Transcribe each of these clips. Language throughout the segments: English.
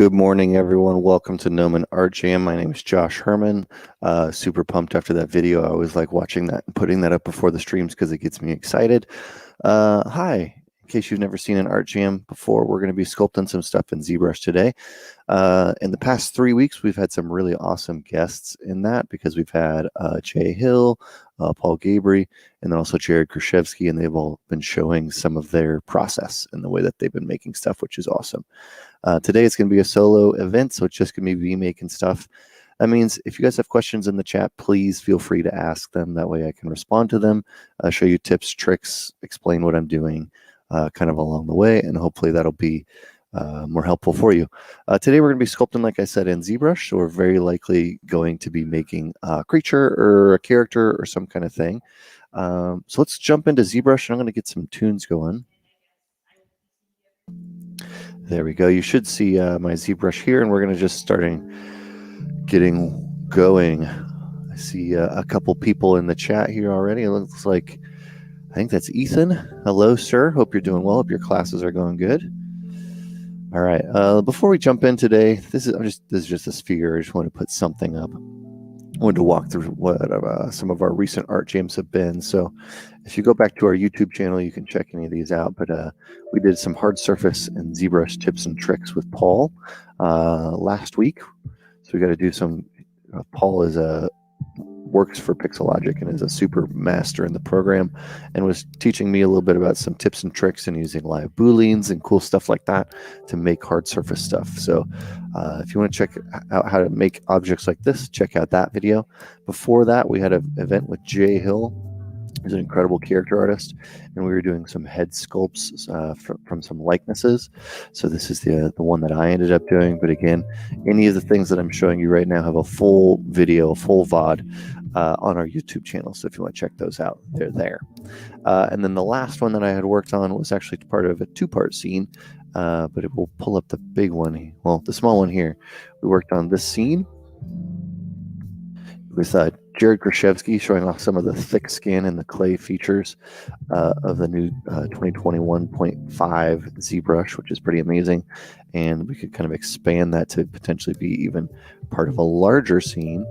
Good morning, everyone. Welcome to Gnomon Art Jam. My name is Josh Herman. Super pumped after that video. I always like watching that and putting that up before the streams because it gets me excited. Hi. In case you've never seen an art jam before, we're going to be sculpting some stuff in ZBrush today. In the past 3 weeks, we've had some really awesome guests in that because we've had Jay Hill, Paul Gabry, and then also Jared Krashevsky, and they've all been showing some of their process and the way that they've been making stuff, which is awesome. Today it's going to be a solo event, so it's just going to be me making stuff. That means if you guys have questions in the chat, please feel free to ask them. That way I can respond to them, show you tips, tricks, explain what I'm doing kind of along the way, and hopefully that'll be more helpful for you. Today we're going to be sculpting, like I said, in ZBrush, so we're very likely going to be making a creature or a character or some kind of thing. So let's jump into ZBrush, and I'm going to get some tunes going. There we go. You should see my ZBrush here, and we're going to just getting going. I see a couple people in the chat here already. It looks like, I think that's Ethan. Hello, sir. Hope you're doing well. Hope your classes are going good. All right. Before we jump in today, this is just a sphere. I just want to put something up. I wanted to walk through what some of our recent art jams have been. So if you go back to our YouTube channel, you can check any of these out. But we did some hard surface and ZBrush tips and tricks with Paul last week. So we got to do some. Paul works for Pixelogic and is a super master in the program, and was teaching me a little bit about some tips and tricks and using live booleans and cool stuff like that to make hard surface stuff. So if you want to check out how to make objects like this, check out that video. Before that, we had an event with Jay Hill. He's an incredible character artist, and we were doing some head sculpts from some likenesses. So this is the one that I ended up doing. But again, any of the things that I'm showing you right now have a full video, a full VOD on our YouTube channel. So if you want to check those out, they're there. And then the last one that I had worked on was actually part of a two-part scene, but it will pull up the big one. Well, the small one here. We worked on this scene with Jared Krashevsky showing off some of the thick skin and the clay features of the new 2021.5 ZBrush, which is pretty amazing. And we could kind of expand that to potentially be even part of a larger scene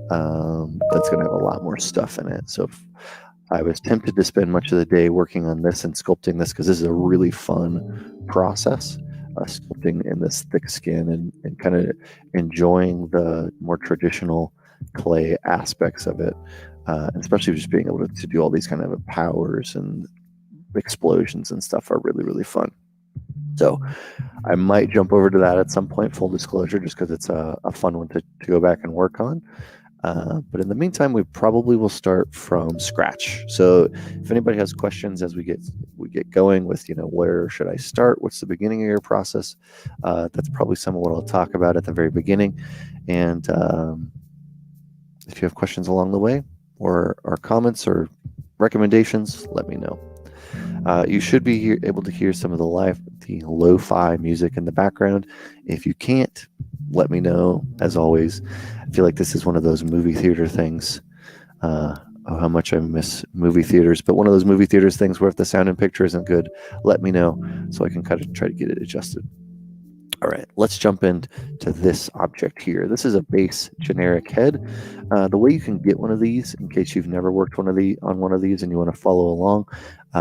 that's going to have a lot more stuff in it. So I was tempted to spend much of the day working on this and sculpting this because this is a really fun process. Sculpting in this thick skin and kind of enjoying the more traditional clay aspects of it, especially just being able to do all these kind of powers and explosions and stuff are really, really fun. So I might jump over to that at some point, full disclosure, just because it's a fun one to go back and work on. But in the meantime, we probably will start from scratch. So if anybody has questions as we get going with, where should I start? What's the beginning of your process? That's probably some of what I'll talk about at the very beginning. And if you have questions along the way or comments or recommendations, let me know. You should be able to hear some of the lo-fi music in the background. If you can't, let me know. As always, I feel like this is one of those movie theater things. How much I miss movie theaters, but one of those movie theaters things where if the sound and picture isn't good, let me know so I can kind of try to get it adjusted. All right, let's jump into this object here. This is a base generic head. The way you can get one of these, in case you've never worked on one of these and you want to follow along,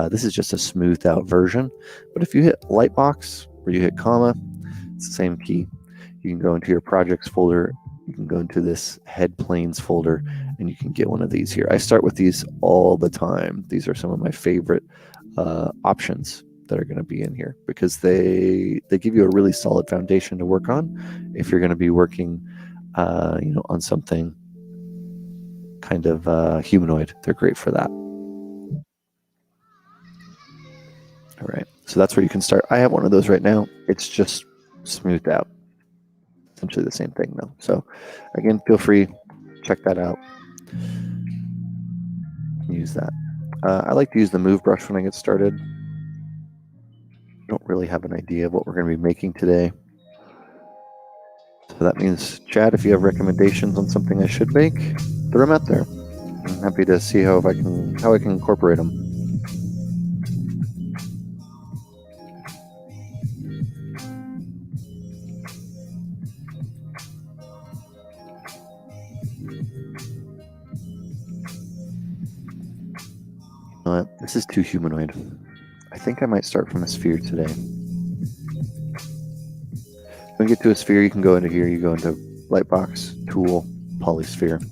this is just a smoothed out version. But if you hit Lightbox or you hit comma, it's the same key. You can go into your projects folder. You can go into this head planes folder, and you can get one of these here. I start with these all the time. These are some of my favorite options that are going to be in here because they give you a really solid foundation to work on if you're going to be working on something kind of humanoid. They're great for that. All right, so that's where you can start. I have one of those right now. It's just smoothed out. Essentially the same thing though. So again, feel free, check that out. Use that. I like to use the move brush when I get started. Don't really have an idea of what we're going to be making today. So that means, Chad, if you have recommendations on something I should make, throw them out there. I'm happy to see how I can incorporate them. This is too humanoid. I think I might start from a sphere today. When you get to a sphere, you can go into here. You go into Lightbox, Tool, Polysphere.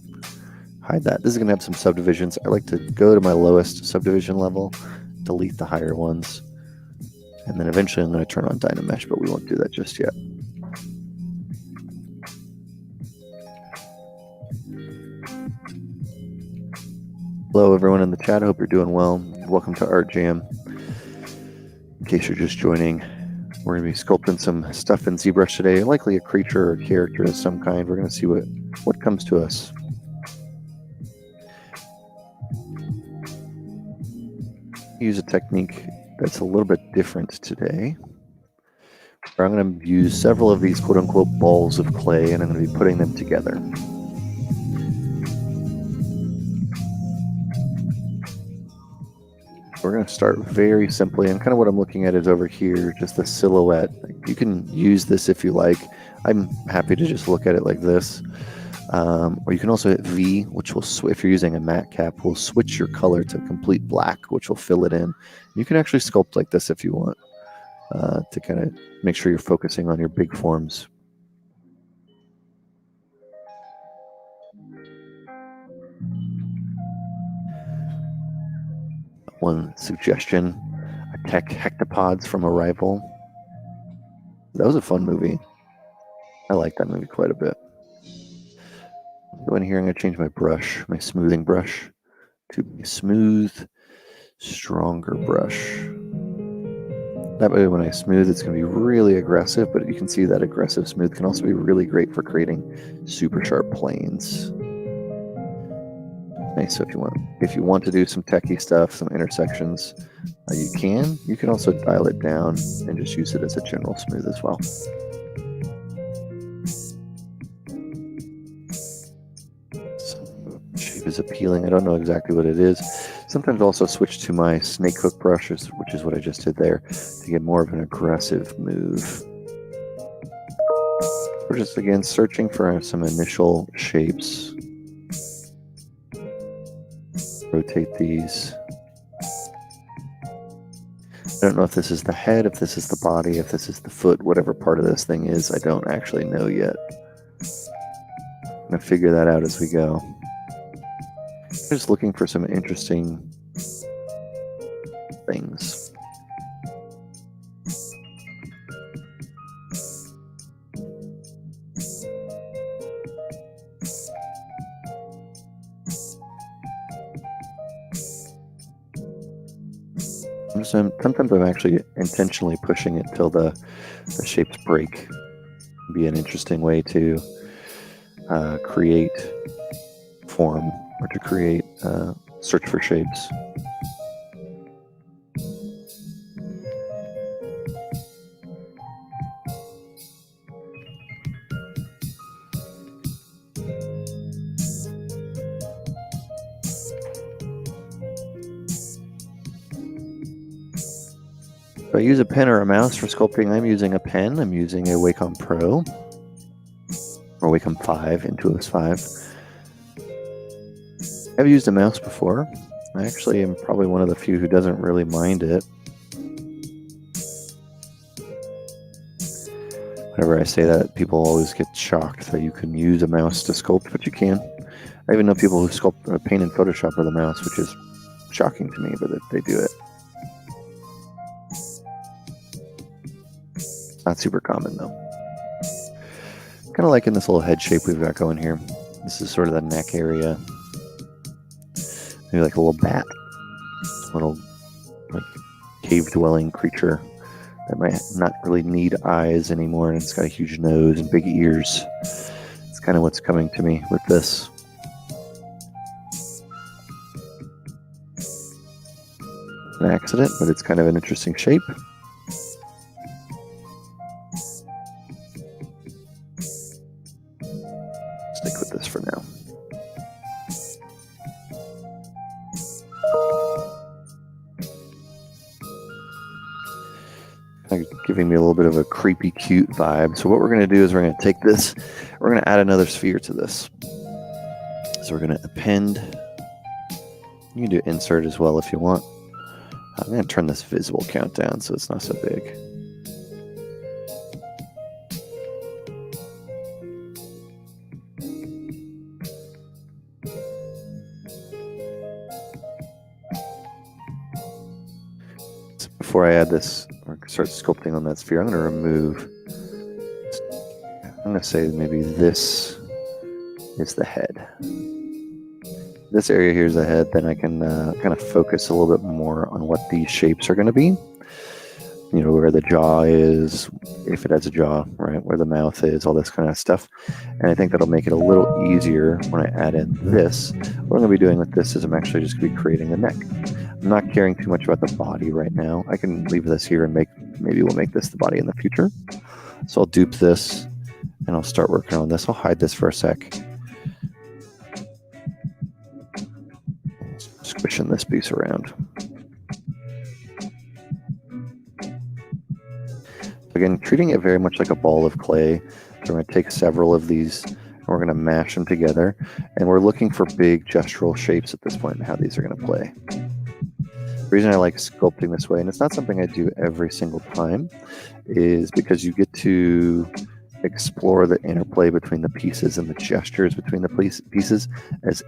Hide that. This is going to have some subdivisions. I like to go to my lowest subdivision level, delete the higher ones, and then eventually I'm going to turn on Dynamesh, but we won't do that just yet. Hello, everyone in the chat. I hope you're doing well. Welcome to Art Jam. In case you're just joining, we're going to be sculpting some stuff in ZBrush today, likely a creature or a character of some kind. We're going to see what comes to us. Use a technique that's a little bit different today. I'm going to use several of these quote-unquote balls of clay, and I'm going to be putting them together. We're going to start very simply, and kind of what I'm looking at is over here, just the silhouette. You can use this if you like. I'm happy to just look at it like this. Or you can also hit V, which will, if you're using a matte cap, will switch your color to complete black, which will fill it in. You can actually sculpt like this if you want, to kind of make sure you're focusing on your big forms. One suggestion, attack hectopods from Arrival. That was a fun movie. I like that movie quite a bit. Go in here, I'm going to change my brush, my smoothing brush, to a smooth, stronger brush. That way when I smooth, it's going to be really aggressive, but you can see that aggressive smooth can also be really great for creating super sharp planes. Nice. So if you want to do some techie stuff, some intersections, you can. You can also dial it down and just use it as a general smooth as well. Shape is appealing. I don't know exactly what it is. Sometimes I'll also switch to my snake hook brushes, which is what I just did there, to get more of an aggressive move. We're just, again, searching for some initial shapes. Rotate these. I don't know if this is the head, if this is the body, if this is the foot, whatever part of this thing is, I don't actually know yet. I'm going to figure that out as we go. Just looking for some interesting things. Sometimes I'm actually intentionally pushing it till the shapes break. It'd be an interesting way to create form, or to create search for shapes. If I use a pen or a mouse for sculpting, I'm using a pen. I'm using a Wacom Pro, or Wacom 5, Intuos 5. I've used a mouse before. I actually am probably one of the few who doesn't really mind it. Whenever I say that, people always get shocked that you can use a mouse to sculpt, but you can. I even know people who sculpt paint in Photoshop with a mouse, which is shocking to me, but they do it. Not super common though. Kind of liking this little head shape we've got going here. This is sort of the neck area. Maybe like a little bat, a little like cave-dwelling creature that might not really need eyes anymore, and it's got a huge nose and big ears. It's kind of what's coming to me with this. An accident, but it's kind of an interesting shape. Stick with this for now. Giving me a little bit of a creepy, cute vibe. So what we're going to do is we're going to take this, we're going to add another sphere to this. So we're going to append You can do insert as well if you want. I'm going to turn this visible count down so it's not so big. So before I add this or start sculpting on that sphere, I'm going to remove, I'm going to say maybe this is the head. This area here is the head, then I can kind of focus a little bit more on what these shapes are going to be. You know, where the jaw is, if it has a jaw, right? Where the mouth is, all this kind of stuff. And I think that'll make it a little easier when I add in this. What I'm going to be doing with this is I'm actually just going to be creating the neck. I'm not caring too much about the body right now. I can leave this here and maybe we'll make this the body in the future. So I'll dupe this and I'll start working on this. I'll hide this for a sec. Squishing this piece around. Again, treating it very much like a ball of clay. So we're going to take several of these and we're going to mash them together. And we're looking for big gestural shapes at this point and how these are going to play. The reason I like sculpting this way, and it's not something I do every single time, is because you get to explore the interplay between the pieces and the gestures between the pieces as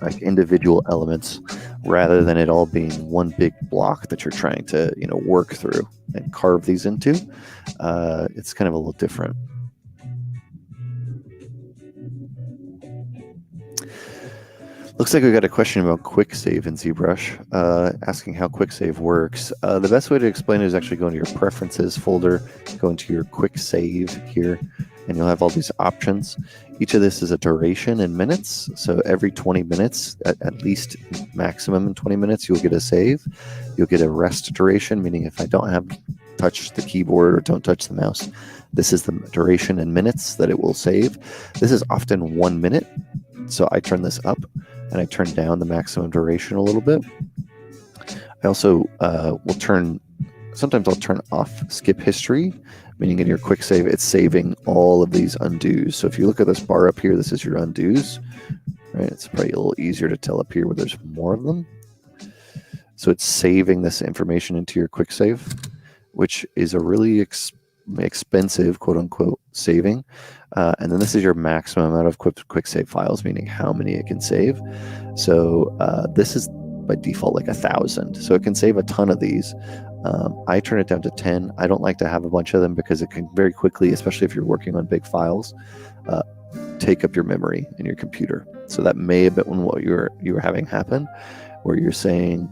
like individual elements, rather than it all being one big block that you're trying to, you know, work through and carve these into. It's kind of a little different. Looks like we got a question about quick save in ZBrush, asking how quick save works. The best way to explain it is actually go into your preferences folder, go into your quick save here, and you'll have all these options. Each of this is a duration in minutes. So every 20 minutes, at least maximum in 20 minutes, you'll get a save. You'll get a rest duration, meaning if I don't have touch the keyboard or don't touch the mouse, this is the duration in minutes that it will save. This is often 1 minute. So I turn this up and I turn down the maximum duration a little bit. I also sometimes I'll turn off skip history, meaning in your quick save, it's saving all of these undos. So if you look at this bar up here, this is your undos, right? It's probably a little easier to tell up here where there's more of them. So it's saving this information into your quick save, which is a really expensive, quote unquote, saving. And then this is your maximum amount of quick save files, meaning how many it can save. So this is by default like 1,000. So it can save a ton of these. I turn it down to 10. I don't like to have a bunch of them because it can very quickly, especially if you're working on big files, take up your memory in your computer. So that may have been what you were having happen, where you're saying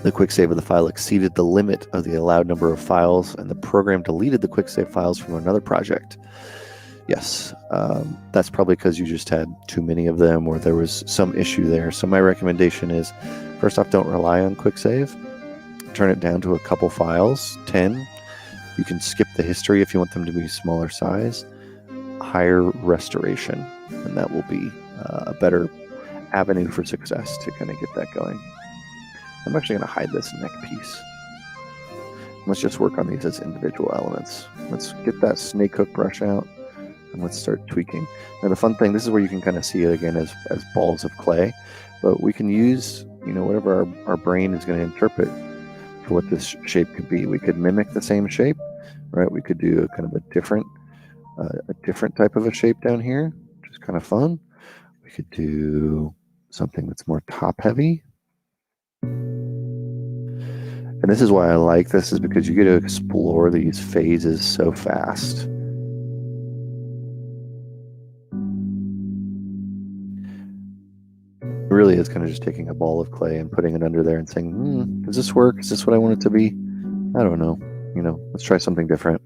the quick save of the file exceeded the limit of the allowed number of files, and the program deleted the quick save files from another project. Yes, that's probably because you just had too many of them, or there was some issue there. So my recommendation is, first off, don't rely on quick save. Turn it down to a couple files, 10. You can skip the history if you want them to be smaller size. Higher restoration, and that will be a better avenue for success to kind of get that going. I'm actually going to hide this neck piece. Let's just work on these as individual elements. Let's get that snake hook brush out and let's start tweaking. Now the fun thing, this is where you can kind of see it again as balls of clay, but we can use, you know, whatever our brain is going to interpret for what this shape could be. We could mimic the same shape, right? We could do a kind of a different type of a shape down here, which is kind of fun. We could do something that's more top heavy. And this is why I like this, is because you get to explore these phases so fast. It really is kind of just taking a ball of clay and putting it under there and saying, does this work? Is this what I want it to be? I don't know. You know, let's try something different.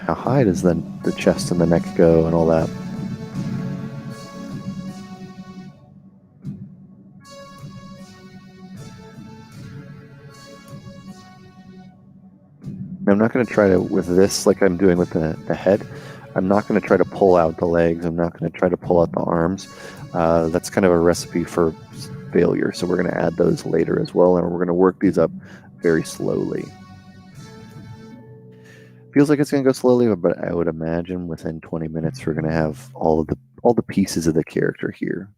How high does the chest and the neck go and all that? I'm not going to try to, with this, like I'm doing with the head, I'm not going to try to pull out the legs. I'm not going to try to pull out the arms. That's kind of a recipe for failure. So we're going to add those later as well, and we're going to work these up very slowly. feels like it's going to go slowly, but I would imagine within 20 minutes we're going to have all the pieces of the character here.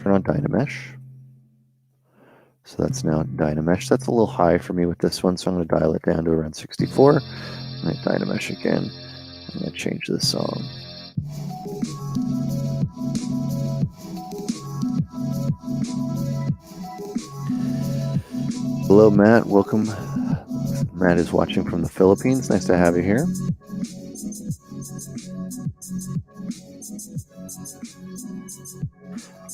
Turn on Dynamesh. So that's now Dynamesh. That's a little high for me with this one, so I'm going to dial it down to around 64. And Dynamesh again. I'm going to change the song. Hello, Matt. Welcome. Matt is watching from the Philippines. Nice to have you here.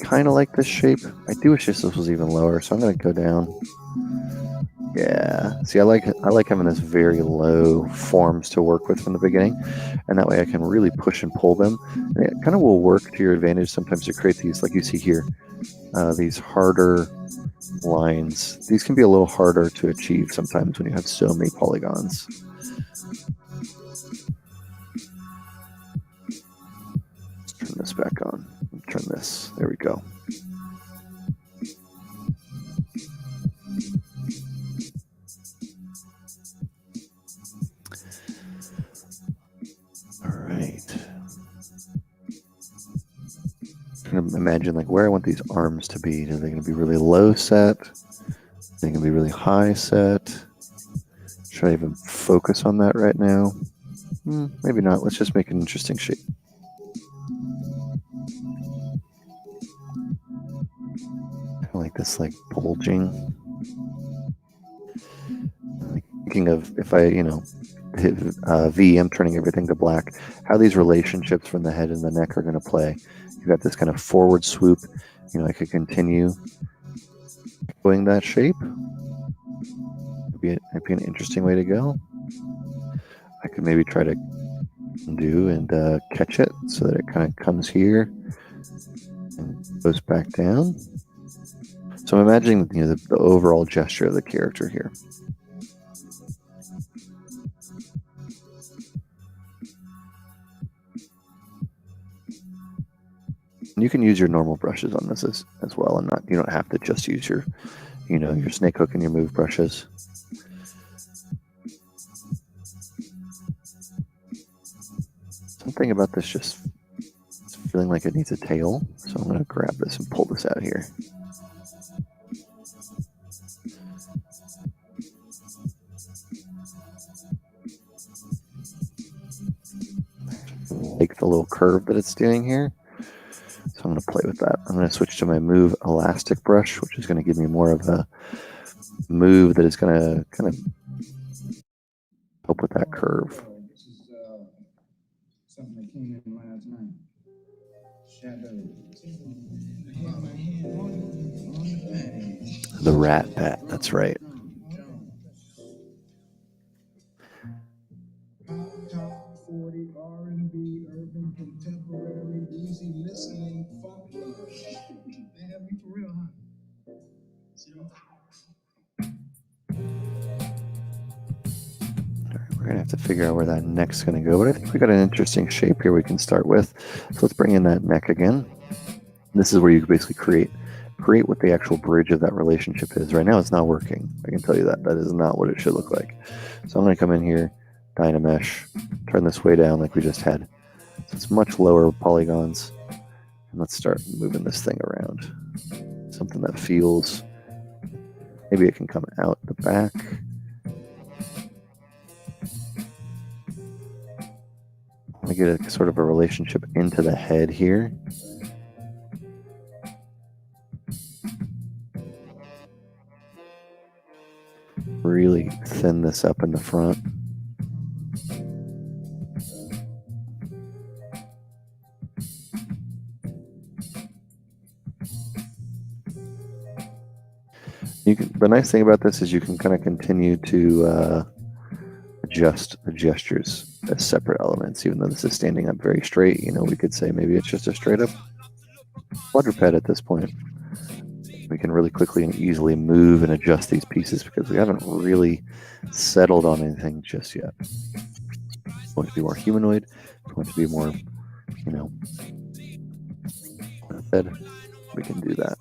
Kind of like this shape. I do wish this was even lower, so I'm going to go down. Yeah. See, I like having this very low forms to work with from the beginning, and that way I can really push and pull them. And it kind of will work to your advantage sometimes to create these, like you see here, these harder lines. These can be a little harder to achieve sometimes when you have so many polygons. Let's turn this back on. Turn this. There we go. All right. Kind of imagine like where I want these arms to be. Are they going to be really low set? Are they going to be really high set? Should I even focus on that right now? Maybe not. Let's just make an interesting shape. I like this like bulging. Thinking of if I, hit V, I'm turning everything to black, how these relationships from the head and the neck are going to play. You've got this kind of forward swoop. I could continue going that shape. Might be an interesting way to go. I could maybe try to do and catch it so that it kind of comes here and goes back down. So I'm imagining the overall gesture of the character here. You can use your normal brushes on this as well, and you don't have to just use your, your snake hook and your move brushes. Something about this just feeling like it needs a tail, so I'm going to grab this and pull this out here. Take the little curve that it's doing here. So I'm going to play with that. I'm going to switch to my move elastic brush, which is going to give me more of a move that is going to kind of help with that curve. This is something that came in last night. The rat pat, that's right. R&B, urban, contemporary, easy listening, funk love. They have me for real, huh? We're going to have to figure out where that neck's going to go, but I think we got an interesting shape here we can start with. So let's bring in that neck again. This is where you basically create what the actual bridge of that relationship is. Right now it's not working. I can tell you that. That is not what it should look like. So I'm going to come in here, Dynamesh, turn this way down like we just had. So it's much lower polygons. And let's start moving this thing around. Something that feels, maybe it can come out the back. I get a sort of a relationship into the head here. Really thin this up in the front. The nice thing about this is you can kind of continue to adjust the gestures as separate elements, even though this is standing up very straight. We could say maybe it's just a straight up quadruped at this point. We can really quickly and easily move and adjust these pieces because we haven't really settled on anything just yet. We want it to be more humanoid. We want it to be more, we can do that.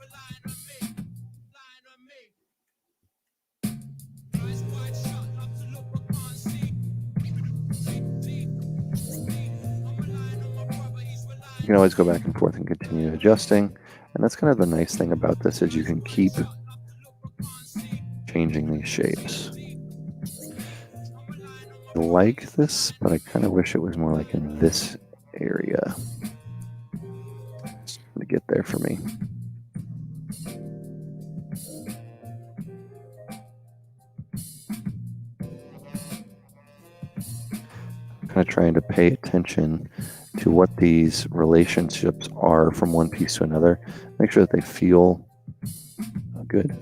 You can always go back and forth and continue adjusting. And that's kind of the nice thing about this is you can keep changing these shapes. I like this, but I kind of wish it was more like in this area to get there for me. Kind of trying to pay attention to what these relationships are from one piece to another. Make sure that they feel good.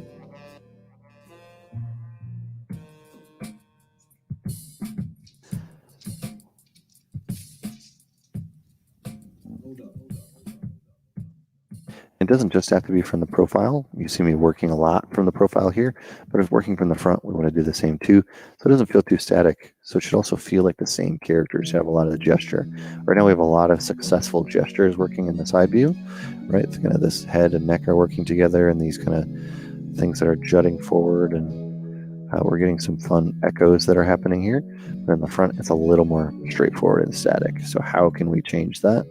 It doesn't just have to be from the profile. You see me working a lot from the profile here, but if working from the front, we want to do the same too. So it doesn't feel too static. So it should also feel like the same characters have a lot of the gesture. Right now we have a lot of successful gestures working in the side view, right? It's kind of this head and neck are working together and these kind of things that are jutting forward, and we're getting some fun echoes that are happening here. But in the front, it's a little more straightforward and static. So how can we change that?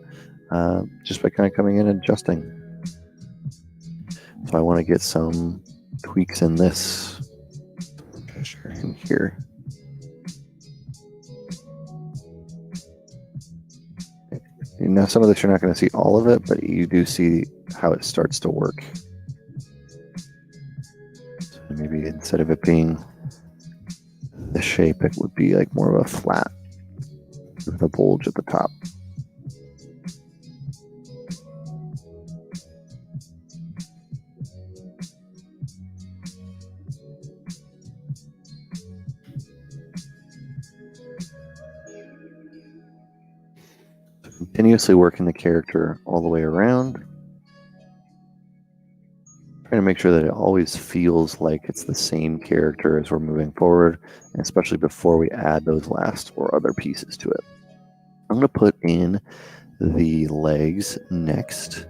Just by kind of coming in and adjusting. So I want to get some tweaks in this in here. Now some of this you're not going to see all of it, but you do see how it starts to work. So maybe instead of it being the shape, it would be like more of a flat with a bulge at the top. Continuously working the character all the way around. Trying to make sure that it always feels like it's the same character as we're moving forward, and especially before we add those last or other pieces to it. I'm going to put in the legs next.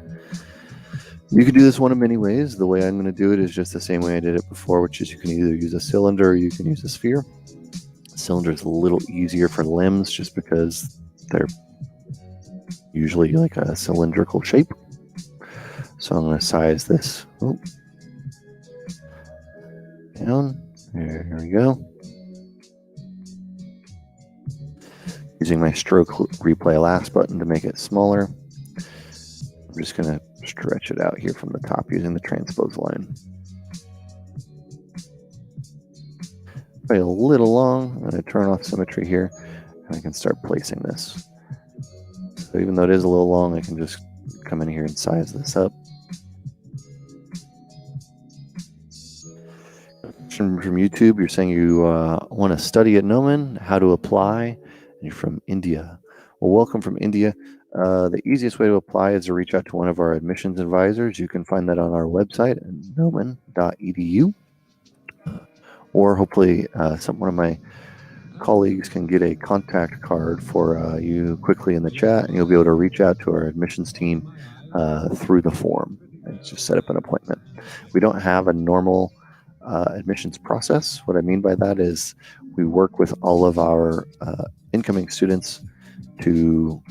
You can do this one of many ways. The way I'm going to do it is just the same way I did it before, which is you can either use a cylinder or you can use a sphere. A cylinder is a little easier for limbs just because they're usually like a cylindrical shape. So I'm going to size this down. There we go. Using my stroke replay last button to make it smaller. I'm just going to stretch it out here from the top using the transpose line. Probably a little long. I'm going to turn off symmetry here, and I can start placing this. So even though it is a little long, I can just come in here and size this up. From YouTube, you're saying you want to study at Gnomon, how to apply, and you're from India. Well, welcome from India. The easiest way to apply is to reach out to one of our admissions advisors. You can find that on our website at gnomon.edu. Or hopefully one of my colleagues can get a contact card for you quickly in the chat, and you'll be able to reach out to our admissions team through the form and just set up an appointment. We don't have a normal admissions process. What I mean by that is we work with all of our incoming students to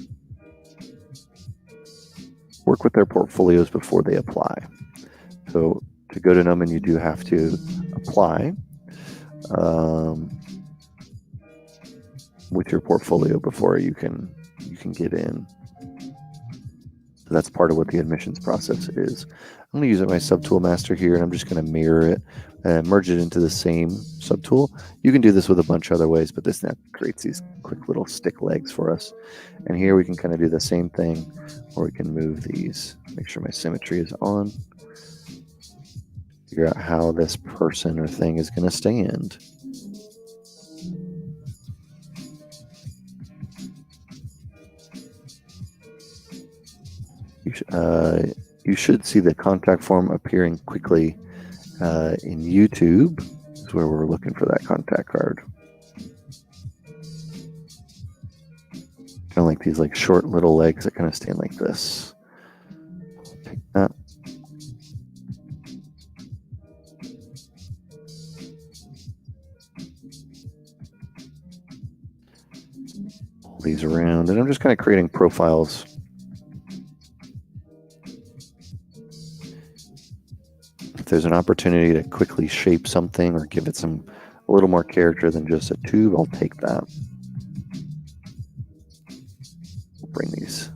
work with their portfolios before they apply. So to go to Gnomon, you do have to apply with your portfolio before you can get in. So that's part of what the admissions process is. I'm going to use my subtool master here, and I'm just going to mirror it and merge it into the same subtool. You can do this with a bunch of other ways, but this now creates these quick little stick legs for us. And here we can kind of do the same thing, or we can move these. Make sure my symmetry is on. Figure out how this person or thing is going to stand. You should see the contact form appearing quickly in YouTube. Is where we're looking for that contact card. Kind of like these short little legs that kind of stand like this. Take that. Pull these around, and I'm just kind of creating profiles there's an opportunity to quickly shape something or give it a little more character than just a tube, I'll take that. Bring these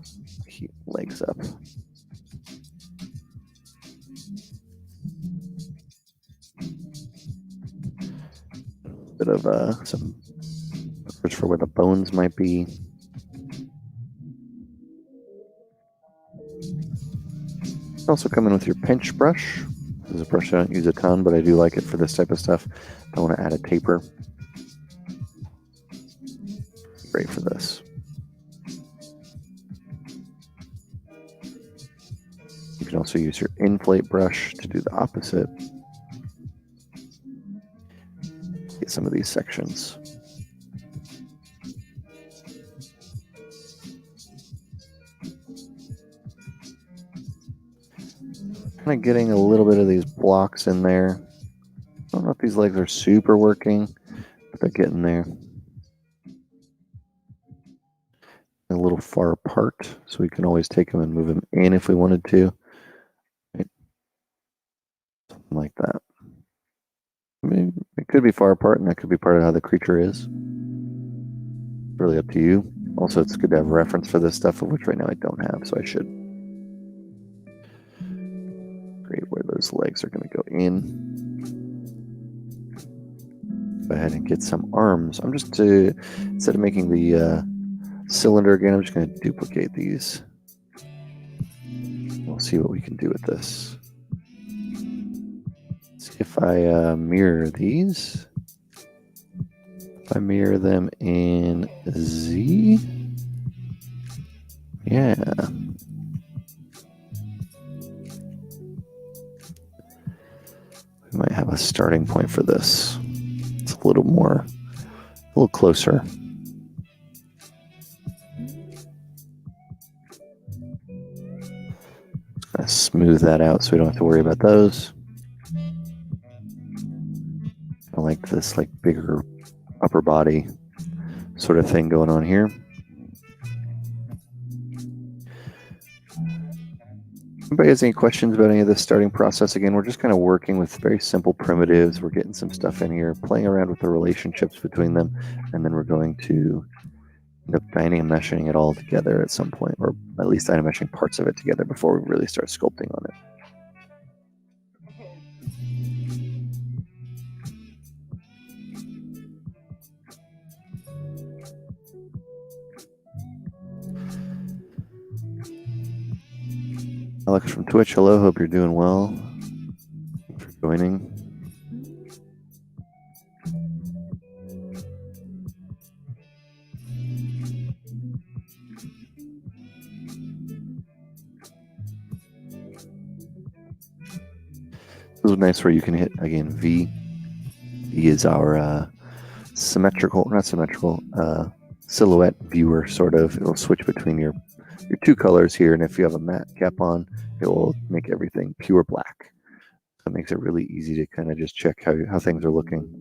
legs up. Bit of some markers for where the bones might be. Also come in with your pinch brush. This is a brush I don't use a ton, but I do like it for this type of stuff. I want to add a taper. Great for this. You can also use your inflate brush to do the opposite. Get some of these sections. Kind of getting a little bit of these blocks in there. I don't know if these legs are super working, but they're getting there. A little far apart, so we can always take them and move them in if we wanted to. Right? Something like that. I mean, it could be far apart, and that could be part of how the creature is. Really up to you. Also, it's good to have reference for this stuff, of which right now I don't have, so I should. Great, where those legs are going to go in. Go ahead and get some arms. I'm just instead of making the cylinder again, I'm just going to duplicate these. We'll see what we can do with this. See if I mirror these. If I mirror them in Z, yeah. We might have a starting point for this. It's a little closer. Just gonna smooth that out so we don't have to worry about those. I like this bigger upper body sort of thing going on here. Anybody has any questions about any of this starting process? Again, we're just kind of working with very simple primitives. We're getting some stuff in here, playing around with the relationships between them, and then we're going to end up dynameshing it all together at some point, or at least dynameshing parts of it together before we really start sculpting on it. Alex from Twitch, hello, hope you're doing well. Thanks for joining. This is nice where you can hit, again, V. V is our silhouette viewer, sort of. It'll switch between your two colors here, and if you have a matte cap on, it will make everything pure black. So it makes it really easy to kind of just check how things are looking.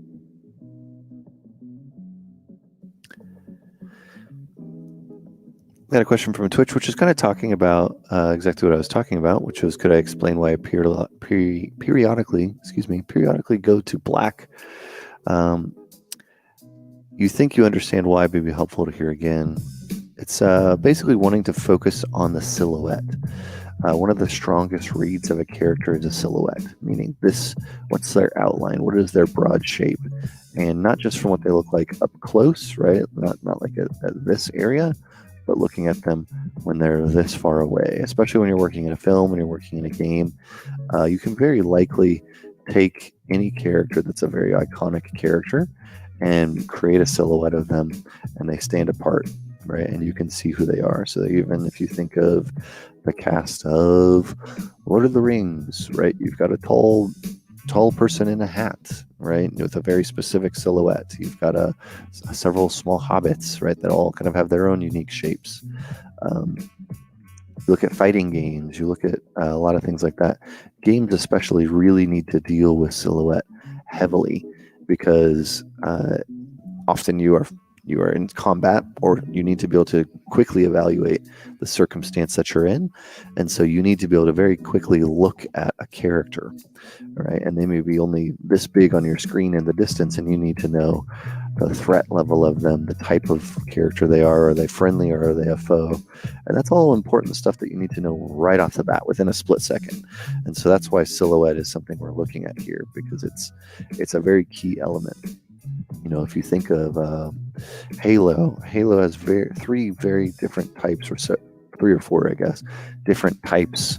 I got a question from Twitch, which is kind of talking about exactly what I was talking about, which was, could I explain why I periodically go to black? You think you understand why, but it'd be helpful to hear again. It's basically wanting to focus on the silhouette. One of the strongest reads of a character is a silhouette, meaning what's their outline, what is their broad shape, and not just from what they look like up close, right? Not like at this area, but looking at them when they're this far away, especially when you're working in a film, when you're working in a game. You can very likely take any character that's a very iconic character and create a silhouette of them, and they stand apart, right? And you can see who they are. So even if you think of the cast of Lord of the Rings, right? You've got a tall person in a hat, right? With a very specific silhouette. You've got several small hobbits, right? That all kind of have their own unique shapes. You look at fighting games, you look at a lot of things like that. Games especially really need to deal with silhouette heavily, because often you are you are in combat, or you need to be able to quickly evaluate the circumstance that you're in. And so you need to be able to very quickly look at a character, right? And they may be only this big on your screen in the distance, and you need to know the threat level of them, the type of character they are they friendly or are they a foe? And that's all important stuff that you need to know right off the bat within a split second. And so that's why silhouette is something we're looking at here, because it's a very key element. You know, if you think of Halo has three very different types, or so, 3 or 4, I guess, different types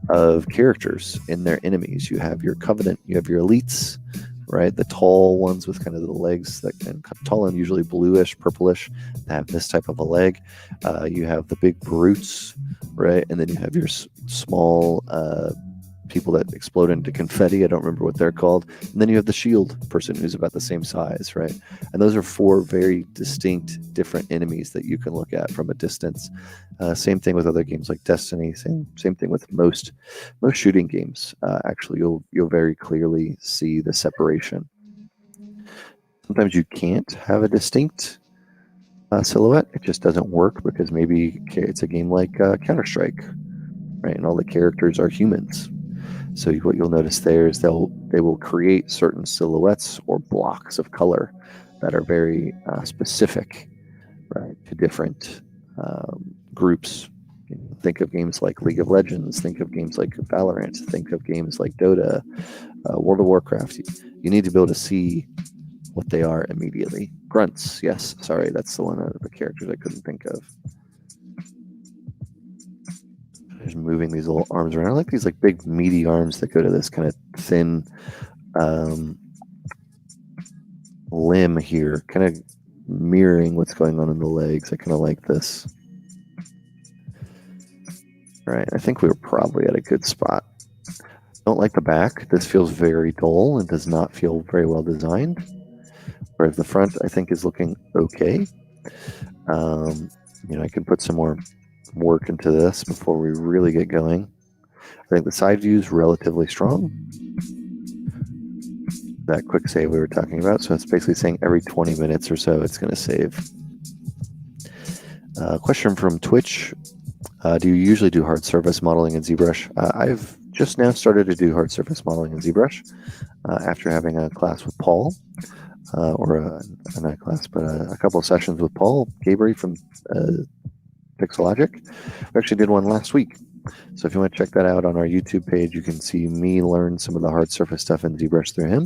of characters in their enemies. You have your Covenant, you have your elites, right? The tall ones with kind of the legs that can tall and usually bluish, purplish, that have this type of a leg. You have the big brutes, right? And then you have your small people that explode into confetti. I don't remember what they're called. And then you have the shield person who's about the same size, right? And those are 4 very distinct, different enemies that you can look at from a distance. Same thing with other games like Destiny. Same thing with most shooting games. Actually, you'll very clearly see the separation. Sometimes you can't have a distinct silhouette. It just doesn't work because maybe it's a game like Counter-Strike, right? And all the characters are humans. So what you'll notice there is they will create certain silhouettes or blocks of color that are very specific, right, to different groups. Think of games like League of Legends. Think of games like Valorant. Think of games like Dota, World of Warcraft. You need to be able to see what they are immediately. Grunts, yes. Sorry, that's the one of the characters I couldn't think of. Just moving these little arms around. I like these like big meaty arms that go to this kind of thin limb here, kind of mirroring what's going on in the legs. I kind of like this. All right, I think we were probably at a good spot. Don't like the back. This feels very dull and does not feel very well designed. Whereas the front, I think, is looking okay. You know, I can put some more work into this before we really get going. I think the side view is relatively strong. That quick save we were talking about. So it's basically saying every 20 minutes or so it's going to save. Question from Twitch. Do you usually do hard surface modeling in ZBrush? I've just now started to do hard surface modeling in ZBrush after having a class with Paul, or not a class, but a couple of sessions with Paul Gabriel from Pixelogic. We actually did one last week. So if you want to check that out on our YouTube page, you can see me learn some of the hard surface stuff in ZBrush through him.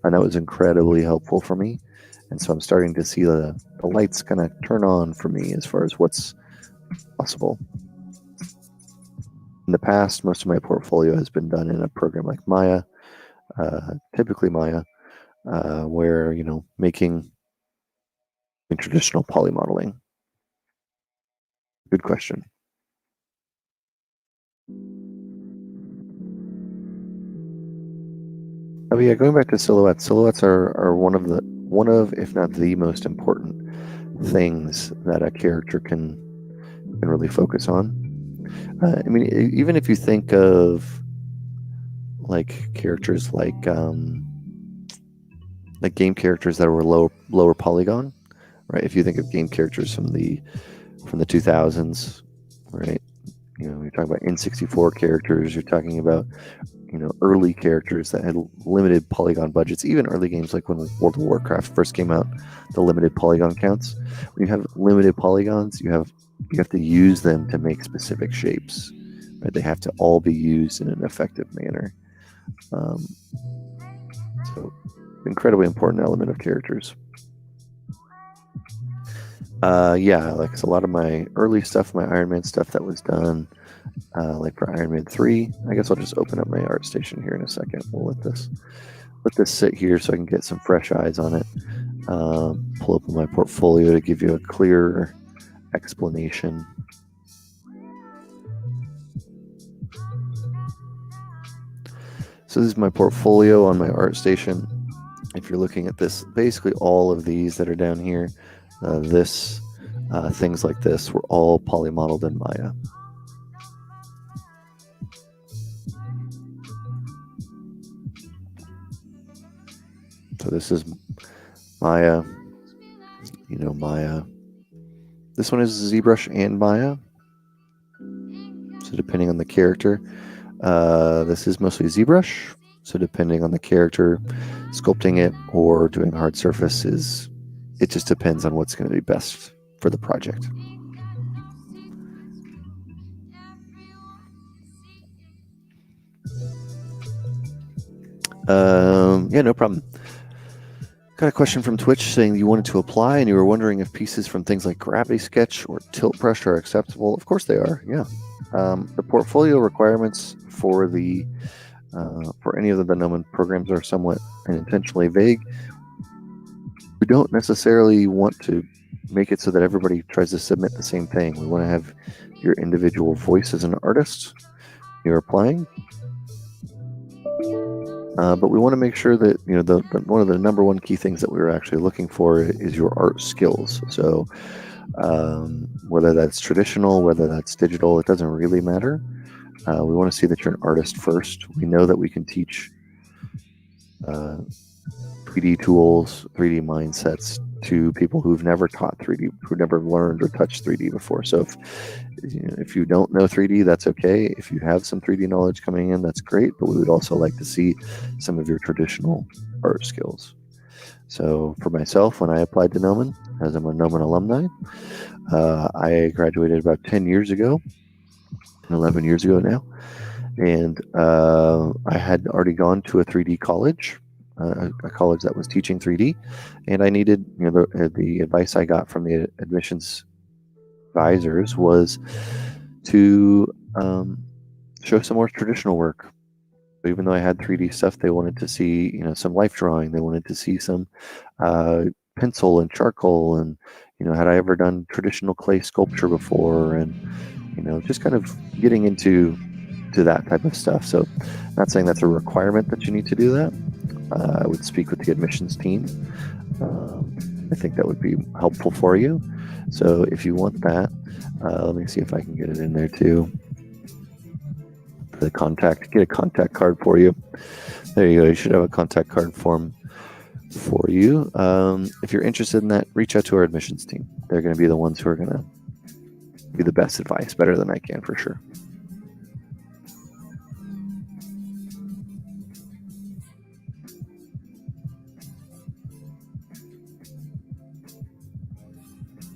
And that was incredibly helpful for me. And so I'm starting to see the lights kind of turn on for me as far as what's possible. In the past, most of my portfolio has been done in a program like Maya, typically Maya, where, you know, making traditional poly modeling. Good question. Oh yeah, going back to silhouettes. Silhouettes are one of, if not the most important things that a character can really focus on. I mean, even if you think of like characters like game characters that were lower polygon, right? If you think of game characters from the 2000s, right? You know, you're talking about N64 characters. You're talking about, you know, early characters that had limited polygon budgets. Even early games like when World of Warcraft first came out, the limited polygon counts. When you have limited polygons, you have to use them to make specific shapes. Right? They have to all be used in an effective manner. So, incredibly important element of characters. Yeah, like it's a lot of my early stuff, my Iron Man stuff that was done, like for Iron Man 3. I guess I'll just open up my art station here in a second. We'll let this sit here so I can get some fresh eyes on it. Pull up my portfolio to give you a clearer explanation. So this is my portfolio on my art station. If you're looking at this, basically all of these that are down here, things like this were all polymodeled in Maya. So this is Maya. Maya. This one is ZBrush and Maya. So depending on the character, this is mostly ZBrush. So depending on the character, sculpting it or doing hard surfaces, it just depends on what's going to be best for the project. Yeah, no problem. Got a question from Twitch saying you wanted to apply and you were wondering if pieces from things like Gravity Sketch or Tilt Brush are acceptable. Of course they are, yeah. The portfolio requirements for any of the Gnomon programs are somewhat intentionally vague. We don't necessarily want to make it so that everybody tries to submit the same thing. We want to have your individual voice as an artist you're applying. But we want to make sure that one of the number one key things that we were actually looking for is your art skills. So whether that's traditional, whether that's digital, it doesn't really matter. We want to see that you're an artist first. We know that we can teach 3D tools, 3D mindsets to people who've never taught 3D, who've never learned or touched 3D before. So if you don't know 3D, that's okay. If you have some 3D knowledge coming in, that's great. But we would also like to see some of your traditional art skills. So for myself, when I applied to Gnomon, as I'm a Gnomon alumni, I graduated about 10 years ago, 11 years ago now. And I had already gone to a 3D college, a college that was teaching 3D, and I needed, the advice I got from the admissions advisors was to show some more traditional work. Even though I had 3D stuff, they wanted to see, some life drawing. They wanted to see some pencil and charcoal, and had I ever done traditional clay sculpture before, and just kind of getting into that type of stuff. So, not saying that's a requirement that you need to do that. I would speak with the admissions team. I think that would be helpful for you. So if you want that, let me see if I can get it in there too. Get a contact card for you. There you go. You should have a contact card form for you. If you're interested in that, reach out to our admissions team. They're going to be the ones who are going to give you the best advice, better than I can for sure.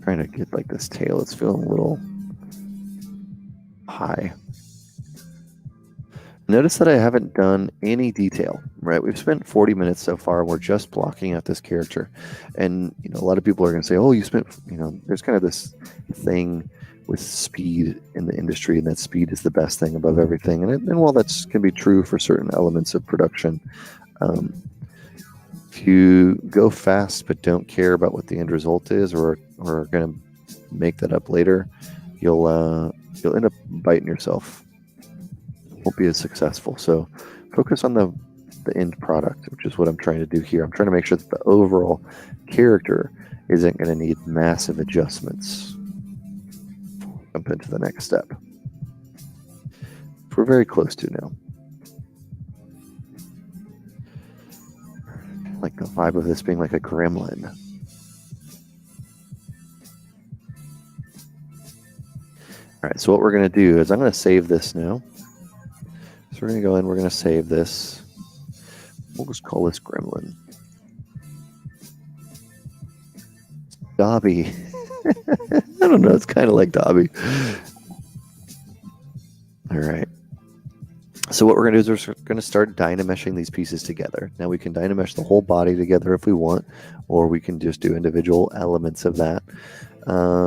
Trying to get like this tail. It's feeling a little high. Notice that I haven't done any detail, right? We've spent 40 minutes so far. We're just blocking out this character. And, a lot of people are going to say, oh, you spent, there's kind of this thing with speed in the industry, and that speed is the best thing above everything. And while that can be true for certain elements of production, if you go fast but don't care about what the end result is, or are going to make that up later, you'll end up biting yourself. Won't be as successful. So focus on the end product, which is what I'm trying to do here. I'm trying to make sure that the overall character isn't going to need massive adjustments. Jump into the next step. We're very close to now. Like the vibe of this being like a gremlin. All right, so what we're going to do is I'm going to save this now. So we're going to go in, we're going to save this. We'll just call this gremlin. Dobby. I don't know, it's kind of like Dobby. All right. So what we're going to do is we're going to start Dynameshing these pieces together. Now we can Dynamesh the whole body together if we want, or we can just do individual elements of that.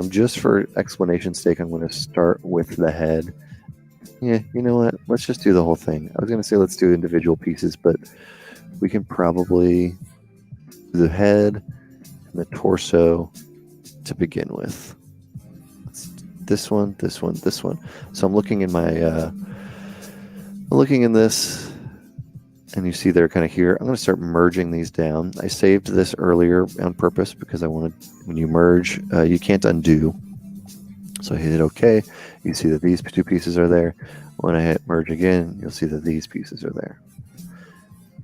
Just for explanation's sake, I'm going to start with the head. Yeah, you know what? Let's just do the whole thing. I was going to say let's do individual pieces, but we can probably do the head and the torso to begin with. This one, this one, this one. So I'm looking in my... looking in this, and you see they're kind of here. I'm going to start merging these down. I saved this earlier on purpose because I wanted, when you merge, you can't undo. So I hit OK. You see that these two pieces are there. When I hit merge again, you'll see that these pieces are there.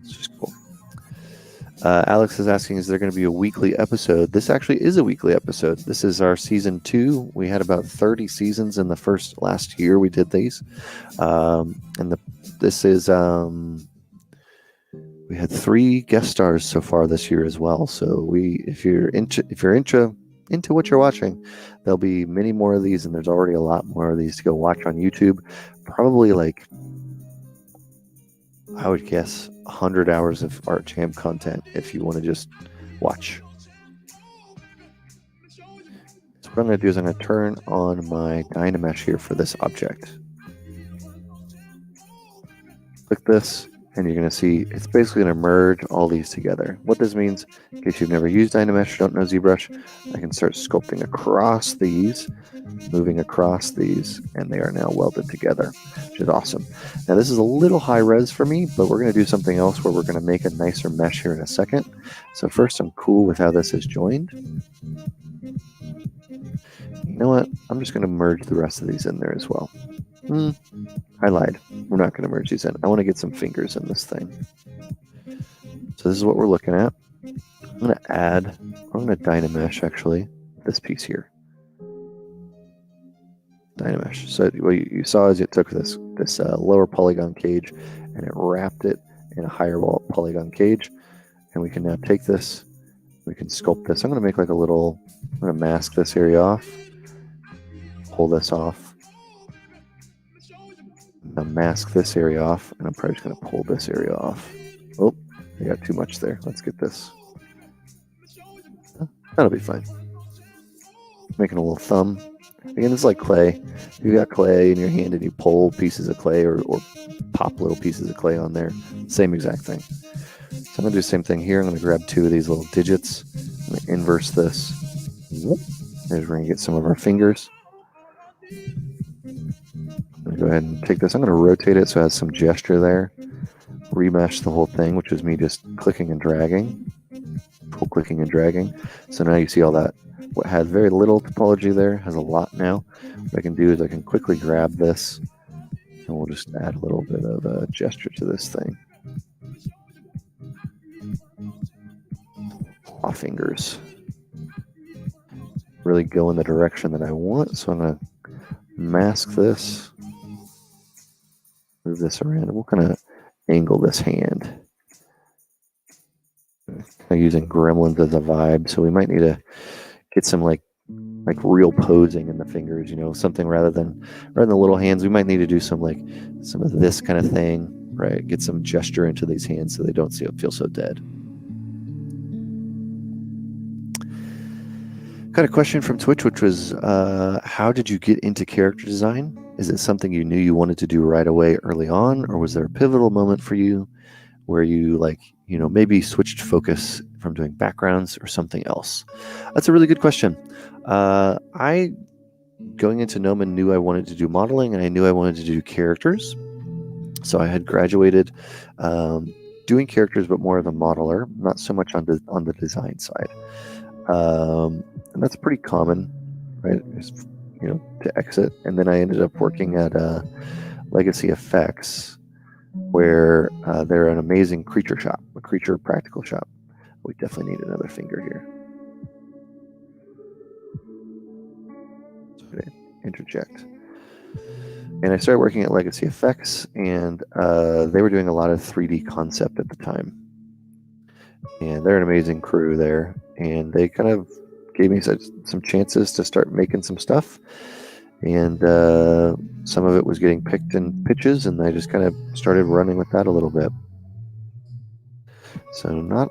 It's just cool. Alex is asking, is there going to be a weekly episode? This actually is a weekly episode. This is our season 2. We had about 30 seasons in the last year we did these. This is we had 3 guest stars so far this year as well. So if you're into what you're watching, there'll be many more of these, and there's already a lot more of these to go watch on YouTube. Probably like, I would guess 100 hours of Art Jam content if you want to just watch. So what I'm going to do is I'm going to turn on my Dynamesh here for this object. Click this, and you're going to see it's basically going to merge all these together. What this means, in case you've never used Dynamesh, don't know ZBrush, I can start sculpting across these, moving across these, and they are now welded together, which is awesome. Now this is a little high res for me, but we're going to do something else where we're going to make a nicer mesh here in a second. So first, I'm cool with how this is joined. You know what? I'm just going to merge the rest of these in there as well. I lied. We're not going to merge these in. I want to get some fingers in this thing. So this is what we're looking at. I'm going to Dynamesh actually this piece here. Dynamesh. So what you saw is it took this lower polygon cage and it wrapped it in a higher polygon cage. And we can now take this, we can sculpt this. I'm going to make like I'm going to mask this area off, pull this off. Now mask this area off, and I'm probably just going to pull this area off. Oh, I got too much there. Let's get this. That'll be fine. Making a little thumb. Again, it's like clay. You got clay in your hand and you pull pieces of clay or pop little pieces of clay on there. Same exact thing. So I'm going to do the same thing here. I'm going to grab 2 of these little digits. I'm going to inverse this. There's where we're going to get some of our fingers. I'm going to go ahead and take this. I'm going to rotate it so it has some gesture there. Remesh the whole thing, which is me just clicking and dragging. Full clicking and dragging. So now you see all that. What had very little topology there has a lot now. What I can do is I can quickly grab this and we'll just add a little bit of a gesture to this thing. Claw fingers. Really go in the direction that I want. So I'm going to mask this. Move this around. We'll kind of angle this hand. Kind of using Gremlins as a vibe. So we might need to get some like real posing in the fingers, something rather than the little hands. We might need to do some of this kind of thing, right? Get some gesture into these hands so they don't feel so dead. Got a question from Twitch, which was, how did you get into character design? Is it something you knew you wanted to do right away early on, or was there a pivotal moment for you where you maybe switched focus from doing backgrounds or something else? That's a really good question. I, going into Gnomon, knew I wanted to do modeling and I knew I wanted to do characters. So I had graduated doing characters, but more of a modeler, not so much on the design side. And that's pretty common, right? To exit. And then I ended up working at Legacy Effects, where they're an amazing creature shop, a creature practical shop. We definitely need another finger here. So I interject. And I started working at Legacy Effects, and they were doing a lot of 3D concept at the time. And they're an amazing crew there, and they kind of gave me some chances to start making some stuff. And some of it was getting picked in pitches, and I just kind of started running with that a little bit. So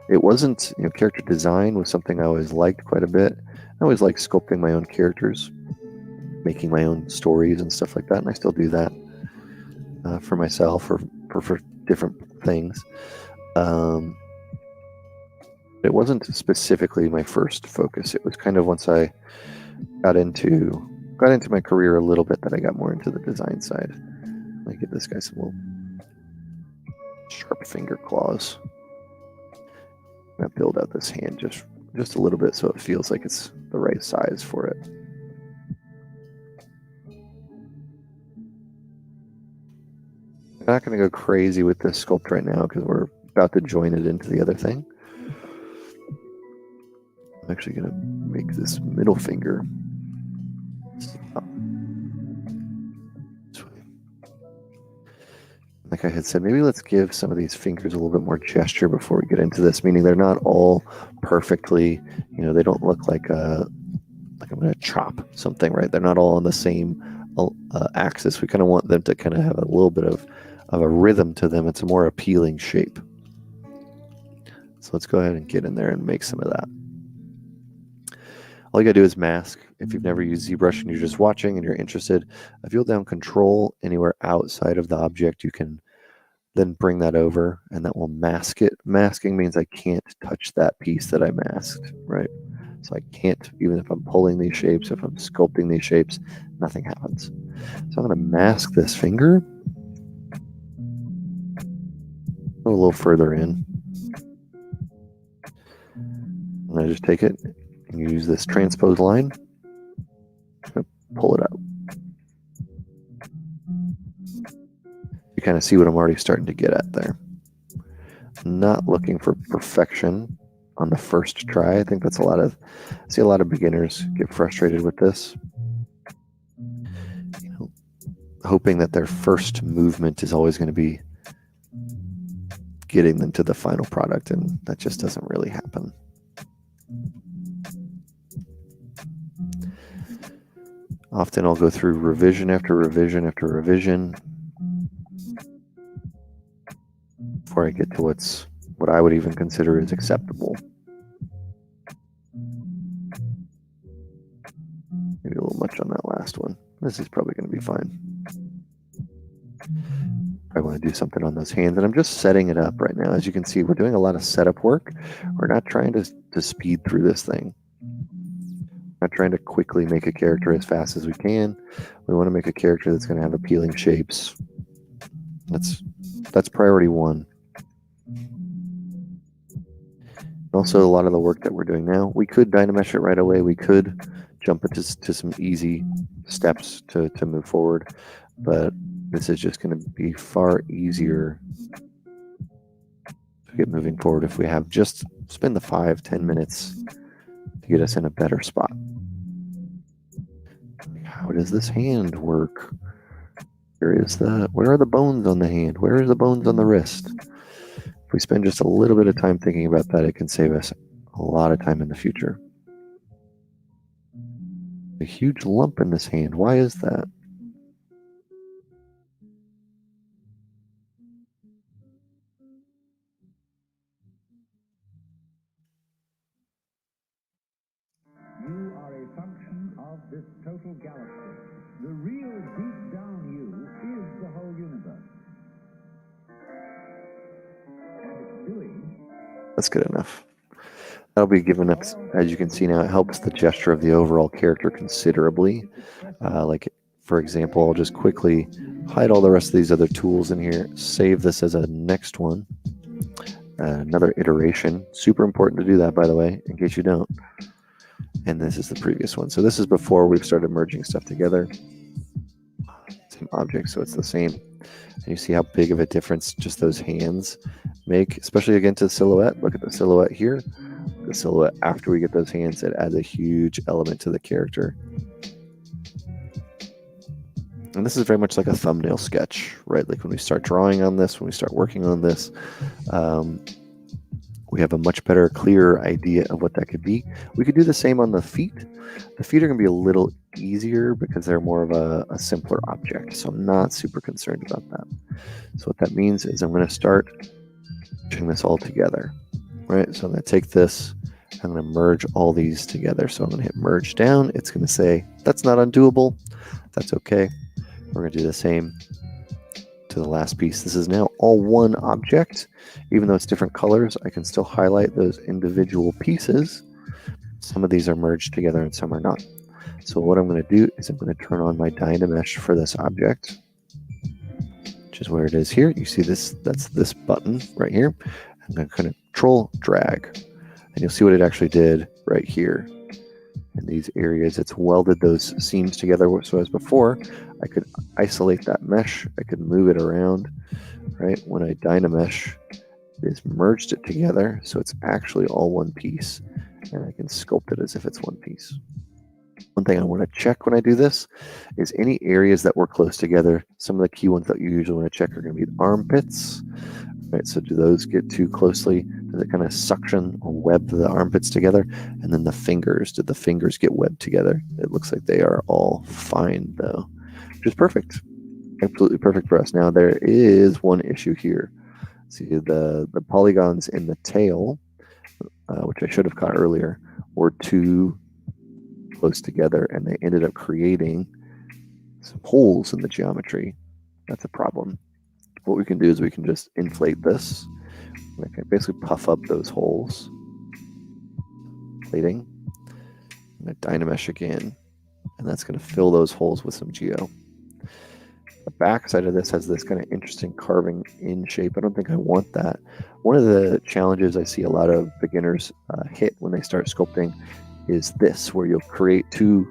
it wasn't, character design was something I always liked quite a bit. I always liked sculpting my own characters, making my own stories and stuff like that, and I still do that for myself or for different things. It wasn't specifically my first focus. It was kind of once I got into my career a little bit that I got more into the design side. Let me give this guy some little sharp finger claws. I'm gonna build out this hand just a little bit so it feels like it's the right size for it. I'm not going to go crazy with this sculpt right now because we're about to join it into the other thing. I'm actually going to make this middle finger stop. Like I had said, maybe let's give some of these fingers a little bit more gesture before we get into this, meaning they're not all perfectly, they don't look like I'm going to chop something, right? They're not all on the same axis. We kind of want them to kind of have a little bit of a rhythm to them. It's a more appealing shape. So let's go ahead and get in there and make some of that. All you gotta do is mask. If you've never used ZBrush and you're just watching and you're interested, if you hold down Control anywhere outside of the object, you can then bring that over and that will mask it. Masking means I can't touch that piece that I masked, right? So I can't, even if I'm pulling these shapes, if I'm sculpting these shapes, nothing happens. So I'm gonna mask this finger. Go a little further in. And I just take it and use this transpose line, pull it out. You kind of see what I'm already starting to get at there. Not looking for perfection on the first try. I think that's I see a lot of beginners get frustrated with this. Hoping that their first movement is always going to be getting them to the final product, and that just doesn't really happen. Often I'll go through revision after revision after revision before I get to what I would even consider is acceptable. Maybe a little much on that last one. This is probably going to be fine. I want to do something on those hands, and I'm just setting it up right now. As you can see, we're doing a lot of setup work. We're not trying to speed through this thing. Not trying to quickly make a character as fast as we can. We want to make a character that's going to have appealing shapes. That's priority one. Also, a lot of the work that we're doing now, we could Dynamesh it right away. We could jump into some easy steps to move forward, but this is just going to be far easier to get moving forward if we have just spend the 5-10 minutes to get us in a better spot. How does this hand work? Where are the bones on the hand? Where are the bones on the wrist? If we spend just a little bit of time thinking about that, it can save us a lot of time in the future. A huge lump in this hand. Why is that? You are a function of this total galaxy. The real deep down you is the whole universe. And it's doing. That's good enough. That'll be given us, as you can see now, it helps the gesture of the overall character considerably. Like, for example, I'll just quickly hide all the rest of these other tools in here, save this as a next one, another iteration. Super important to do that, by the way, in case you don't. And this is the previous one. So this is before we've started merging stuff together. Same object, so it's the same. And you see how big of a difference just those hands make, especially again to the silhouette. Look at the silhouette here. The silhouette after we get those hands, it adds a huge element to the character. And this is very much like a thumbnail sketch, right? Like when we start drawing on this, when we start working on this, we have a much better, clearer idea of what that could be. We could do the same on the feet. The feet are going to be a little easier because they're more of a simpler object. So I'm not super concerned about that. So what that means is I'm going to start putting this all together, right? So I'm going to take this, I'm going to merge all these together. So I'm going to hit merge down. It's going to say, that's not undoable. That's okay. We're going to do the same to the last piece. This is now all one object. Even though it's different colors, I can still highlight those individual pieces. Some of these are merged together and some are not. So what I'm going to do is I'm going to turn on my Dynamesh for this object, which is where it is here. You see this, that's this button right here. I'm going to control drag, and you'll see what it actually did right here. In these areas, it's welded those seams together. So as before, I could isolate that mesh. I could move it around, right? When I Dynamesh, is merged it together so it's actually all one piece, and I can sculpt it as if it's one piece. One thing I want to check when I do this is any areas that were close together. Some of the key ones that you usually want to check are going to be the armpits. Right, so do those get too closely? Does it kind of suction or web the armpits together? And then the fingers, did the fingers get webbed together? It looks like they are all fine though, which is perfect. Absolutely perfect for us. Now there is one issue here. See, the polygons in the tail, which I should have caught earlier, were too close together, and they ended up creating some holes in the geometry. That's a problem. What we can do is we can just inflate this. I can basically puff up those holes. Plating. And a Dynamesh again. And that's going to fill those holes with some geo. The back side of this has this kind of interesting carving in shape. I don't think I want that. One of the challenges I see a lot of beginners hit when they start sculpting is this, where you'll create two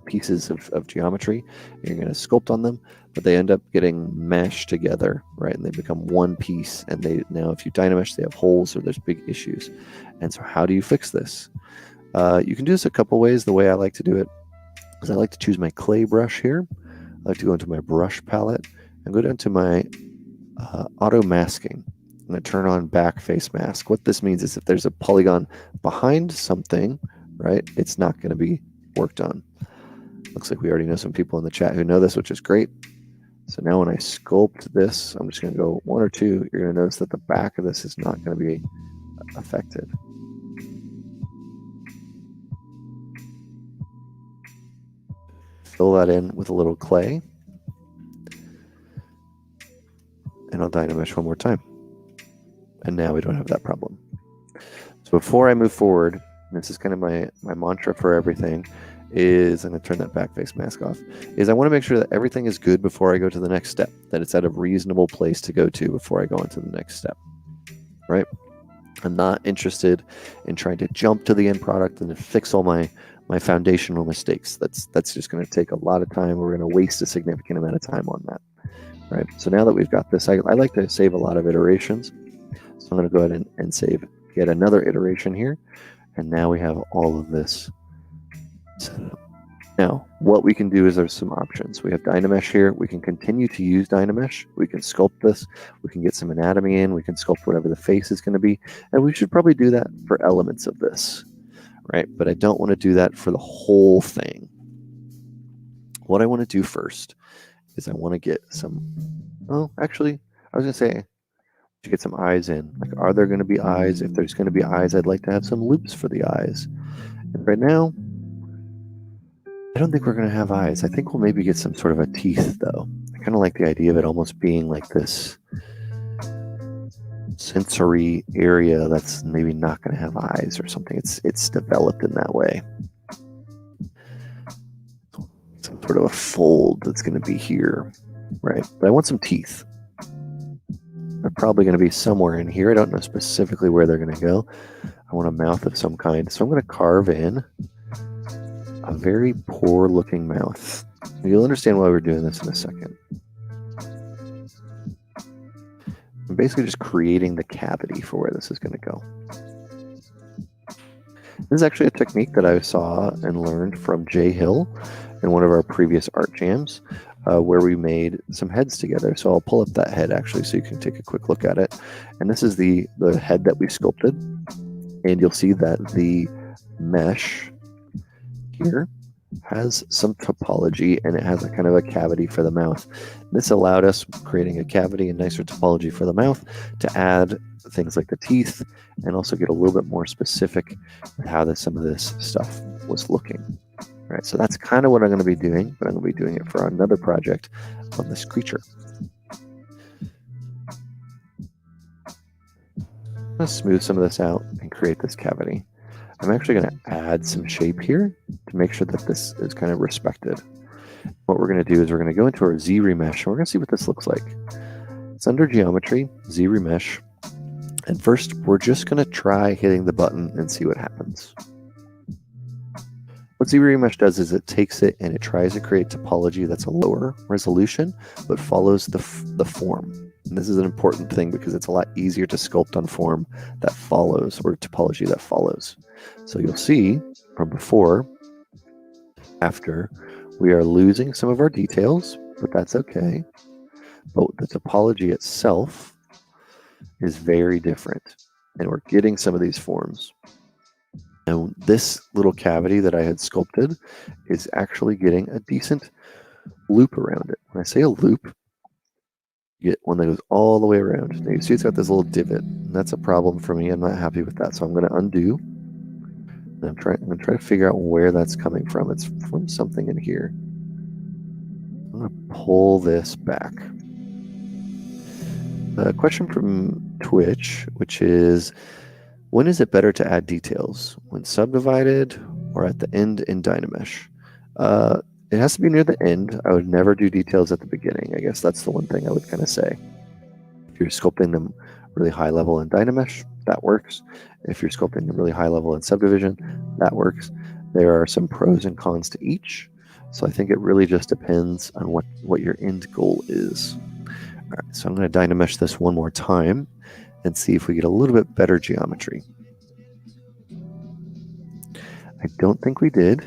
pieces of geometry. You're going to sculpt on them, but they end up getting meshed together, right? And they become one piece. And now if you Dynamesh, they have holes or there's big issues. And so how do you fix this? You can do this a couple ways. The way I like to do it is I like to choose my clay brush here. I like to go into my brush palette and go down to my auto masking. And I turn on back face mask. What this means is if there's a polygon behind something, right, it's not going to be worked on. Looks like we already know some people in the chat who know this, which is great. So now when I sculpt this, I'm just going to go one or two. You're going to notice that the back of this is not going to be affected. Fill that in with a little clay. And I'll Dynamesh one more time. And now we don't have that problem. So before I move forward, and this is kind of my mantra for everything, is I'm going to turn that back face mask off, is I want to make sure that everything is good before I go to the next step, that it's at a reasonable place to go to before I go into the next step, right? I'm not interested in trying to jump to the end product and fix all my foundational mistakes. That's just going to take a lot of time. We're going to waste a significant amount of time on that, right? So now that we've got this, I like to save a lot of iterations. So I'm going to go ahead and save yet another iteration here. And now we have all of this set up. Now, what we can do is there's some options. We have Dynamesh here. We can continue to use Dynamesh. We can sculpt this. We can get some anatomy in. We can sculpt whatever the face is going to be. And we should probably do that for elements of this, right? But I don't want to do that for the whole thing. What I want to do first is I want to get some, oh, actually, I was going to say, to get some eyes in. Like, are there going to be eyes? If there's going to be eyes, I'd like to have some loops for the eyes. And right now, I don't think we're going to have eyes. I think we'll maybe get some sort of a teeth, though. I kind of like the idea of it almost being like this sensory area that's maybe not going to have eyes or something. It's developed in that way. Some sort of a fold that's going to be here, right? But I want some teeth. They're probably going to be somewhere in here. I don't know specifically where they're going to go. I want a mouth of some kind. So I'm going to carve in a very poor looking mouth. You'll understand why we're doing this in a second. I'm basically just creating the cavity for where this is going to go. This is actually a technique that I saw and learned from Jay Hill in one of our previous art jams, where we made some heads together. So I'll pull up that head actually so you can take a quick look at it. And this is the head that we sculpted. And you'll see that the mesh here has some topology and it has a kind of a cavity for the mouth. This allowed us, creating a cavity and nicer topology for the mouth, to add things like the teeth and also get a little bit more specific with how some of this stuff was looking. All right, so that's kind of what I'm going to be doing, but I'm going to be doing it for another project on this creature. I'm going to smooth some of this out and create this cavity. I'm actually going to add some shape here to make sure that this is kind of respected. What we're going to do is we're going to go into our ZRemesh and we're going to see what this looks like. It's under Geometry, ZRemesh, and first we're just going to try hitting the button and see what happens. What ZRemesh does is it takes it and it tries to create topology that's a lower resolution but follows the form. And this is an important thing because it's a lot easier to sculpt on form that follows, or topology that follows. So you'll see from before, after, we are losing some of our details, but that's okay. But the topology itself is very different, and we're getting some of these forms. And this little cavity that I had sculpted is actually getting a decent loop around it. When I say a loop, you get one that goes all the way around. Now you see it's got this little divot, and that's a problem for me. I'm not happy with that, so I'm going to undo. And I'm going to try to figure out where that's coming from. It's from something in here. I'm going to pull this back. A question from Twitch, which is, when is it better to add details? When subdivided or at the end in Dynamesh? It has to be near the end. I would never do details at the beginning. I guess that's the one thing I would kind of say. If you're sculpting them really high level in Dynamesh, that works. If you're sculpting them really high level in Subdivision, that works. There are some pros and cons to each. So I think it really just depends on what your end goal is. All right, so I'm going to Dynamesh this one more time and see if we get a little bit better geometry. I don't think we did.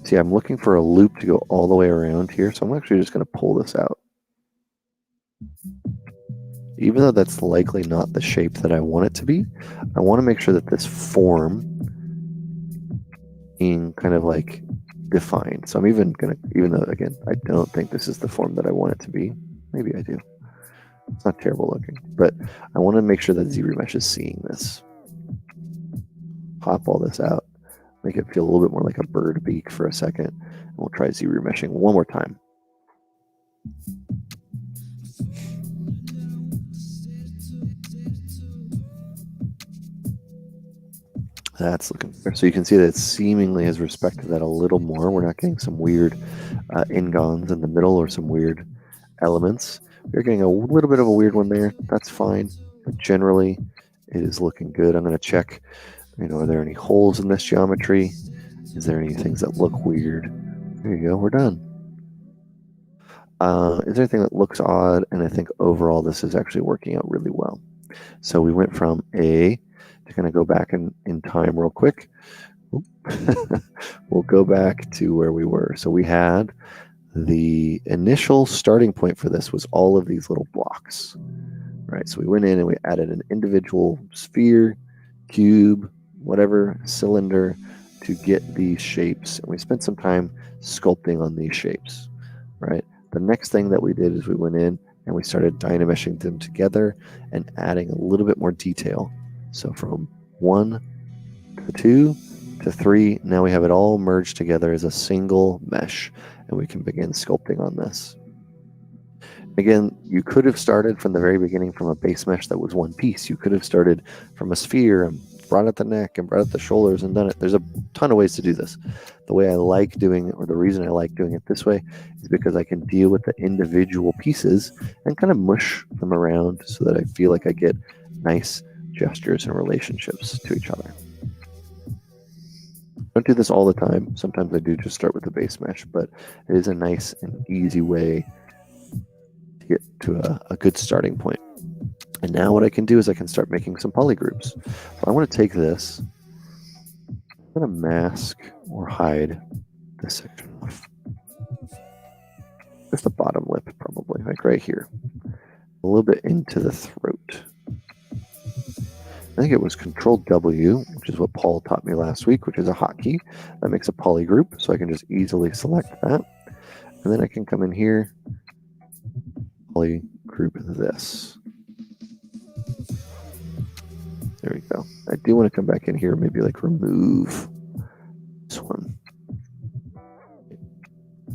See, I'm looking for a loop to go all the way around here, so I'm actually just going to pull this out. Even though that's likely not the shape that I want it to be, I want to make sure that this form being kind of like defined. So I'm even going to, even though, again, I don't think this is the form that I want it to be. Maybe I do. It's not terrible looking, but I want to make sure that ZRemesh is seeing this. Pop all this out, make it feel a little bit more like a bird beak for a second, and we'll try ZRemeshing one more time. That's looking better. So you can see that it seemingly has respected that a little more. We're not getting some weird ingons in the middle or some weird elements. We're getting a little bit of a weird one there. That's fine. But generally, it is looking good. I'm going to check, are there any holes in this geometry? Is there any things that look weird? There you go. We're done. Is there anything that looks odd? And I think overall, this is actually working out really well. So we went from A to kind of go back in time real quick. We'll go back to where we were. So we had the initial starting point for this was all of these little blocks, right? So we went in and we added an individual sphere, cube, whatever, cylinder to get these shapes. And we spent some time sculpting on these shapes, right? The next thing that we did is we went in and we started Dynameshing them together and adding a little bit more detail. So from 1 to 2 to 3, now we have it all merged together as a single mesh, and we can begin sculpting on this. Again, you could have started from the very beginning from a base mesh that was one piece. You could have started from a sphere and brought out the neck and brought out the shoulders and done it. There's a ton of ways to do this. The way I like doing it, or the reason I like doing it this way, is because I can deal with the individual pieces and kind of mush them around so that I feel like I get nice gestures and relationships to each other. I don't do this all the time. Sometimes I do just start with the base mesh, but it is a nice and easy way to get to a good starting point. And now what I can do is I can start making some polygroups. So I want to take this, I'm going to mask or hide this section off. Just the bottom lip, probably, like right here. A little bit into the throat. I think it was Control W, which is what Paul taught me last week, which is a hotkey that makes a polygroup, so I can just easily select that. And then I can come in here, polygroup this. There we go. I do want to come back in here, maybe like remove this one.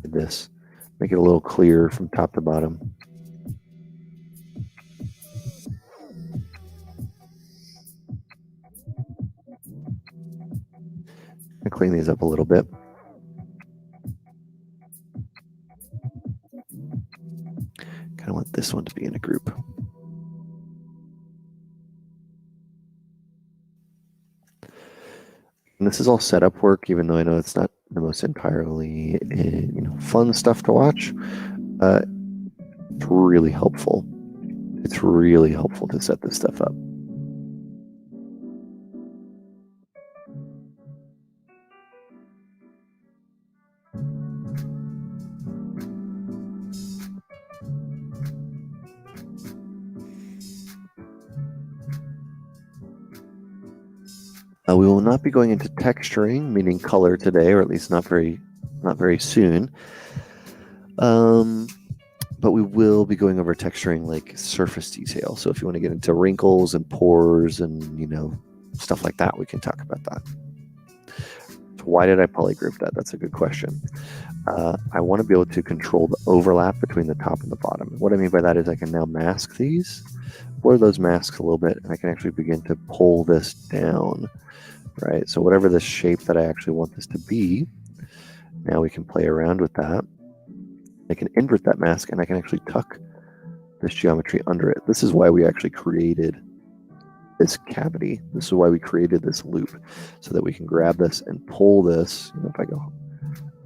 This. Make it a little clearer from top to bottom. I clean these up a little bit. Kind of want this one to be in a group. And this is all setup work, even though I know it's not the most entirely fun stuff to watch. It's really helpful. It's really helpful to set this stuff up. We will not be going into texturing, meaning color today, or at least not very soon. But we will be going over texturing like surface detail. So if you want to get into wrinkles and pores and, you know, stuff like that, we can talk about that. So why did I polygroup that? That's a good question. I want to be able to control the overlap between the top and the bottom. What I mean by that is I can now mask these, blur those masks a little bit, and I can actually begin to pull this down, right? So whatever the shape that I actually want this to be, now we can play around with that. I can invert that mask, and I can actually tuck this geometry under it. This is why we actually created this cavity. This is why we created this loop, so that we can grab this and pull this, you know, if I go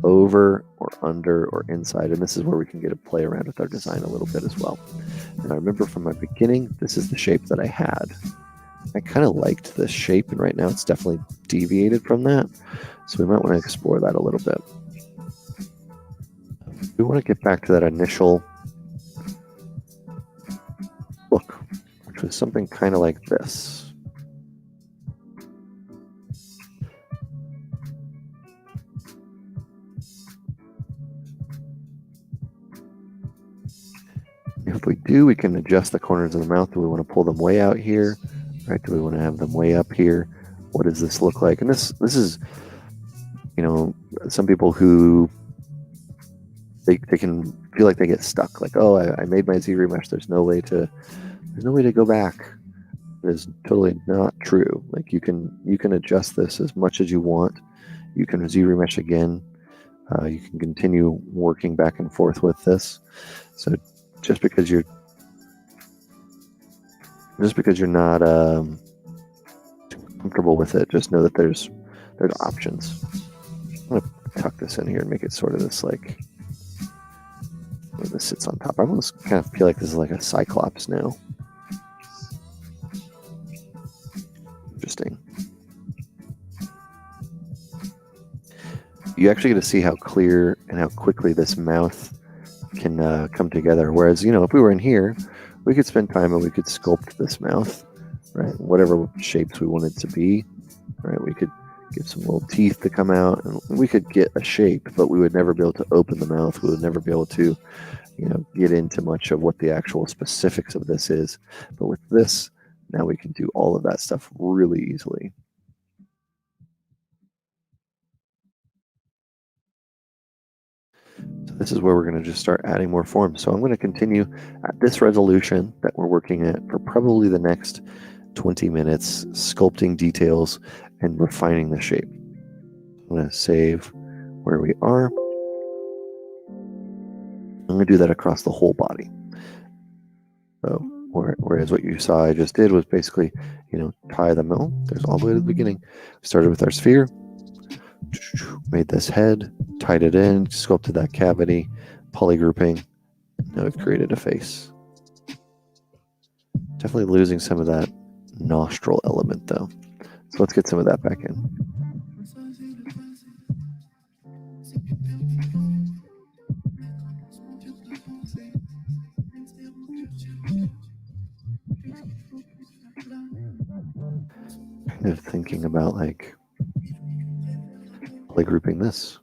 over or under or inside, and this is where we can get to play around with our design a little bit as well. And I remember from my beginning, this is the shape that I had. I kind of liked this shape, and right now it's definitely deviated from that, so we might want to explore that a little bit. We want to get back to that initial look, which was something kind of like this. If we do, we can adjust the corners of the mouth. Do we want to pull them way out here? Right? Do we want to have them way up here? What does this look like? And this is, you know, some people who they can feel like they get stuck. Like, oh, I made my ZRemesh. There's no way to go back. It is totally not true. Like you can adjust this as much as you want. You can ZRemesh again. You can continue working back and forth with this. So just because you're not comfortable with it, just know that there's options. I'm gonna tuck this in here and make it sort of this like where this sits on top. I almost kind of feel like this is like a cyclops now. Interesting. You actually get to see how clear and how quickly this mouth can come together. Whereas, you know, if we were in here, we could spend time and we could sculpt this mouth, right? Whatever shapes we want it to be, right? We could get some little teeth to come out, and we could get a shape, but we would never be able to open the mouth. We would never be able to, you know, get into much of what the actual specifics of this is. But with this, now we can do all of that stuff really easily. So this is where we're going to just start adding more forms. So I'm going to continue at this resolution that we're working at for probably the next 20 minutes, sculpting details and refining the shape. I'm going to save where we are. I'm going to do that across the whole body. So whereas what you saw I just did was basically, you know, tie them all. There's all the way to the beginning. We started with our sphere, made this head, tied it in, sculpted that cavity, polygrouping. Now we've created a face. Definitely losing some of that nostril element though. So let's get some of that back in. Kind of thinking about like polygrouping this.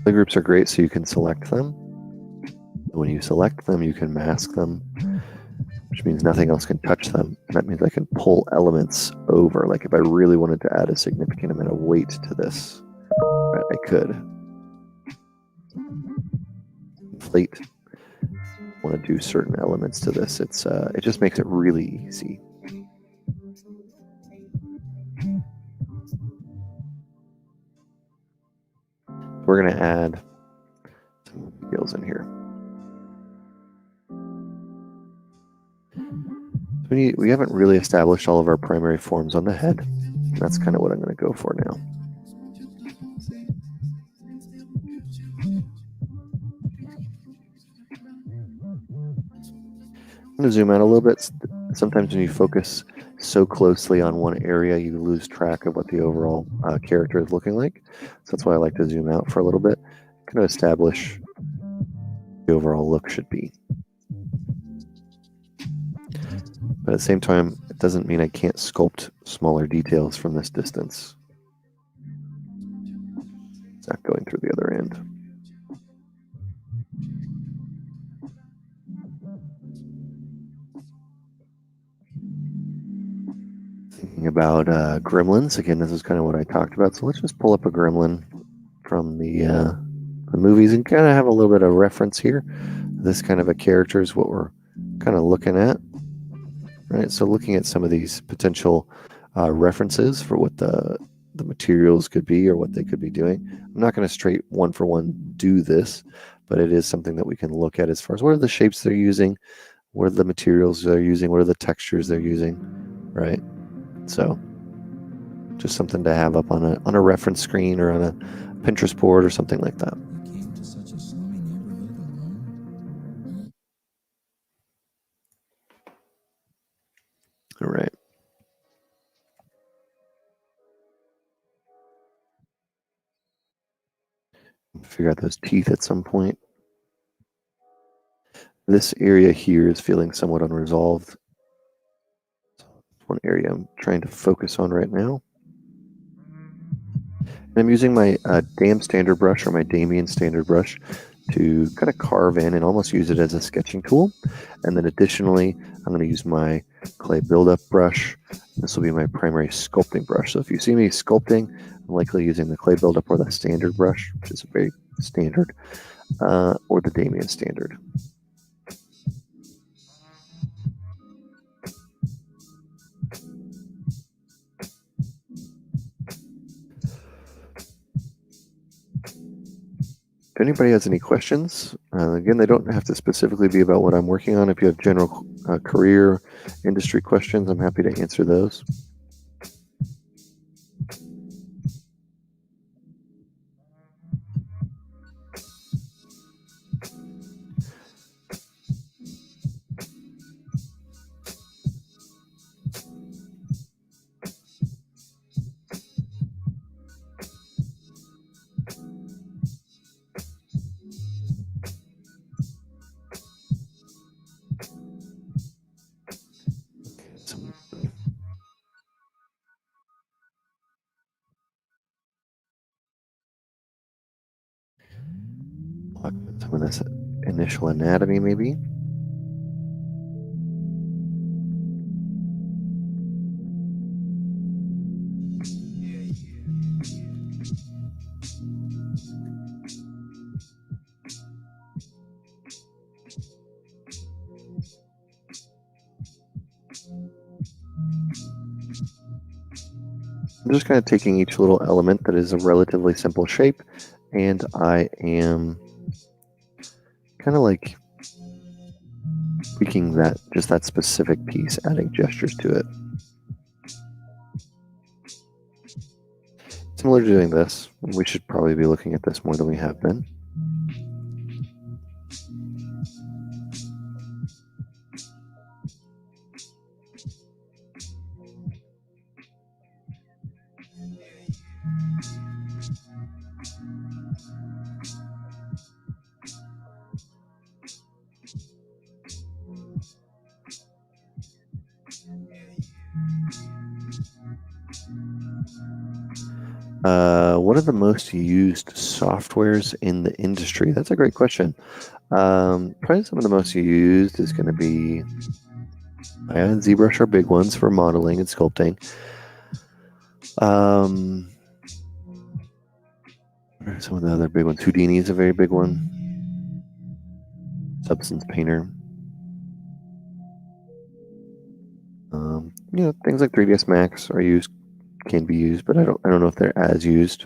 Polygroups are great so you can select them. When you select them, you can mask them, which means nothing else can touch them. And that means I can pull elements over. Like if I really wanted to add a significant amount of weight to this, right, I could. Inflate. Want to do certain elements to this. It just makes it really easy. We're going to add some details in here. We haven't really established all of our primary forms on the head. That's kind of what I'm going to go for now. I'm going to zoom out a little bit. Sometimes when you focus so closely on one area, you lose track of what the overall character is looking like. So that's why I like to zoom out for a little bit, kind of establish the overall look should be. But at the same time, it doesn't mean I can't sculpt smaller details from this distance. It's not going through the other end. Thinking about gremlins. Again, this is kind of what I talked about. So let's just pull up a gremlin from the movies and kind of have a little bit of reference here. This kind of a character is what we're kind of looking at. Right, so looking at some of these potential references for what the materials could be or what they could be doing. I'm not going to straight one for one do this, but it is something that we can look at as far as what are the shapes they're using, what are the materials they're using, what are the textures they're using, right? So just something to have up on a reference screen or on a Pinterest board or something like that. All right. Figure out those teeth at some point. This area here is feeling somewhat unresolved. One area I'm trying to focus on right now. And I'm using my Dam standard brush or my Damien standard brush to kind of carve in and almost use it as a sketching tool. And then additionally, I'm going to use my clay buildup brush. This will be my primary sculpting brush. So if you see me sculpting, I'm likely using the clay buildup or the standard brush, which is very standard, or the Damien standard. If anybody has any questions, again, they don't have to specifically be about what I'm working on. If you have general career industry questions, I'm happy to answer those. Some of this initial anatomy, maybe. I'm just kind of taking each little element that is a relatively simple shape, and I am kind of like tweaking that, just that specific piece, adding gestures to it. Similar to doing this, we should probably be looking at this more than we have been. What are the most used softwares in the industry? That's a great question. Probably some of the most used is going to be Maya and ZBrush are big ones for modeling and sculpting. What are some of the other big ones? Houdini is a very big one. Substance Painter. Things like 3ds Max are used, can be used, but I don't know if they're as used.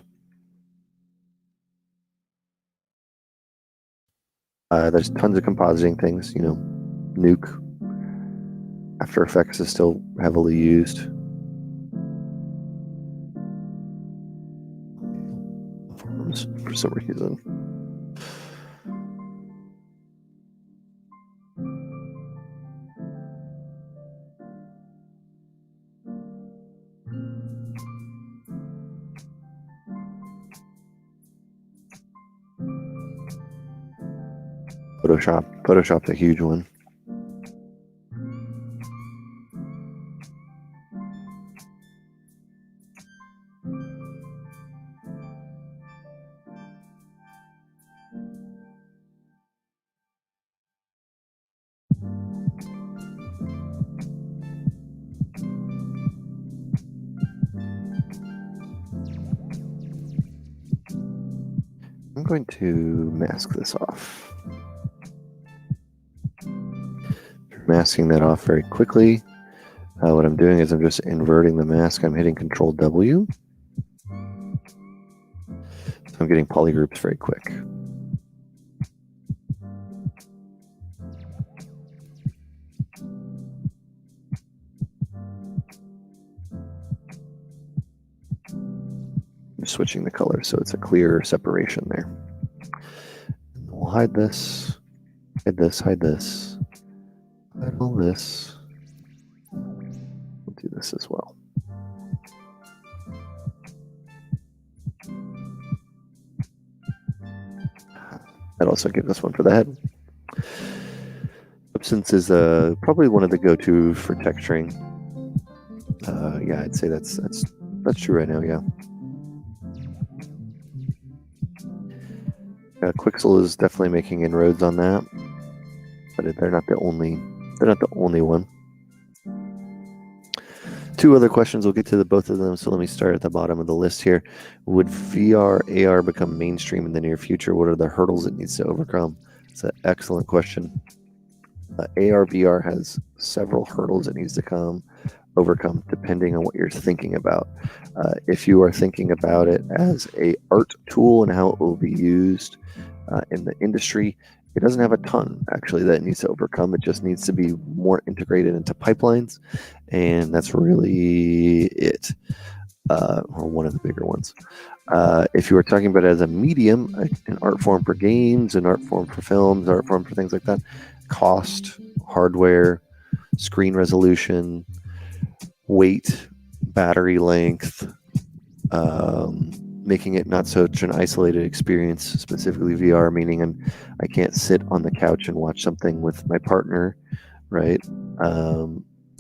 There's tons of compositing things, Nuke. After Effects is still heavily used. For some reason. Photoshop's a huge one. I'm going to mask this off. Masking that off very quickly. What I'm doing is I'm just inverting the mask. I'm hitting Control W. So I'm getting polygroups very quick. I'm switching the color so it's a clear separation there. We'll hide this, hide this, hide this, hide all this. We'll do this as well. That also gives us one for the head. Substance is probably one of the go-to for texturing. Yeah, I'd say that's true right now. Yeah. Quixel is definitely making inroads on that, but they're not the only one. Two other questions. We'll get to both of them. So let me start at the bottom of the list here. Would VR AR become mainstream in the near future? What are the hurdles it needs to overcome? It's an excellent question. AR VR has several hurdles it needs to overcome depending on what you're thinking about. If you are thinking about it as a art tool and how it will be used in the industry, it doesn't have a ton actually that it needs to overcome. It just needs to be more integrated into pipelines, and that's really it, or one of the bigger ones. If you were talking about it as a medium, an art form for games, an art form for films, art form for things like that, cost, hardware, screen resolution, weight, battery length, making it not such an isolated experience, specifically VR, meaning I can't sit on the couch and watch something with my partner, right?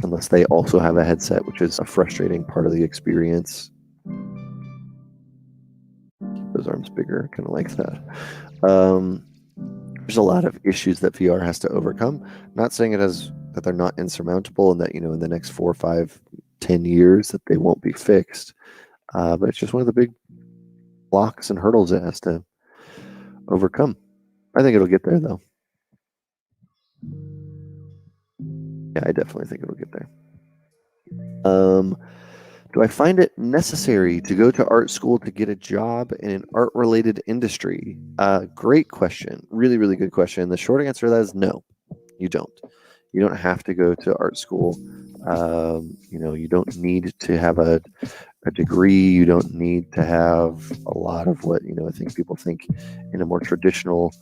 Unless they also have a headset, which is a frustrating part of the experience. Keep those arms bigger, kind of like that. There's a lot of issues that VR has to overcome. Not saying that they're not insurmountable and that, in the next 4, 5, 10 years that they won't be fixed. But it's just one of the big blocks and hurdles it has to overcome. I think it'll get there, though. Yeah, I definitely think it'll get there. Do I find it necessary to go to art school to get a job in an art-related industry? Great question. Really, really good question. The short answer to that is no, you don't. You don't have to go to art school. You don't need to have a degree. You don't need to have a lot of what, I think people think in a more traditional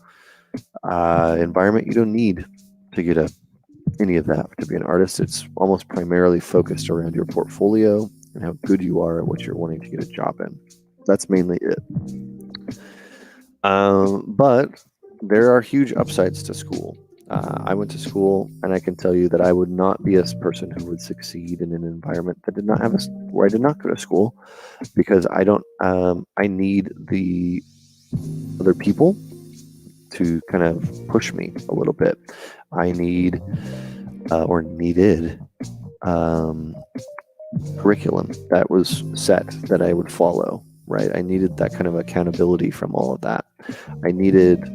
environment. You don't need to get any of that to be an artist. It's almost primarily focused around your portfolio and how good you are at what you're wanting to get a job in. That's mainly it. But there are huge upsides to school. I went to school, and I can tell you that I would not be a person who would succeed in an environment that did not have where I did not go to school, because I don't. I need the other people to kind of push me a little bit. I need or needed curriculum that was set that I would follow, right? I needed that kind of accountability from all of that. I needed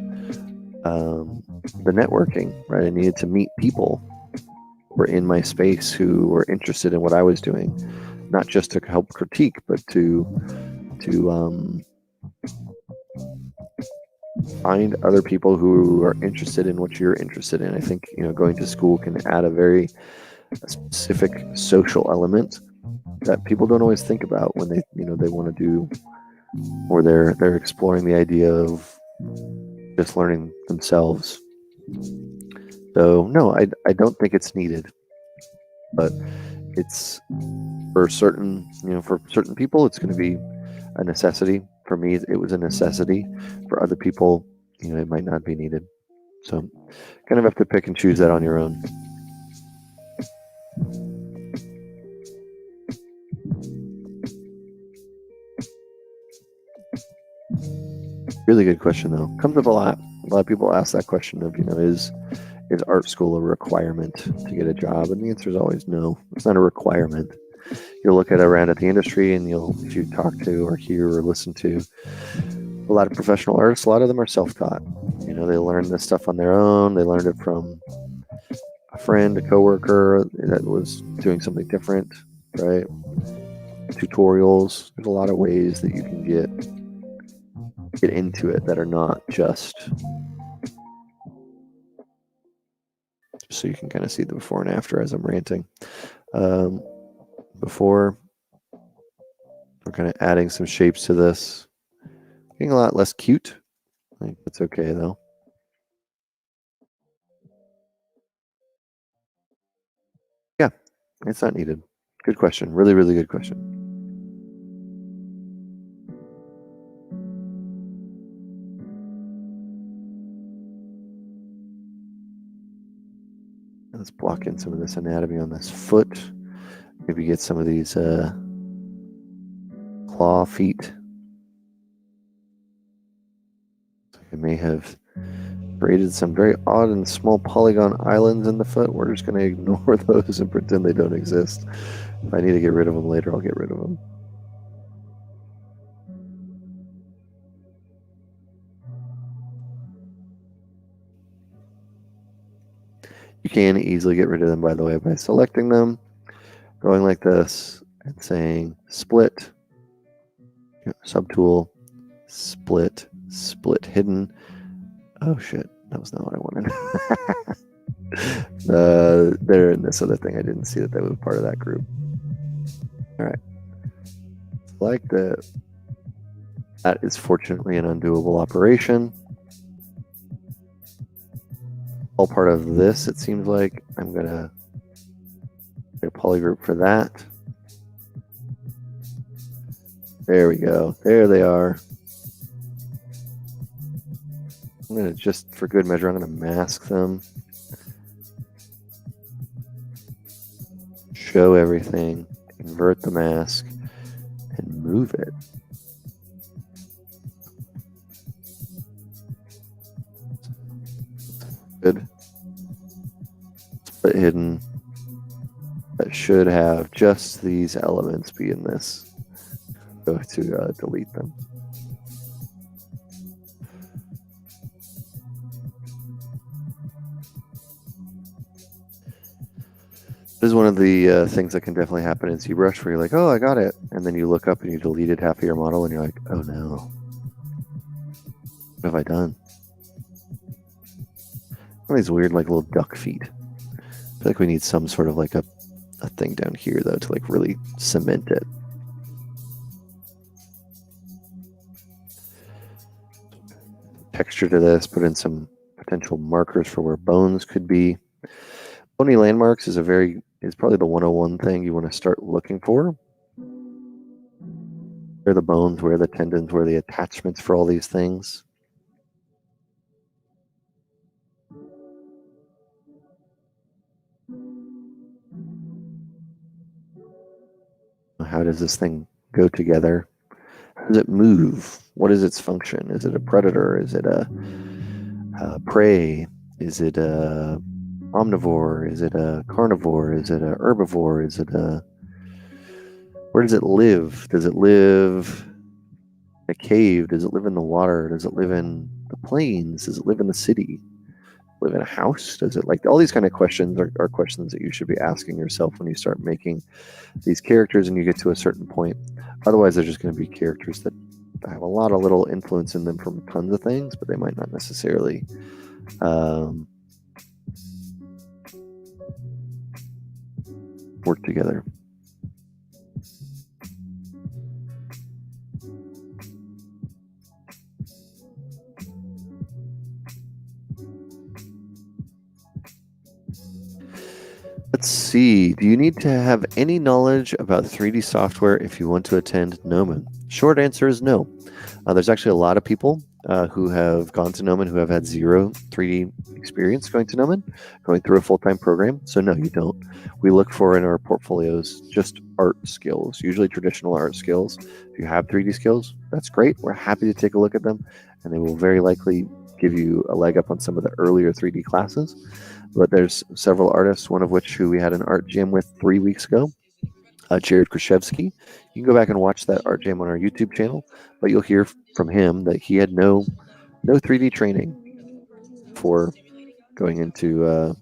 the networking, right? I needed to meet people who were in my space who were interested in what I was doing, not just to help critique, but to find other people who are interested in what you're interested in. I think, going to school can add a very specific social element that people don't always think about when they want to do, or they're exploring the idea of just learning themselves. So no, I don't think it's needed, but it's for certain people it's going to be a necessity. For me, it was a necessity. For other people, it might not be needed. So kind of have to pick and choose that on your own. Really good question though. Comes up a lot. A lot of people ask that question of, is art school a requirement to get a job? And the answer is always no. It's not a requirement. You'll look around at the industry, and if you talk to or hear or listen to a lot of professional artists, a lot of them are self-taught. They learned this stuff on their own. They learned it from a friend, a coworker that was doing something different, right? Tutorials. There's a lot of ways that you can get into it that are not just so you can kind of see the before and after as I'm ranting. Before, we're kind of adding some shapes to this. Getting a lot less cute. I think that's okay though. Yeah, it's not needed. Good question. Really, really good question. Let's block in some of this anatomy on this foot. Maybe get some of these claw feet. I may have created some very odd and small polygon islands in the foot. We're just going to ignore those and pretend they don't exist. If I need to get rid of them later, I'll get rid of them. You can easily get rid of them, by the way, by selecting them, going like this, and saying split, subtool, split, split hidden. Oh shit, that was not what I wanted. There in this other thing, I didn't see that was part of that group. All right, like that. That is fortunately an undoable operation. All part of this, it seems like. I'm gonna get a polygroup for that. There we go. There they are. I'm gonna, just for good measure, I'm gonna mask them. Show everything, invert the mask, and move it. Good. Split hidden. That should have just these elements be in this. Go to delete them. This is one of the things that can definitely happen in ZBrush, where you're like, oh, I got it. And then you look up and you deleted half of your model and you're like, oh no. What have I done? All these weird little duck feet. I feel like we need some sort of a thing down here though to really cement it. Texture to this, put in some potential markers for where bones could be. Bony landmarks is probably the 101 thing you want to start looking for. Where are the bones, where are the tendons, where are the attachments for all these things? How does this thing go together? How does it move? What is its function? Is it a predator? Is it a prey? Is it a omnivore? Is it a carnivore? Is it a herbivore? Is it where does it live? Does it live in a cave? Does it live in the water? Does it live in the plains? Does it live in the city? Live in a house? Does it all these kind of questions are questions that you should be asking yourself when you start making these characters and you get to a certain point. Otherwise, they're just going to be characters that have a lot of little influence in them from tons of things, but they might not necessarily work together. Let's see. Do you need to have any knowledge about 3D software if you want to attend Gnomon? Short answer is no. There's actually a lot of people who have gone to Gnomon, who have had zero 3D experience going to Gnomon, going through a full-time program. So no, you don't. We look for in our portfolios just art skills, usually traditional art skills. If you have 3D skills, that's great. We're happy to take a look at them, and they will very likely give you a leg up on some of the earlier 3D classes. But there's several artists, one of which who we had an art jam with 3 weeks ago, Jared Krashevsky. You can go back and watch that art jam on our YouTube channel, but you'll hear from him that he had no 3D training for going into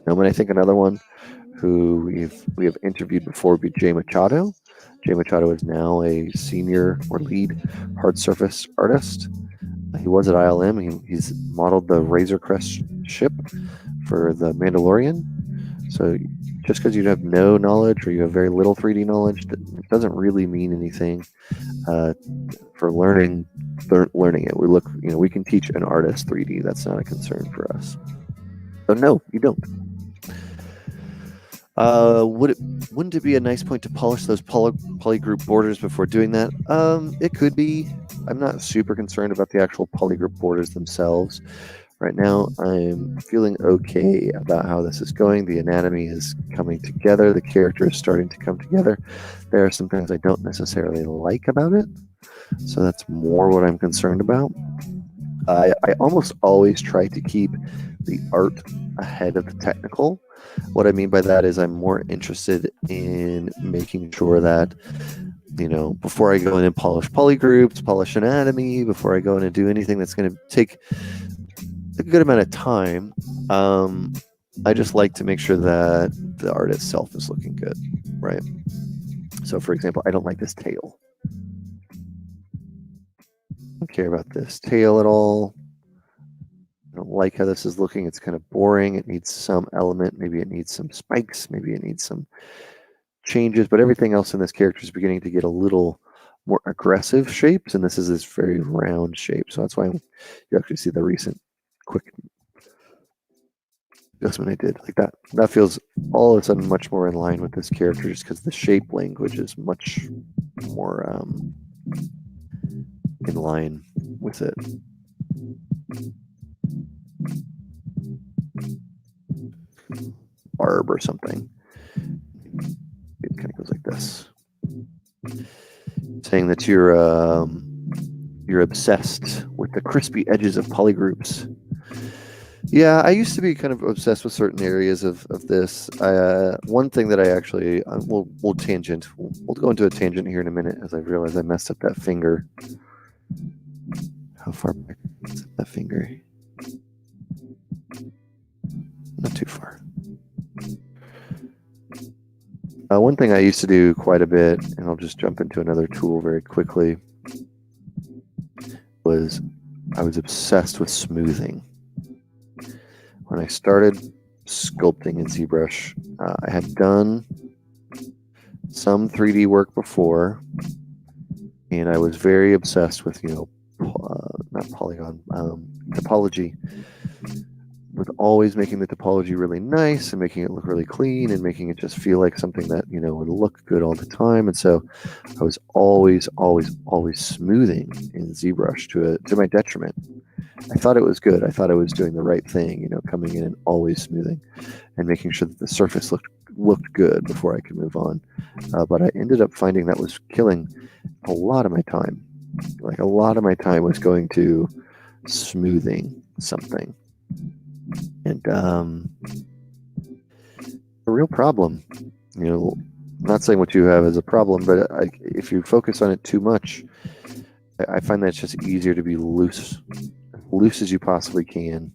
Gnomon. I think another one who we have interviewed before would be Jay Machado. Jay Machado is now a senior or lead hard surface artist. He was at ILM. He's modeled the Razor Crest ship for the Mandalorian. So just because you have no knowledge or you have very little 3D knowledge, it doesn't really mean anything for learning it. We look, we can teach an artist 3D. That's not a concern for us. So no, you don't. Wouldn't it be a nice point to polish those polygroup borders before doing that? It could be. I'm not super concerned about the actual polygroup borders themselves. Right now, I'm feeling okay about how this is going. The anatomy is coming together. The character is starting to come together. There are some things I don't necessarily like about it. So that's more what I'm concerned about. I almost always try to keep the art ahead of the technical. What I mean by that is I'm more interested in making sure that, before I go in and polish polygroups, polish anatomy, before I go in and do anything that's going to take a good amount of time, I just like to make sure that the art itself is looking good, right? So, for example, I don't like this tail. I don't care about this tail at all. I don't like how this is looking. It's kind of boring. It needs some element. Maybe it needs some spikes. Maybe it needs some changes. But everything else in this character is beginning to get a little more aggressive shapes. And this is this very round shape. So that's why you actually see the recent quick adjustment I did like that. That feels all of a sudden much more in line with this character just because the shape language is much more in line with it. Barb or something. It kind of goes like this. Saying that you're obsessed with the crispy edges of polygroups. Yeah, I used to be kind of obsessed with certain areas of this. One thing that I actually we'll tangent. We'll go into a tangent here in a minute as I realize I messed up that finger. How far back is that finger? Not too far. One thing I used to do quite a bit, and I'll just jump into another tool very quickly, was I was obsessed with smoothing. When I started sculpting in ZBrush, I had done some 3D work before, and I was very obsessed with, not polygon, topology, with always making the topology really nice and making it look really clean and making it just feel like something that, would look good all the time. And so I was always smoothing in ZBrush to my detriment. I thought it was good. I thought I was doing the right thing, coming in and always smoothing and making sure that the surface looked good before I could move on. But I ended up finding that was killing a lot of my time. Like a lot of my time was going to smoothing something. And a real problem, not saying what you have is a problem, but if you focus on it too much, I find that it's just easier to be loose as you possibly can,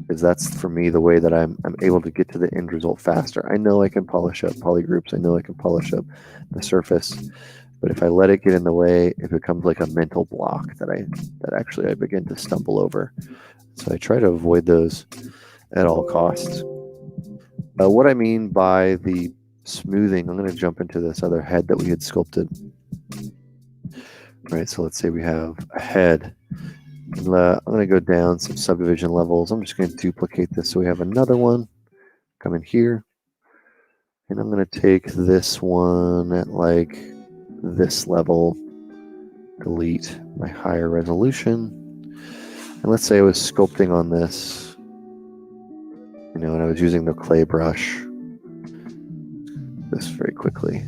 because that's for me the way that I'm able to get to the end result faster. I know I can polish up polygroups. I know I can polish up the surface, but if I let it get in the way, it becomes like a mental block that I begin to stumble over. So I try to avoid those at all costs. What I mean by the smoothing, I'm going to jump into this other head that we had sculpted. Right, so let's say we have a head. I'm going to go down some subdivision levels. I'm just going to duplicate this so we have another one. Come in here. And I'm going to take this one at like this level delete my higher resolution. And let's say I was sculpting on this, you know, and I was using the clay brush. This very quickly.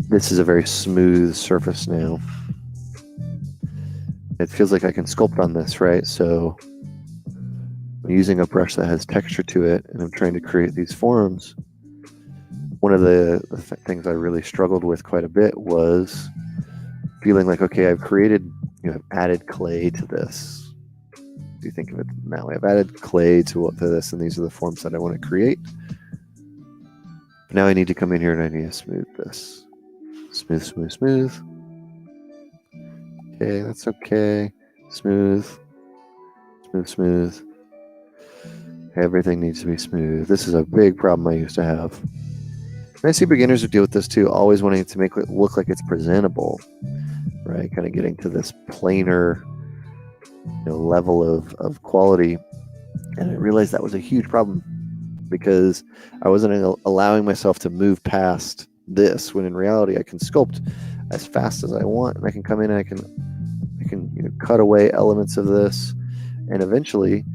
This is a very smooth surface now. It feels like I can sculpt on this, right? So I'm using a brush that has texture to it, and I'm trying to create these forms. One of the things I really struggled with quite a bit was feeling like, okay, I've created, you know, I've added clay to this. Do you think of it now? I've added clay to this, and these are the forms that I want to create. But now I need to come in here and I need to smooth this. Smooth, smooth, smooth. Okay, that's okay. Smooth. Smooth, smooth. Everything needs to be smooth. This is a big problem I used to have. And I see beginners who deal with this too, always wanting to make it look like it's presentable, right? Kind of getting to this planar, you know, level of quality. And I realized that was a huge problem because I wasn't allowing myself to move past this, when in reality I can sculpt as fast as I want, and I can come in and I can you know, cut away elements of this, and eventually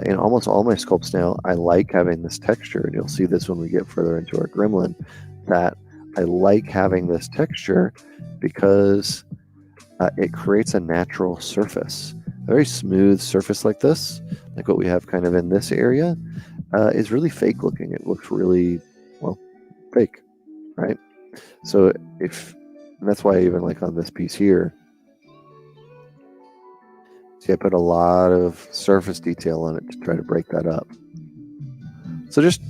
in almost all my sculpts now, I like having this texture, and you'll see this when we get further into our gremlin, that I like having this texture because it creates a natural surface. A very smooth surface like this, like what we have kind of in this area, is really fake looking. It looks really, well, fake, right? So and that's why even like on this piece here, see, I put a lot of surface detail on it to try to break that up. So just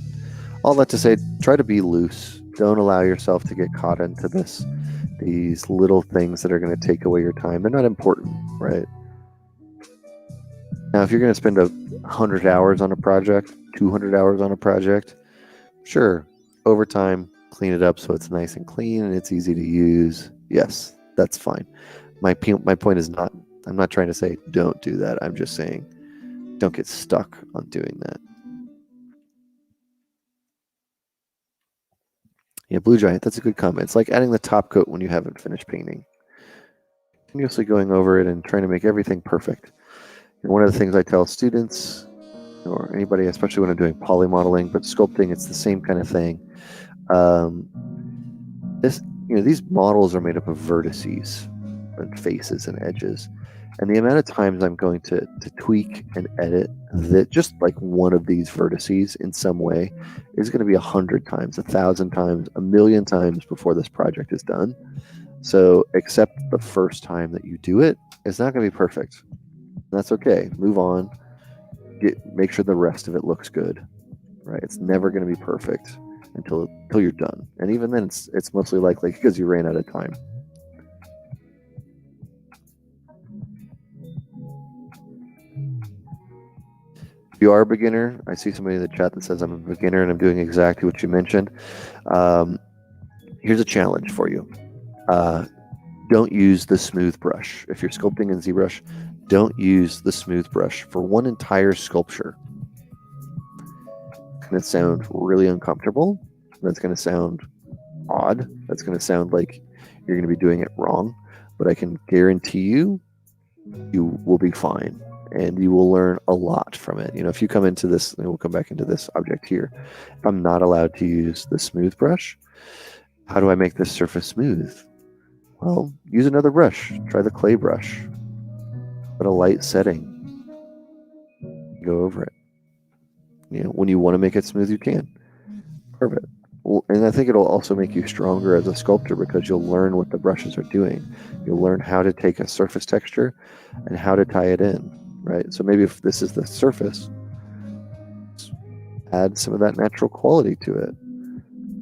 all that to say, try to be loose. Don't allow yourself to get caught into these little things that are going to take away your time. They're not important, right? Now, if you're going to spend 100 hours on a project, 200 hours on a project, sure, over time, clean it up so it's nice and clean and it's easy to use. Yes, that's fine. My point is not, I'm not trying to say don't do that. I'm just saying don't get stuck on doing that. Yeah, Blue Giant, that's a good comment. It's like adding the top coat when you haven't finished painting. Continuously going over it and trying to make everything perfect. And one of the things I tell students, or anybody, especially when I'm doing poly modeling, but sculpting, it's the same kind of thing. These models are made up of vertices and faces and edges. And the amount of times I'm going to tweak and edit that just like one of these vertices in some way is going to be 100 times, 1,000 times, 1,000,000 times before this project is done. So accept the first time that you do it, it's not going to be perfect. That's okay. Move on. Make sure the rest of it looks good, right? It's never going to be perfect until you're done. And even then, it's mostly likely because you ran out of time. If you are a beginner, I see somebody in the chat that says I'm a beginner and I'm doing exactly what you mentioned. Here's a challenge for you. Don't use the smooth brush. If you're sculpting in ZBrush, don't use the smooth brush for one entire sculpture. It's going to sound really uncomfortable. That's going to sound odd. That's going to sound like you're going to be doing it wrong. But I can guarantee you will be fine. And you will learn a lot from it. You know, if you come into this, and we'll come back into this object here. If I'm not allowed to use the smooth brush, how do I make this surface smooth? Well, use another brush. Try the clay brush. Put a light setting. Go over it. You know, when you want to make it smooth, you can. Perfect. Well, and I think it'll also make you stronger as a sculptor because you'll learn what the brushes are doing. You'll learn how to take a surface texture and how to tie it in. Right, so maybe if this is the surface, add some of that natural quality to it.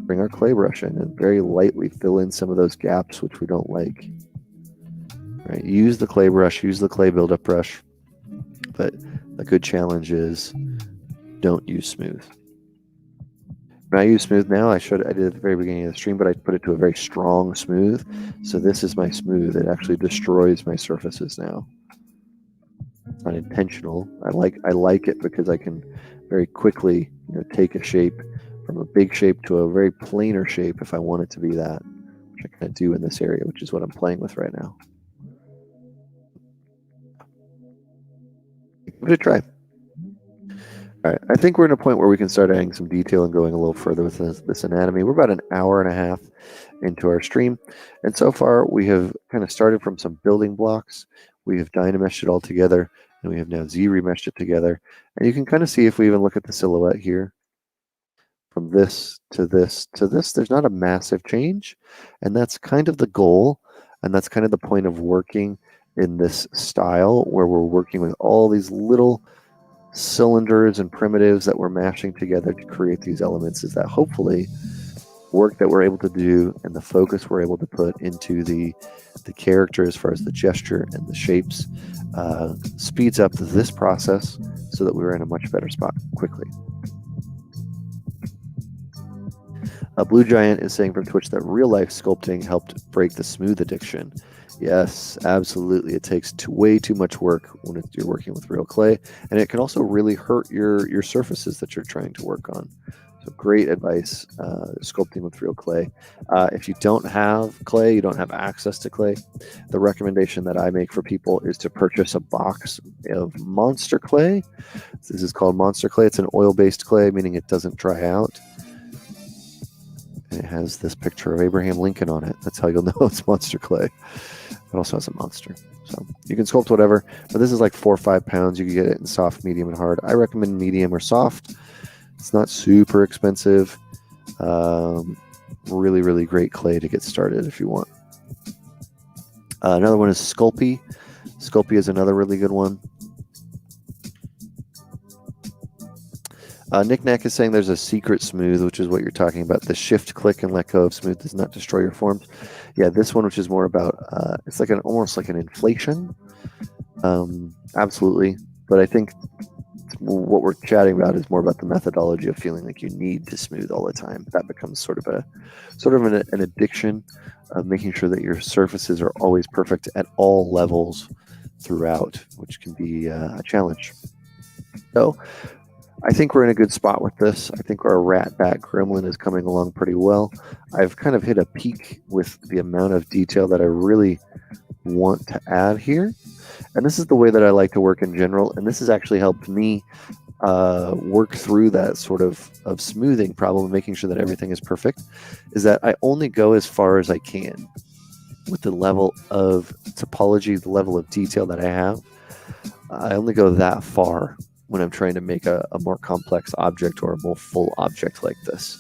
Bring our clay brush in and very lightly fill in some of those gaps which we don't like. Right, use the clay brush, use the clay buildup brush, but a good challenge is don't use smooth. When I use smooth now, I did at the very beginning of the stream, but I put it to a very strong smooth. So this is my smooth. It actually destroys my surfaces now. Not intentional. I like it because I can very quickly, you know, take a shape from a big shape to a very planar shape if I want it to be that, which I kind of do in this area, which is what I'm playing with right now. Give it a try. All right, I think we're in a point where we can start adding some detail and going a little further with this anatomy. We're about an hour and a half into our stream, and so far we have kind of started from some building blocks. We have Dynameshed it all together, and we have now ZRemeshed it together. And you can kind of see, if we even look at the silhouette here, from this to this to this, there's not a massive change, and that's kind of the goal, and that's kind of the point of working in this style, where we're working with all these little cylinders and primitives that we're mashing together to create these elements, is that hopefully work that we're able to do and the focus we're able to put into the character as far as the gesture and the shapes speeds up this process so that we're in a much better spot quickly. Blue Giant is saying from Twitch that real life sculpting helped break the smooth addiction. Yes, absolutely. It takes way too much work when you're working with real clay, and it can also really hurt your surfaces that you're trying to work on. So great advice, sculpting with real clay. If you don't have clay, you don't have access to clay, the recommendation that I make for people is to purchase a box of monster clay. This is called monster clay. It's an oil-based clay, meaning it doesn't dry out. It has this picture of Abraham Lincoln on it. That's how you'll know it's monster clay. It also has a monster. So you can sculpt whatever, but this is like 4 or 5 pounds. You can get it in soft, medium, and hard. I recommend medium or soft. It's not super expensive. Really, really great clay to get started if you want. Another one is Sculpey. Sculpey is another really good one. Nick Nack is saying there's a secret smooth, which is what you're talking about. The shift, click, and let go of smooth does not destroy your forms. Yeah, this one, which is more about, it's like almost like an inflation. Absolutely. But I think what we're chatting about is more about the methodology of feeling like you need to smooth all the time. That becomes sort of an addiction of making sure that your surfaces are always perfect at all levels throughout, which can be a challenge. So I think we're in a good spot with this. I think our rat bat gremlin is coming along pretty well. I've kind of hit a peak with the amount of detail that I really want to add here. And this is the way that I like to work in general. And this has actually helped me work through that sort of smoothing problem, making sure that everything is perfect, is that I only go as far as I can with the level of topology, the level of detail that I have. I only go that far when I'm trying to make a more complex object or a more full object like this.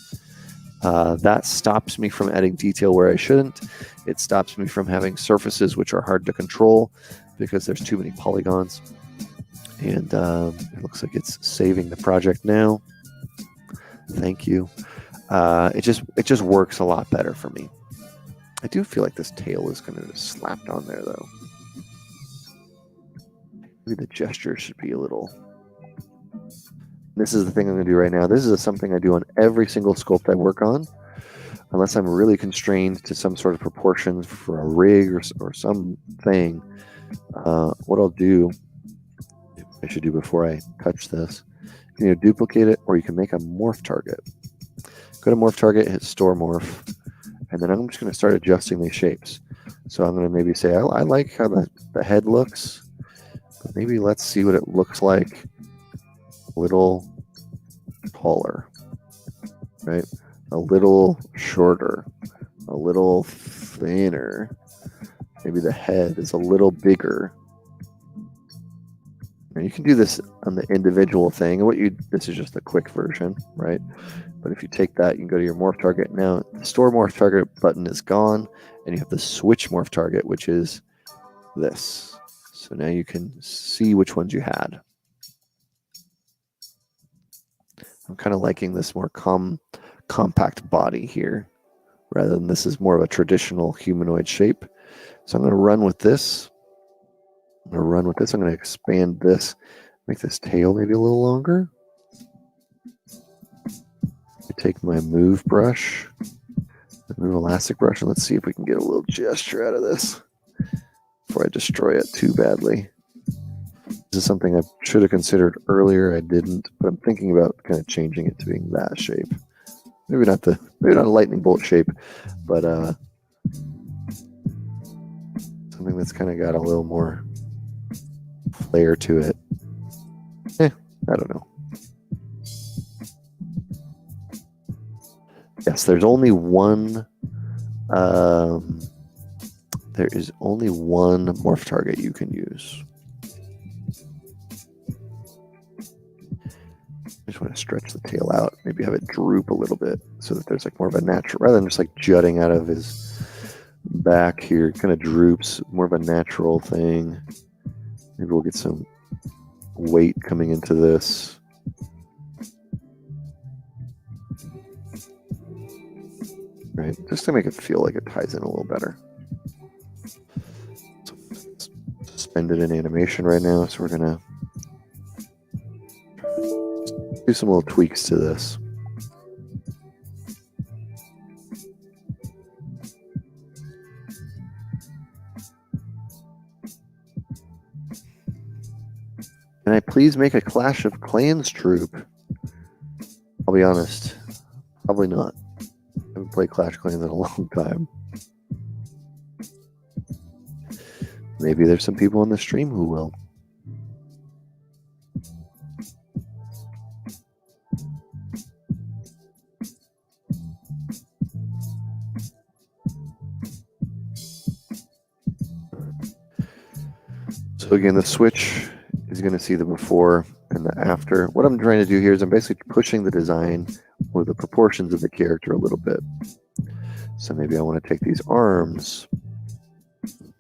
That stops me from adding detail where I shouldn't. It stops me from having surfaces which are hard to control because there's too many polygons. And it looks like it's saving the project now. Thank you. It just works a lot better for me. I do feel like this tail is going to just slapped on there though. Maybe the gesture should be a little. This is the thing I'm going to do right now. This is something I do on every single sculpt I work on, unless I'm really constrained to some sort of proportions for a rig or something. What I'll do, I should do before I touch this, you can either duplicate it or you can make a morph target. Go to morph target, hit store morph, and then I'm just going to start adjusting these shapes. So I'm going to maybe say, I like how the head looks, but maybe let's see what it looks like a little taller, right? A little shorter, a little thinner. Maybe the head is a little bigger. And you can do this on the individual thing. This is just a quick version, right? But if you take that, you can go to your morph target. Now, the store morph target button is gone, and you have the switch morph target, which is this. So now you can see which ones you had. I'm kind of liking this more compact body here, rather than this is more of a traditional humanoid shape. So I'm going to run with this. I'm going to expand this, make this tail maybe a little longer. I take my move brush, move elastic brush, and let's see if we can get a little gesture out of this before I destroy it too badly. This is something I should have considered earlier. I didn't, but I'm thinking about kind of changing it to being that shape. Maybe not a lightning bolt shape, but something that's kind of got a little more flair to it. I don't know. Yes, there's only one. There is only one morph target you can use. I just want to stretch the tail out, maybe have it droop a little bit so that there's like more of a natural, rather than just like jutting out of his back here, it kind of droops, more of a natural thing. Maybe we'll get some weight coming into this. Right, just to make it feel like it ties in a little better. Suspended in animation right now, so we're gonna do some little tweaks to this. Can I please make a Clash of Clans troop? I'll be honest, probably not. I haven't played Clash of Clans in a long time. Maybe there's some people on the stream who will. So again, the switch is going to see the before and the after. What I'm trying to do here is I'm basically pushing the design or the proportions of the character a little bit. So maybe I want to take these arms,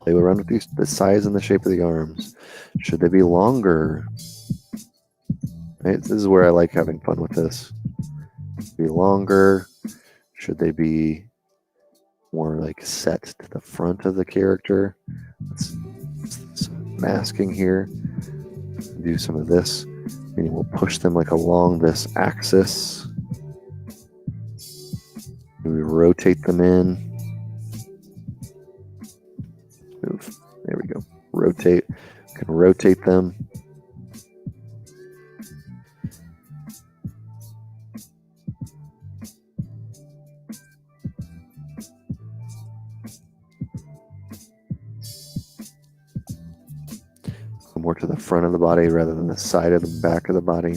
play around with these, the size and the shape of the arms. Should they be longer? Right? This is where I like having fun with this. Be longer? Should they be more like set to the front of the character? Let's masking here. Do some of this. Meaning we'll push them like along this axis. We rotate them in. Move. There we go. Rotate. We can rotate them. More to the front of the body rather than the side of the back of the body.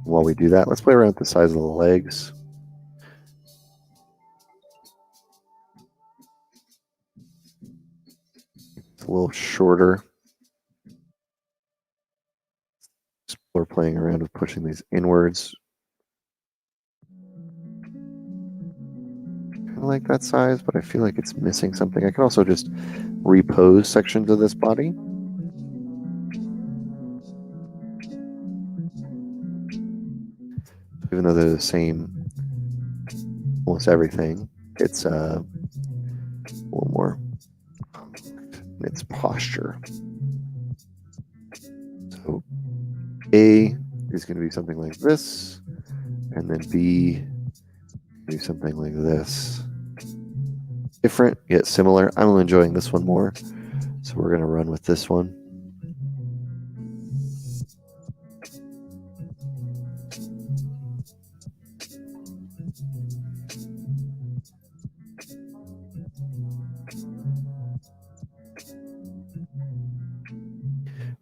While we do that, let's play around with the size of the legs. It's a little shorter. We're playing around with pushing these inwards. Kind of like that size, but I feel like it's missing something. I can also just repose sections of this body. Even though they're the same, almost everything, it's a little more in its posture. So A is going to be something like this, and then B do something like this. Different yet similar. I'm enjoying this one more, so we're going to run with this one.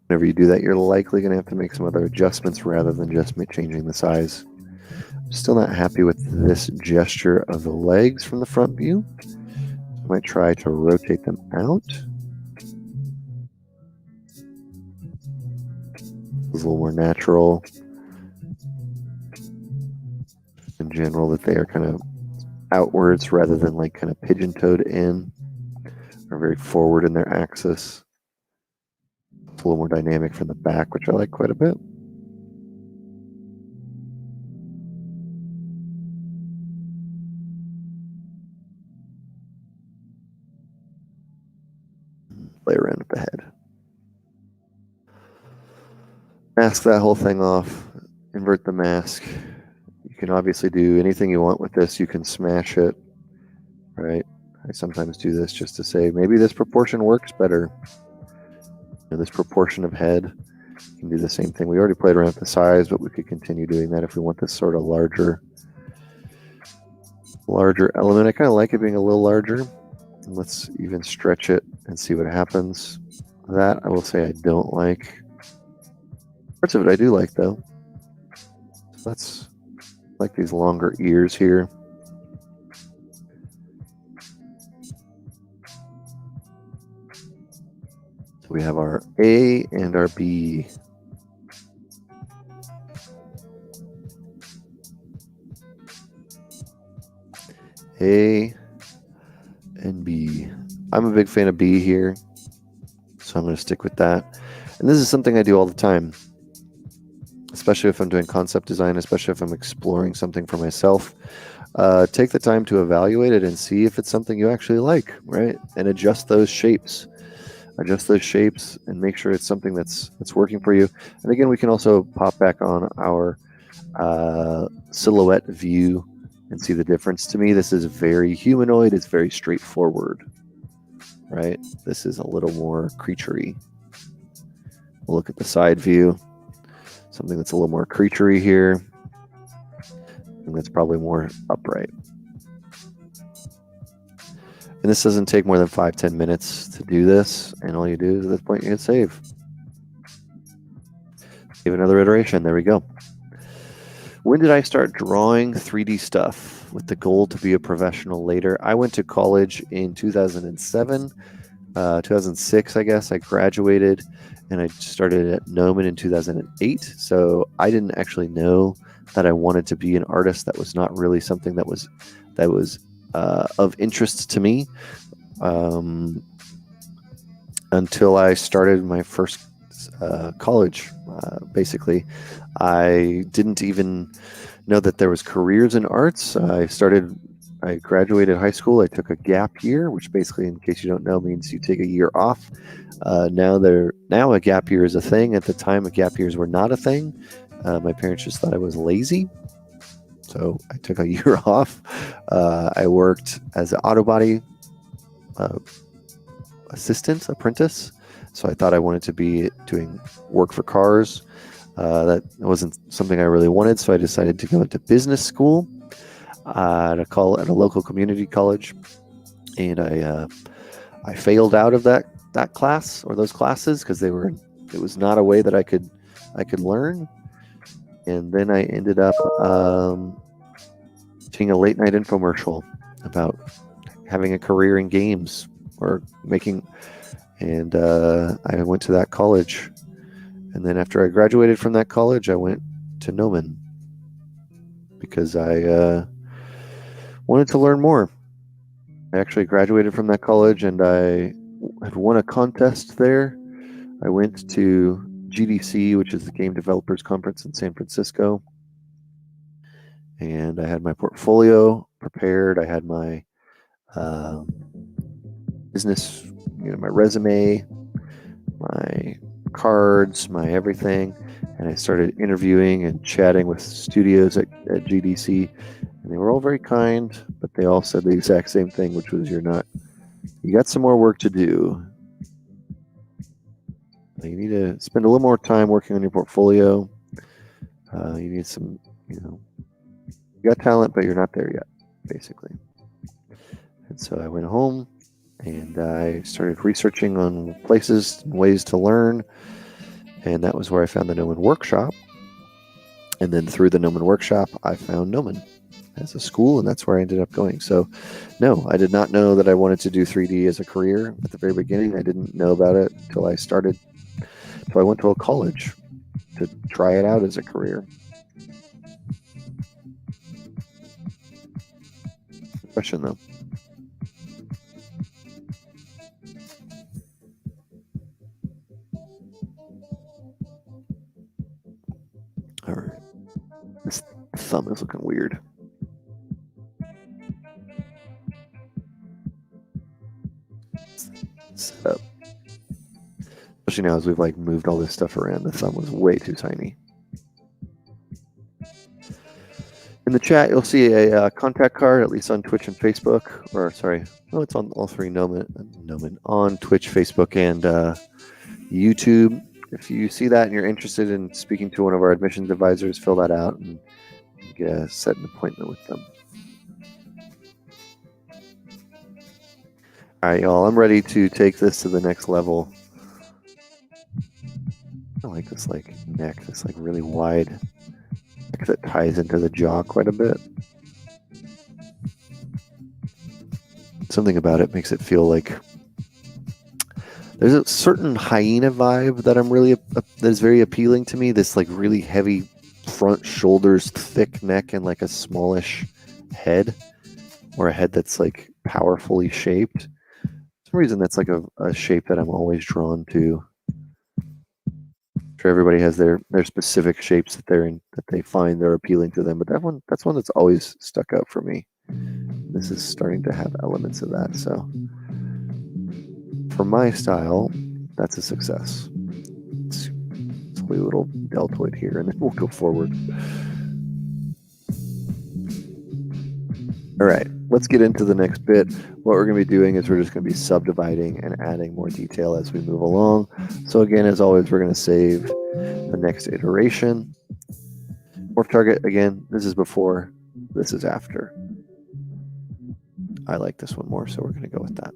Whenever you do that, you're likely going to have to make some other adjustments rather than just changing the size. I'm still not happy with this gesture of the legs from the front view. I might try to rotate them out. It's a little more natural. In general, that they are kind of outwards rather than like kind of pigeon-toed in, or very forward in their axis. It's a little more dynamic from the back, which I like quite a bit. Play around with the head. Mask that whole thing off. Invert the mask. You can obviously do anything you want with this. You can smash it, right? I sometimes do this just to say maybe this proportion works better. This proportion of head. You can do the same thing. We already played around with the size, but we could continue doing that if we want this sort of larger element. I kind of like it being a little larger. Let's even stretch it and see what happens. That I will say I don't like. Parts of it I do like, though. So that's like these longer ears here. So we have our A and our B. A and B. I'm a big fan of B here, so I'm going to stick with that. And this is something I do all the time, especially if I'm doing concept design, especially if I'm exploring something for myself. Take the time to evaluate it and see if it's something you actually like, right? And adjust those shapes. Adjust those shapes and make sure it's something that's working for you. And again, we can also pop back on our silhouette view and see the difference. To me, this is very humanoid. It's very straightforward, right? This is a little more creaturey. We'll look at the side view. Something that's a little more creaturey here. And that's probably more upright. And this doesn't take more than 5-10 minutes to do this. And all you do is at this point, you hit save. Give another iteration. There we go. When did I start drawing 3D stuff with the goal to be a professional later? I went to college in 2007, 2006, I guess. I graduated and I started at Gnomon in 2008. So I didn't actually know that I wanted to be an artist. That was not really something that was of interest to me until I started my first college. Basically, I didn't even know that there was careers in arts. I graduated high school. I took a gap year, which basically, in case you don't know, means you take a year off. Now a gap year is a thing. At the time, gap years were not a thing. My parents just thought I was lazy. So I took a year off. I worked as an auto body apprentice. So I thought I wanted to be doing work for cars. That wasn't something I really wanted. So I decided to go into business school at a local community college. And I failed out of that class or those classes because it was not a way that I could learn. And then I ended up seeing a late night infomercial about having a career in games or making, and I went to that college. And then after I graduated from that college, I went to Gnomon because I wanted to learn more. I actually graduated from that college and I had won a contest there. I went to GDC, which is the Game Developers Conference in San Francisco. And I had my portfolio prepared. I had my business, my resume, my cards, my everything. And I started interviewing and chatting with studios at GDC. And they were all very kind, but they all said the exact same thing, which was, you got some more work to do. You need to spend a little more time working on your portfolio. You need some, you got talent, but you're not there yet, basically. And so I went home and I started researching on places and ways to learn. And that was where I found the Gnomon Workshop. And then through the Gnomon Workshop, I found Gnomon as a school, and that's where I ended up going. So no, I did not know that I wanted to do 3D as a career at the very beginning. I didn't know about it until I started. So I went to a college to try it out as a career. Question though. All right. This thumb is looking weird. Set up. Especially now as we've moved all this stuff around, the thumb was way too tiny. In the chat, you'll see a contact card, at least on Twitch and Facebook. Or sorry, no, it's on all three Gnomon on Twitch, Facebook, and YouTube. If you see that and you're interested in speaking to one of our admissions advisors, fill that out and set an appointment with them. All right, y'all, I'm ready to take this to the next level. I like this like neck, this like really wide neck that ties into the jaw quite a bit. Something about it makes it feel like there's a certain hyena vibe that that is very appealing to me. This like really heavy front shoulders, thick neck, and like a smallish head, or a head that's like powerfully shaped. For some reason, that's like a shape that I'm always drawn to. I'm sure everybody has their specific shapes that they find they're appealing to them, but that's one that's always stuck out for me. This is starting to have elements of that. So for my style, that's a success. Let's play a little deltoid here, and then we'll go forward. All right, let's get into the next bit. What we're going to be doing is we're just going to be subdividing and adding more detail as we move along. So again, as always, we're going to save the next iteration. Morph target, again, this is before, this is after. I like this one more, so we're going to go with that.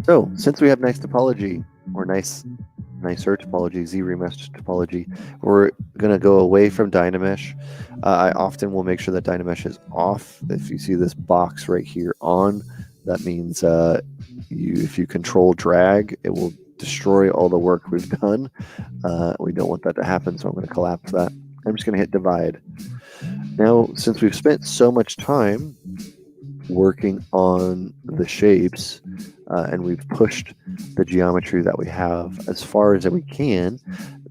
So since we have nice topology, or nicer topology, ZRemeshed topology, we're going to go away from Dynamesh. I often will make sure that Dynamesh is off. If you see this box right here on, that means if you control drag, it will destroy all the work we've done. We don't want that to happen, so I'm going to collapse that. I'm just going to hit divide. Now, since we've spent so much time working on the shapes, and we've pushed the geometry that we have as far as we can,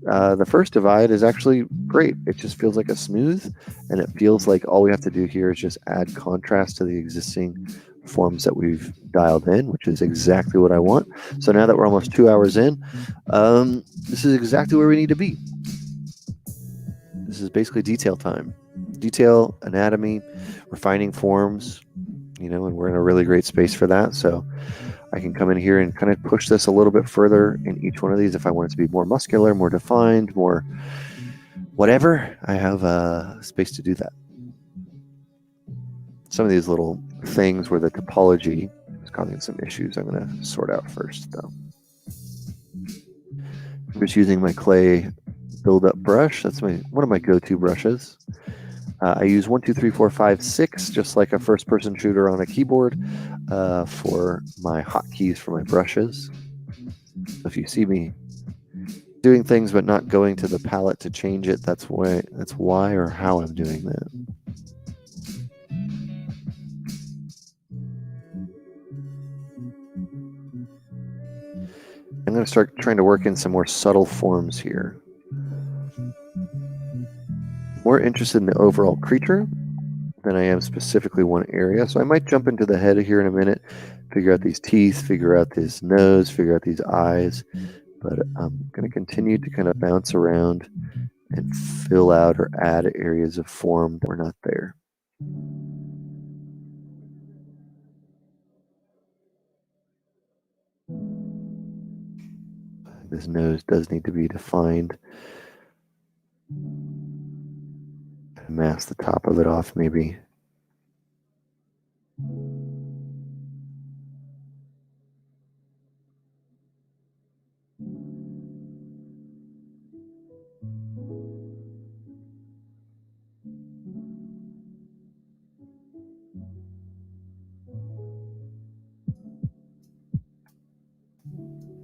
the first divide is actually great. It just feels like a smooth, and it feels like all we have to do here is just add contrast to the existing forms that we've dialed in, which is exactly what I want. So now that we're almost 2 hours in, this is exactly where we need to be. This is basically detail time. Detail, anatomy, refining forms, and we're in a really great space for that. So I can come in here and kind of push this a little bit further in each one of these if I want it to be more muscular, more defined, more whatever. I have space to do that. Some of these little things where the topology is causing some issues, I'm going to sort out first, though. I'm just using my clay build-up brush. That's one of my go-to brushes. I use 1, 2, 3, 4, 5, 6, just like a first-person shooter on a keyboard, for my hotkeys for my brushes. So if you see me doing things but not going to the palette to change it, that's why or how I'm doing that. I'm going to start trying to work in some more subtle forms here. More interested in the overall creature than I am specifically one area. So I might jump into the head here in a minute, figure out these teeth, figure out this nose, figure out these eyes. But I'm going to continue to kind of bounce around and fill out or add areas of form that were not there. This nose does need to be defined. Mask the top of it off, maybe.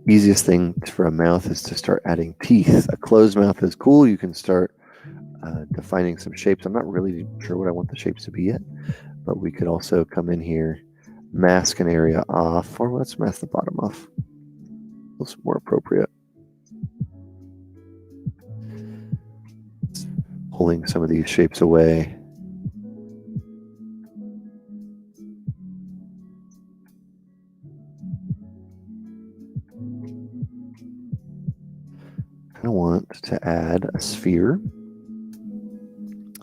Easiest thing for a mouth is to start adding teeth. A closed mouth is cool. You can start defining some shapes. I'm not really sure what I want the shapes to be yet, but we could also come in here, mask an area off, or let's mask the bottom off. That's more appropriate. Pulling some of these shapes away. I want to add a sphere.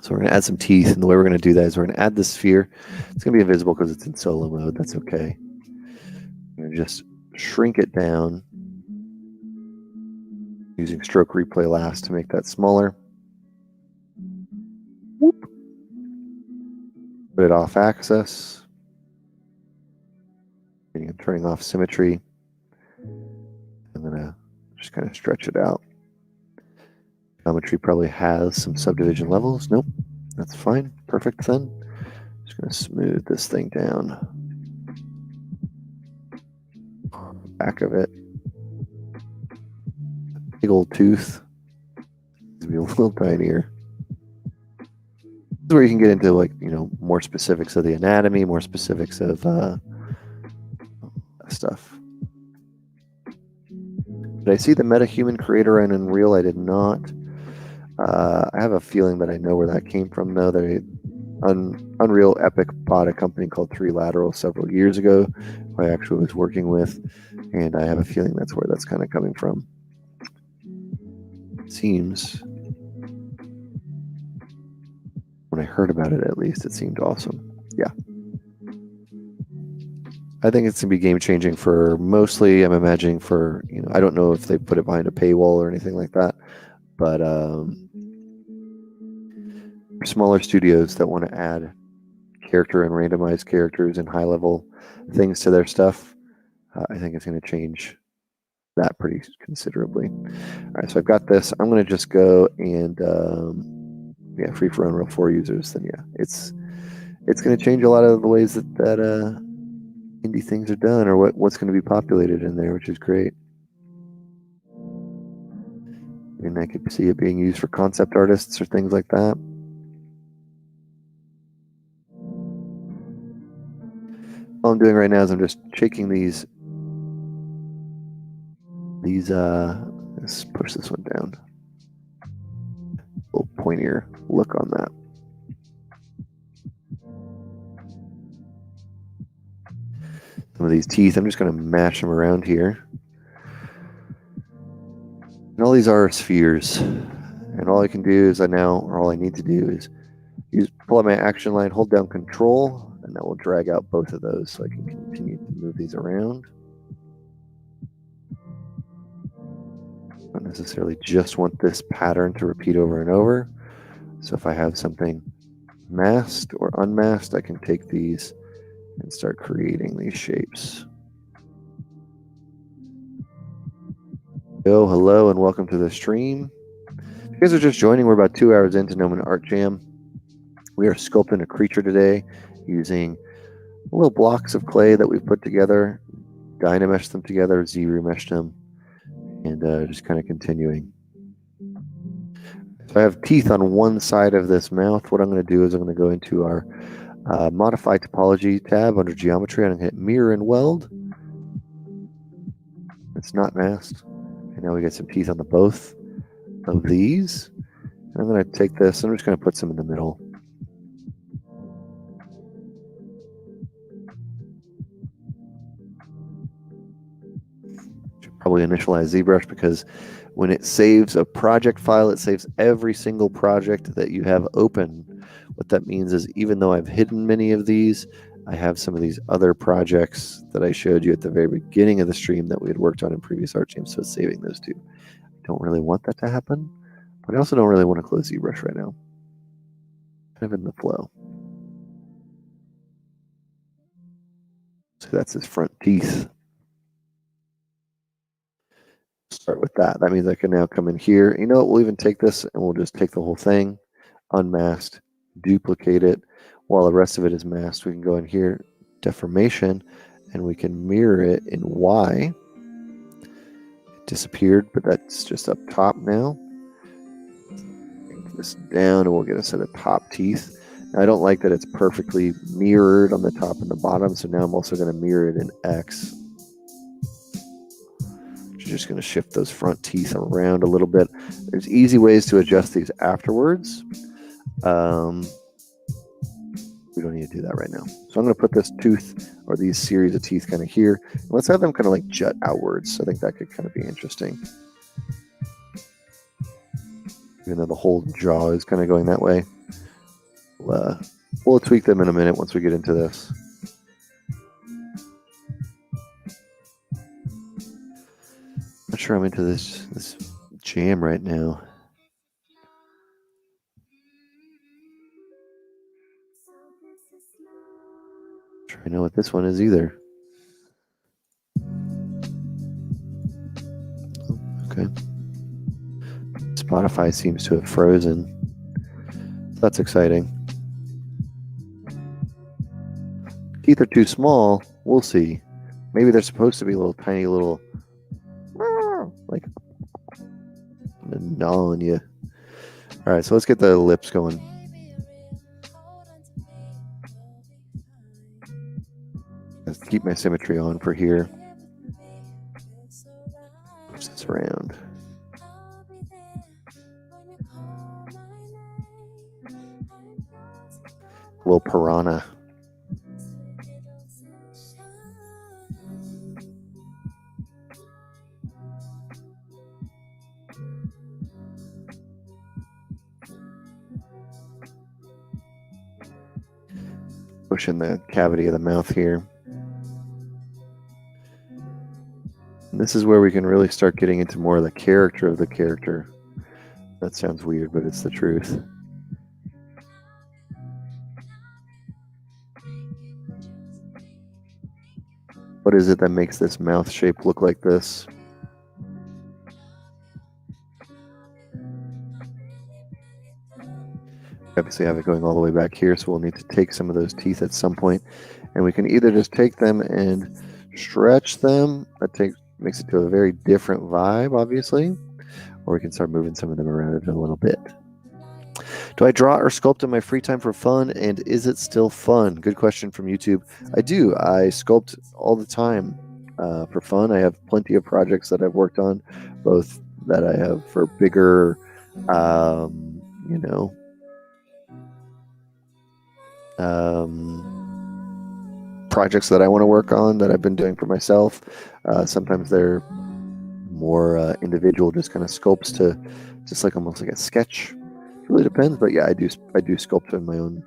So we're going to add some teeth, and the way we're going to do that is we're going to add the sphere. It's going to be invisible because it's in solo mode. That's okay. I'm going to just shrink it down using stroke replay last to make that smaller. Whoop. Put it off axis. And turning off symmetry. I'm gonna just kind of stretch it out. Geometry probably has some subdivision levels. Nope, that's fine. Perfect then. Just gonna smooth this thing down. Back of it. Big old tooth. It's gonna be a little tinier. This is where you can get into, like, you know, more specifics of the anatomy, more specifics of stuff. Did I see the MetaHuman creator in Unreal? I did not. I have a feeling that I know where that came from, though. Unreal Epic bought a company called 3 Lateral several years ago, who I actually was working with, and I have a feeling that's where that's kind of coming from. It seems, when I heard about it, at least, it seemed awesome. Yeah. I think it's going to be game-changing for mostly, I'm imagining for, you know, I don't know if they put it behind a paywall or anything like that, but for smaller studios that want to add character and randomized characters and high-level things to their stuff, I think it's going to change that pretty considerably. All right, so I've got this. I'm going to just go and, yeah, free for Unreal 4 users, then yeah, it's going to change a lot of the ways that indie things are done, or what's going to be populated in there, which is great. And I could see it being used for concept artists or things like that. All I'm doing right now is I'm just shaking these let's push this one down. A little pointier look on that. Some of these teeth, I'm just going to mash them around here. And all these are spheres. And all I can do is all I need to do is pull out my action line, hold down Control, and that will drag out both of those so I can continue to move these around. Don't necessarily just want this pattern to repeat over and over. So if I have something masked or unmasked, I can take these and start creating these shapes. Hello, and welcome to the stream. If you guys are just joining, we're about 2 hours into Gnomon Art Jam. We are sculpting a creature today using little blocks of clay that we've put together, Dynamesh them together, ZRemeshed them, and just kind of continuing. So I have teeth on one side of this mouth. What I'm going to do is I'm going to go into our Modify Topology tab under Geometry, and I'm going to hit Mirror and Weld. It's not masked. And now we get some teeth on the both of these. And I'm going to take this, I'm just going to put some in the middle. Should probably initialize ZBrush, because when it saves a project file, it saves every single project that you have open. What that means is, even though I've hidden many of these, I have some of these other projects that I showed you at the very beginning of the stream that we had worked on in previous art jams, so it's saving those too. I don't really want that to happen, but I also don't really want to close ZBrush right now. Kind of in the flow. So that's his front teeth. Start with that. That means I can now come in here. You know what? We'll even take this and we'll just take the whole thing, unmasked, duplicate it. While the rest of it is masked, we can go in here, deformation, and we can mirror it in Y. It disappeared, but that's just up top now. Bring this down and we'll get a set of top teeth. Now, I don't like that it's perfectly mirrored on the top and the bottom, so now I'm also going to mirror it in X. You're just going to shift those front teeth around a little bit. There's easy ways to adjust these afterwards. We don't need to do that right now. So I'm going to put this tooth, or these series of teeth, kind of here. And let's have them kind of like jut outwards. So I think that could kind of be interesting. Even though the whole jaw is kind of going that way. We'll tweak them in a minute once we get into this. Not sure I'm into this jam right now. Not sure I know what this one is either. Okay. Spotify seems to have frozen. That's exciting. Teeth are too small. We'll see. Maybe they're supposed to be little tiny little, like, gnawing you. All right, so let's get the lips going. Let's keep my symmetry on for here. Push this around. A little piranha. Pushing the cavity of the mouth here. And this is where we can really start getting into more of the character of the character. That sounds weird, but it's the truth. What is it that makes this mouth shape look like this? Obviously have it going all the way back here, so we'll need to take some of those teeth at some point, and we can either just take them and stretch them. That makes it to a very different vibe, obviously, or we can start moving some of them around a little bit. Do I draw or sculpt in my free time for fun, and is it still fun? Good question from YouTube. I do. I sculpt all the time for fun. I have plenty of projects that I've worked on, both that I have for bigger, projects that I want to work on that I've been doing for myself. Sometimes they're more individual, just kind of sculpts to just like almost like a sketch. It really depends, but yeah, I do sculpt in my own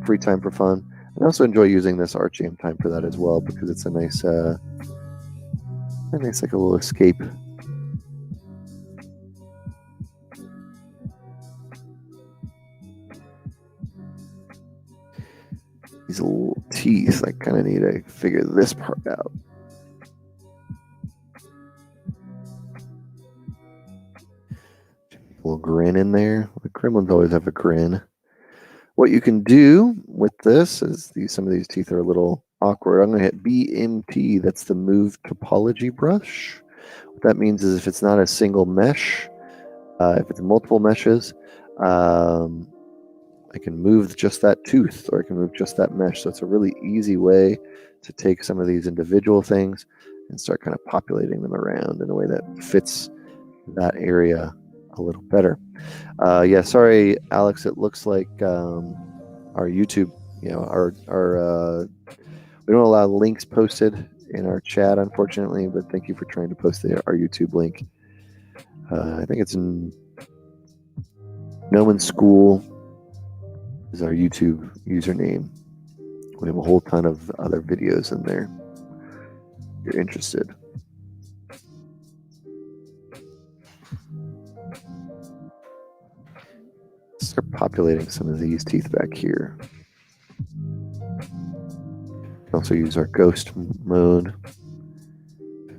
free time for fun. I also enjoy using this art jam time for that as well, because it's a nice like a little escape. These little teeth, I kind of need to figure this part out. A little grin in there. The gremlins always have a grin. What you can do with this is some of these teeth are a little awkward. I'm going to hit BMT. That's the Move Topology brush. What that means is if it's not a single mesh, if it's multiple meshes, I can move just that tooth, or I can move just that mesh. So it's a really easy way to take some of these individual things and start kind of populating them around in a way that fits that area a little better. Yeah, sorry, Alex. It looks like our YouTube, we don't allow links posted in our chat, unfortunately. But thank you for trying to post our YouTube link. I think it's in Gnomon School is our YouTube username. We have a whole ton of other videos in there if you're interested. Start populating some of these teeth back here. Also use our ghost mode.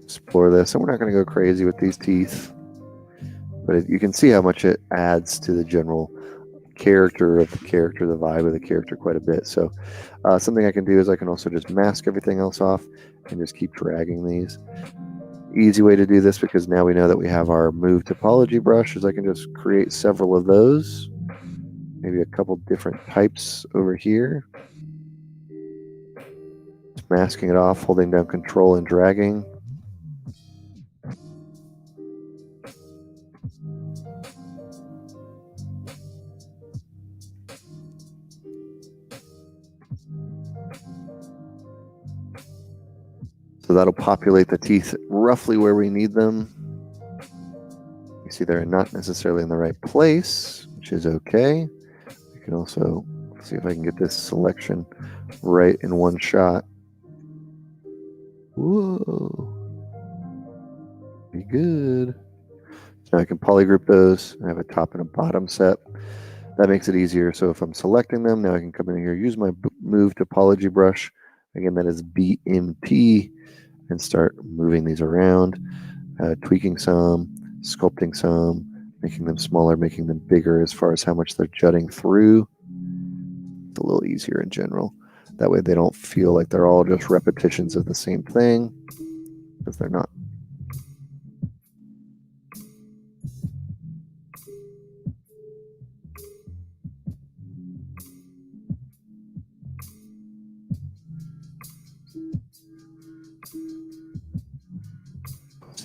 Explore this, and we're not going to go crazy with these teeth, but you can see how much it adds to the general character of the character, the vibe of the character quite a bit. So something I can do is I can also just mask everything else off and just keep dragging these. Easy way to do this, because now we know that we have our Move Topology brush, is I can just create several of those, maybe a couple different types over here. Just masking it off, holding down Control and dragging. So that'll populate the teeth roughly where we need them. You see they're not necessarily in the right place, which is okay. We can also see if I can get this selection right in one shot. Whoa. Pretty good. So I can polygroup those. I have a top and a bottom set. That makes it easier. So if I'm selecting them, now I can come in here, use my Move Topology brush. Again, that is BMT. And start moving these around, tweaking some, sculpting some, making them smaller, making them bigger as far as how much they're jutting through. It's a little easier in general. That way they don't feel like they're all just repetitions of the same thing, because they're not.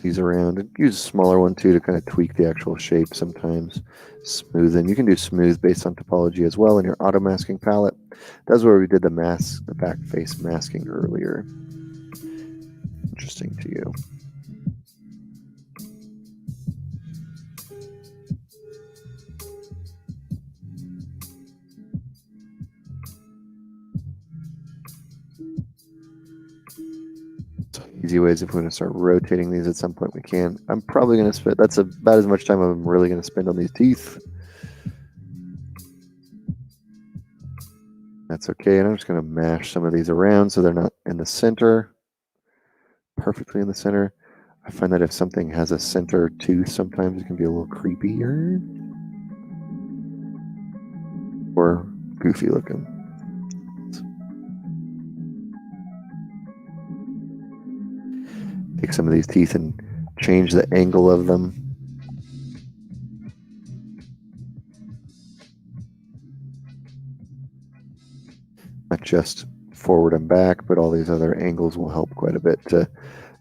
These around and use a smaller one too to kind of tweak the actual shape sometimes. Smooth, and you can do smooth based on topology as well in your auto masking palette. That's where we did the back face masking earlier. Interesting to you. Easy ways if we're going to start rotating these at some point we can. I'm probably going to spend, that's about as much time I'm really going to spend on these teeth. That's okay, and I'm just going to mash some of these around so they're not in the center, perfectly in the center. I find that if something has a center tooth, sometimes it can be a little creepier or goofy looking. Take some of these teeth and change the angle of them. Not just forward and back, but all these other angles will help quite a bit to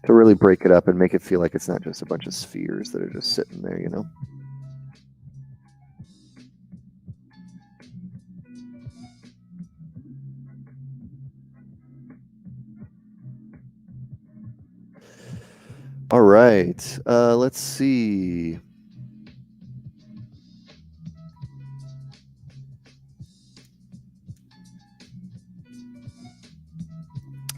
really break it up and make it feel like it's not just a bunch of spheres that are just sitting there, you know? All right, let's see.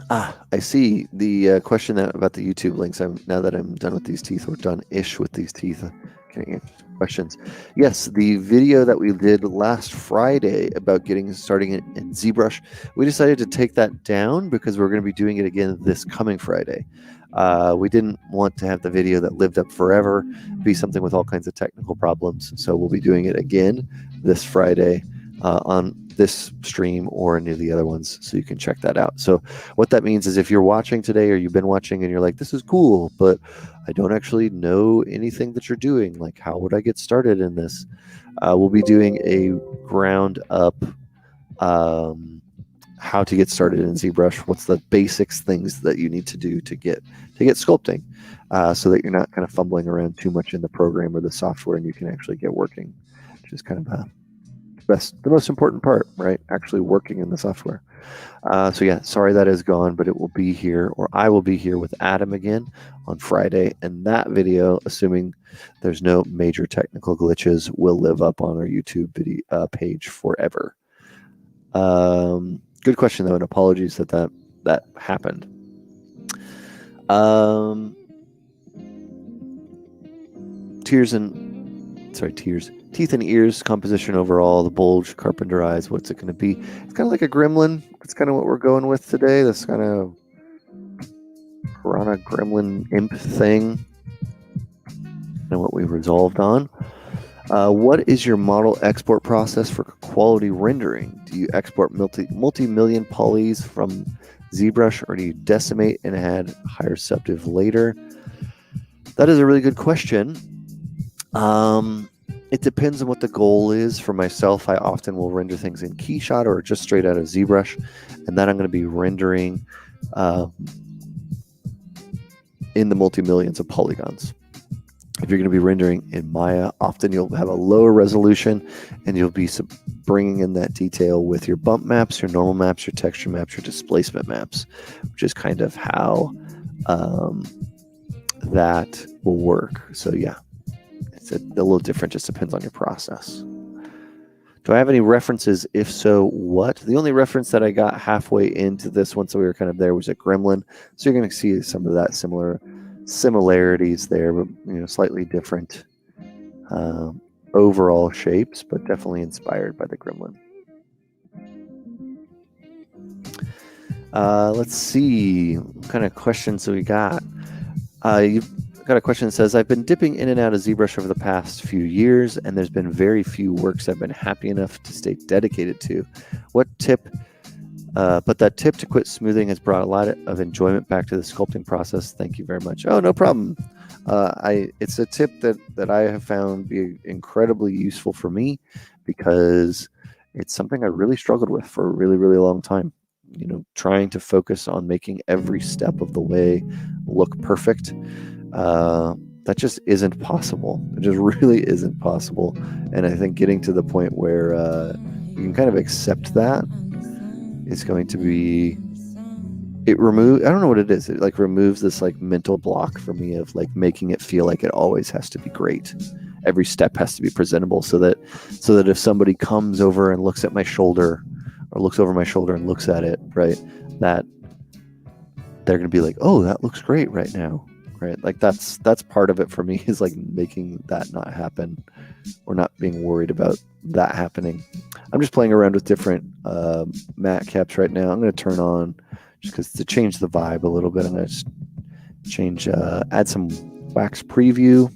I see the question about the YouTube links. Now that I'm done with these teeth, or done-ish with these teeth, can I answer questions? Yes, the video that we did last Friday about starting in ZBrush, we decided to take that down because we're going to be doing it again this coming Friday. We didn't want to have the video that lived up forever be something with all kinds of technical problems, so we'll be doing it again this Friday on this stream or any of the other ones, so you can check that out. So what that means is if you're watching today or you've been watching and you're like, this is cool, but I don't actually know anything that you're doing, like how would I get started in this? We'll be doing a ground up how to get started in ZBrush. What's the basics things that you need to do to get sculpting, so that you're not kind of fumbling around too much in the program or the software, and you can actually get working, which is kind of the most important part, right? Actually working in the software. So yeah, sorry that is gone, but it will be here, or I will be here with Adam again on Friday, and that video, assuming there's no major technical glitches, will live up on our YouTube video page forever. Good question though, and apologies that happened. Teeth and ears, composition overall, the bulge, carpenter eyes, what's it going to be? It's kind of like a gremlin. That's kind of what we're going with today, this kind of piranha gremlin imp thing, and what we resolved on. What is your model export process for quality rendering? Do you export multi-million polys from ZBrush, or do you decimate and add higher subdiv later? That is a really good question. It depends on what the goal is. For myself, I often will render things in Keyshot or just straight out of ZBrush, and then I'm going to be rendering in the multi-millions of polygons. If you're going to be rendering in Maya, often you'll have a lower resolution, and you'll be bringing in that detail with your bump maps, your normal maps, your texture maps, your displacement maps, which is kind of how that will work. So yeah, it's a little different, just depends on your process. Do I have any references? If so, what? The only reference that I got halfway into this one, so we were kind of there, was a gremlin. So you're going to see some of that similarities there, but slightly different overall shapes, but definitely inspired by the gremlin. Let's see what kind of questions we got. got a question that says, I've been dipping in and out of ZBrush over the past few years, and there's been very few works I've been happy enough to stay dedicated to. What tip? But that tip to quit smoothing has brought a lot of enjoyment back to the sculpting process. Thank you very much. Oh, no problem. It's a tip that I have found be incredibly useful for me, because it's something I really struggled with for a really, really long time. You know, trying to focus on making every step of the way look perfect. That just isn't possible. It just really isn't possible. And I think getting to the point where you can kind of accept that is going to be, I don't know what it is. It like removes this like mental block for me of like making it feel like it always has to be great. Every step has to be presentable, so that if somebody comes over and looks at my shoulder, or looks over my shoulder and looks at it, right, that they're going to be like, oh, that looks great right now, right? Like that's part of it for me, is like making that not happen, or not being worried about that happening. I'm just playing around with different matte caps right now. I'm going to turn on, just because to change the vibe a little bit, I'm going to just change, add some wax preview.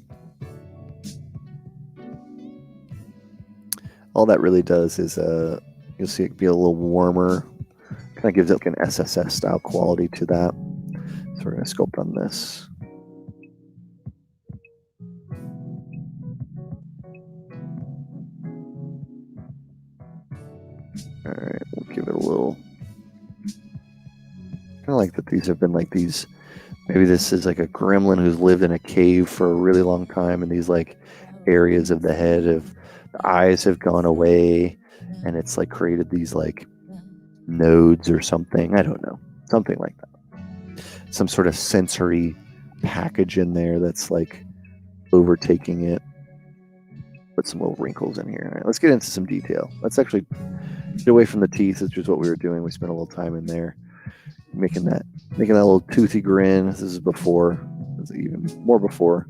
All that really does is you'll see it be a little warmer. Kind of gives it like an SSS style quality to that. So we're going to sculpt on this. All right, we'll give it a little. Kind of like that these have been like these. Maybe this is like a gremlin who's lived in a cave for a really long time, and these like areas of the head of the eyes have gone away, and it's like created these like nodes or something. I don't know, something like that. Some sort of sensory package in there that's like overtaking it. Put some little wrinkles in here. All right, let's get into some detail. Let's actually get away from the teeth, which is what we were doing. We spent a little time in there making that little toothy grin. This is before. This is even more before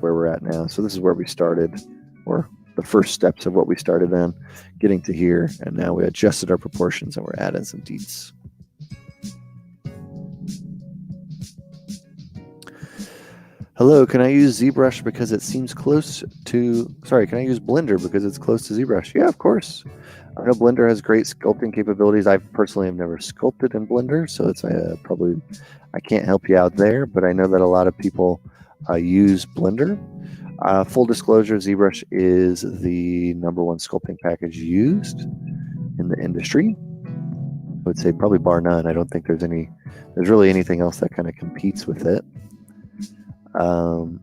where we're at now. So this is where we started, or the first steps of what we started on, getting to here, and now we adjusted our proportions and we're adding some deets. Hello, can I use ZBrush because it seems close to, can I use Blender because it's close to ZBrush? Yeah, of course. I know Blender has great sculpting capabilities. I personally have never sculpted in Blender, so it's probably, I can't help you out there, but I know that a lot of people use Blender. Full disclosure, ZBrush is the #1 sculpting package used in the industry. I would say probably bar none. I don't think there's really anything else that kind of competes with it. So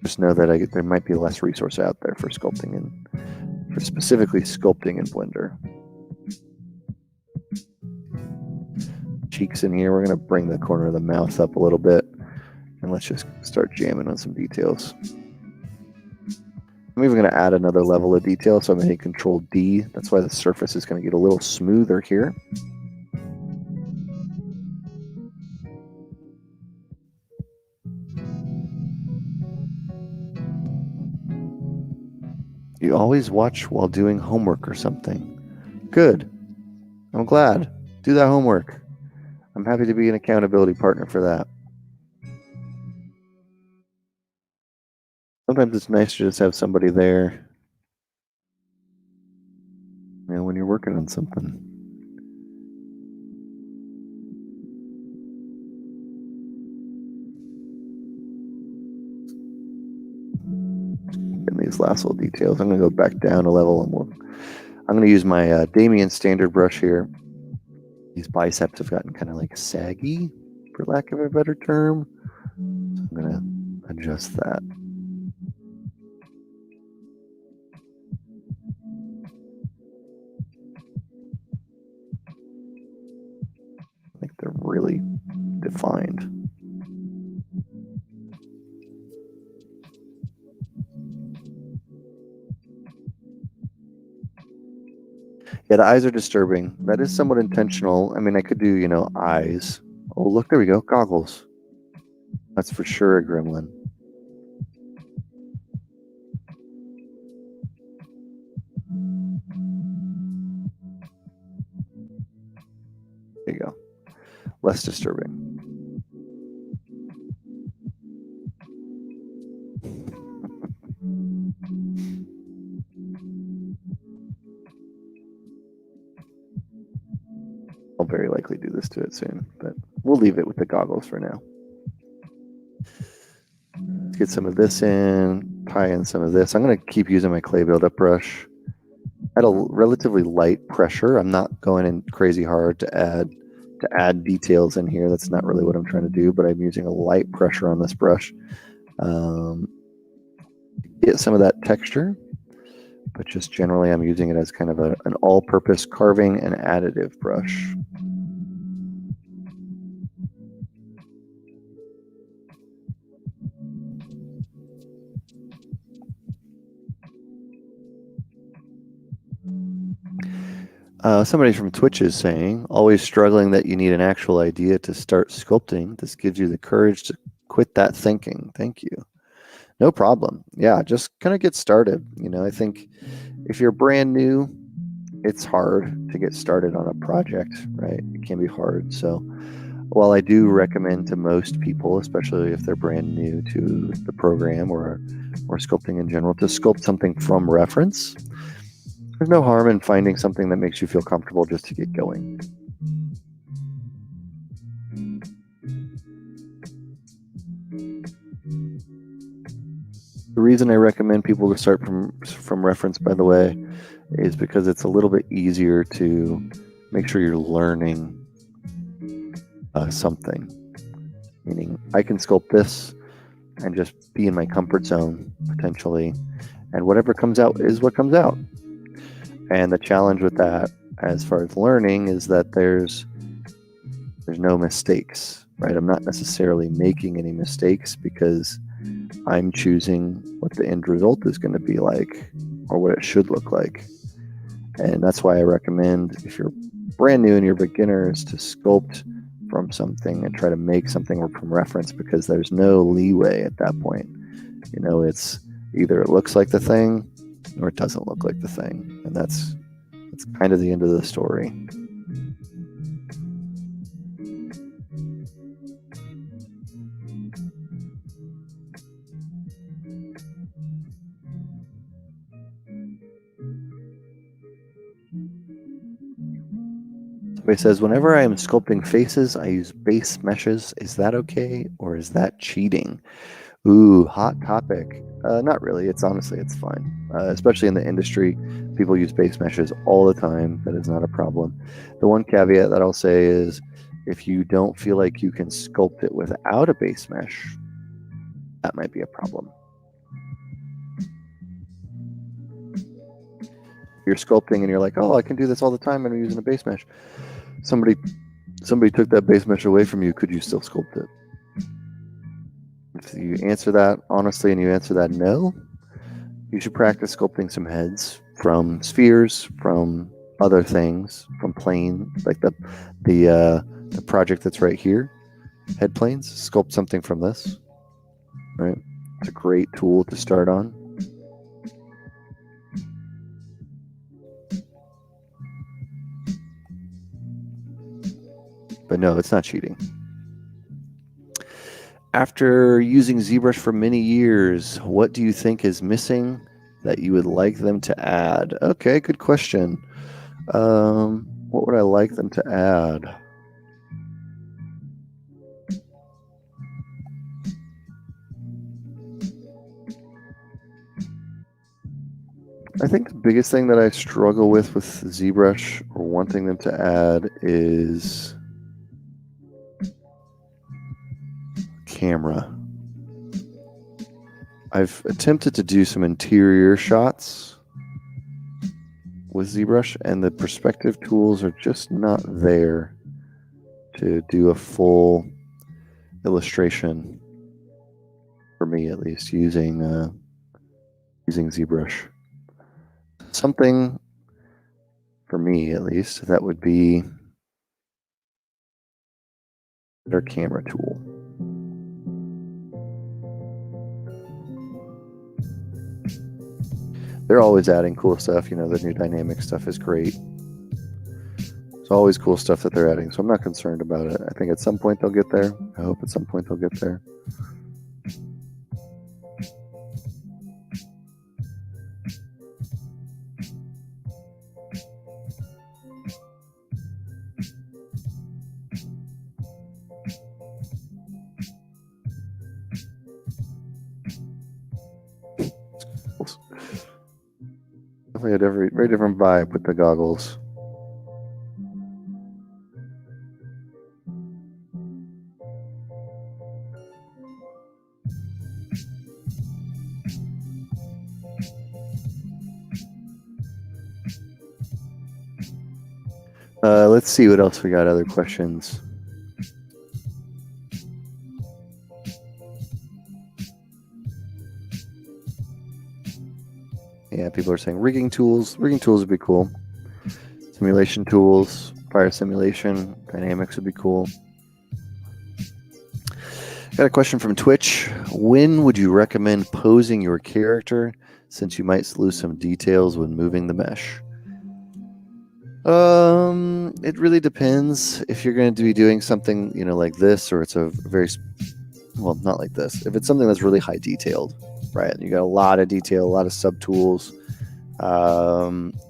just know that there might be less resource out there for sculpting, and for specifically sculpting in Blender. Cheeks in here. We're going to bring the corner of the mouth up a little bit, and let's just start jamming on some details. I'm even going to add another level of detail, so I'm going to hit Control D. That's why the surface is going to get a little smoother here. You always watch while doing homework or something. Good. I'm glad. Do that homework. I'm happy to be an accountability partner for that. Sometimes it's nice to just have somebody there, you know, when you're working on something. These last little details. I'm going to go back down a level, and I'm going to use my Damien standard brush here. These biceps have gotten kind of like saggy, for lack of a better term. So I'm going to adjust that. I think they're really defined. Yeah, the eyes are disturbing. That is somewhat intentional. I mean, I could do, you know, eyes. Oh, look, there we go. Goggles. That's for sure a gremlin. There you go. Less disturbing. likely do this to it soon, but we'll leave it with the goggles for now. Let's get some of this in, tie in some of this. I'm going to keep using my clay buildup brush at a relatively light pressure. I'm not going in crazy hard to add details in here. That's not really what I'm trying to do, but I'm using a light pressure on this brush. Get some of that texture, but just generally I'm using it as kind of an all-purpose carving and additive brush. Somebody from Twitch is saying, always struggling that you need an actual idea to start sculpting. This gives you the courage to quit that thinking. Thank you. No problem. Yeah, just kind of get started. You know, I think if you're brand new, it's hard to get started on a project, right? It can be hard. So while I do recommend to most people, especially if they're brand new to the program or sculpting in general, to sculpt something from reference, there's no harm in finding something that makes you feel comfortable just to get going. The reason I recommend people to start from reference, by the way, is because it's a little bit easier to make sure you're learning something. Meaning, I can sculpt this and just be in my comfort zone, potentially, and whatever comes out is what comes out. And the challenge with that, as far as learning, is that there's no mistakes, right? I'm not necessarily making any mistakes because I'm choosing what the end result is going to be like or what it should look like. And that's why I recommend, if you're brand new and you're beginners, to sculpt from something and try to make something from reference, because there's no leeway at that point. You know, it's either it looks like the thing or it doesn't look like the thing. And that's kind of the end of the story. Somebody says, whenever I am sculpting faces, I use base meshes. Is that okay, or is that cheating? Ooh, hot topic. Not really. It's fine. Especially in the industry, people use base meshes all the time. That is not a problem. The one caveat that I'll say is, if you don't feel like you can sculpt it without a base mesh, that might be a problem. You're sculpting and you're like, oh, I can do this all the time and I'm using a base mesh. Somebody took that base mesh away from you. Could you still sculpt it? If you answer that honestly and you answer that no, you should practice sculpting some heads from spheres, from other things, from plane, like the project that's right here, head planes. Sculpt something from this, right? It's a great tool to start on. But no, it's not cheating. After using ZBrush for many years, what do you think is missing that you would like them to add? Okay, good question. What would I like them to add? I think the biggest thing that I struggle with ZBrush, or wanting them to add, is camera. I've attempted to do some interior shots with ZBrush, and the perspective tools are just not there to do a full illustration, for me at least, using ZBrush. Something, for me at least, that would be their camera tool. They're always adding cool stuff. You know, the new dynamic stuff is great. There's always cool stuff that they're adding, so I'm not concerned about it. I think at some point they'll get there. I hope at some point they'll get there. definitely a very different vibe with the goggles. Let's see what else we got. Other questions. Yeah, people are saying rigging tools. Rigging tools would be cool. Simulation tools, fire simulation, dynamics would be cool. Got a question from Twitch. When would you recommend posing your character, since you might lose some details when moving the mesh? It really depends. If you're going to be doing something, like this, or it's a very, well, not like this. If it's something that's really high detailed, right? You got a lot of detail, a lot of subtools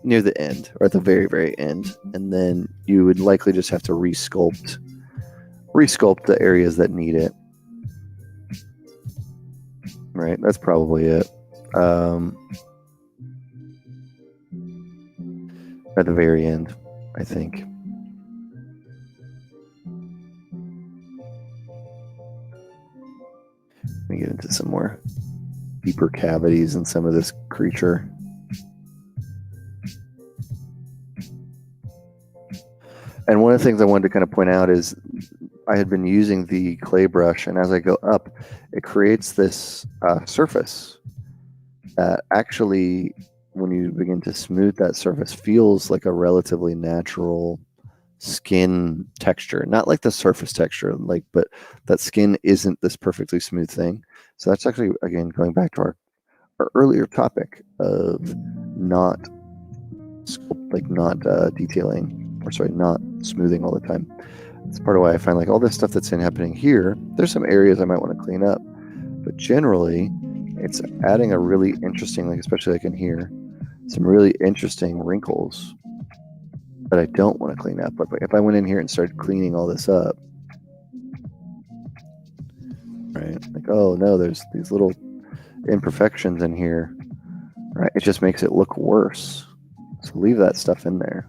near the end or at the very, very end, and then you would likely just have to resculpt the areas that need it. Right, that's probably it. At the very end, I think. Let me get into some more deeper cavities in some of this creature. And one of the things I wanted to kind of point out is I had been using the clay brush, and as I go up, it creates this surface that actually, when you begin to smooth that surface, feels like a relatively natural skin texture. Not like the surface texture, but that skin isn't this perfectly smooth thing. So that's actually, again, going back to our earlier topic of not detailing, not smoothing all the time. It's part of why I find like all this stuff that's happening here, there's some areas I might want to clean up, but generally it's adding a really interesting, especially like in here, some really interesting wrinkles that I don't want to clean up. But if I went in here and started cleaning all this up, right? Like, oh no, there's these little imperfections in here, right? It just makes it look worse. So leave that stuff in there.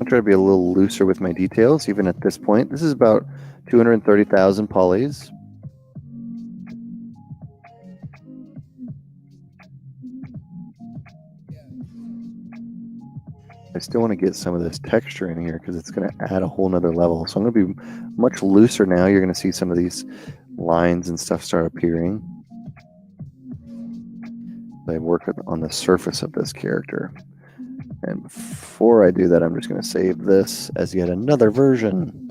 I'll try to be a little looser with my details, even at this point. This is about 230,000 polys. I still want to get some of this texture in here because it's going to add a whole nother level. So I'm going to be much looser now. You're going to see some of these lines and stuff start appearing. I work on the surface of this character. And before I do that, I'm just going to save this as yet another version.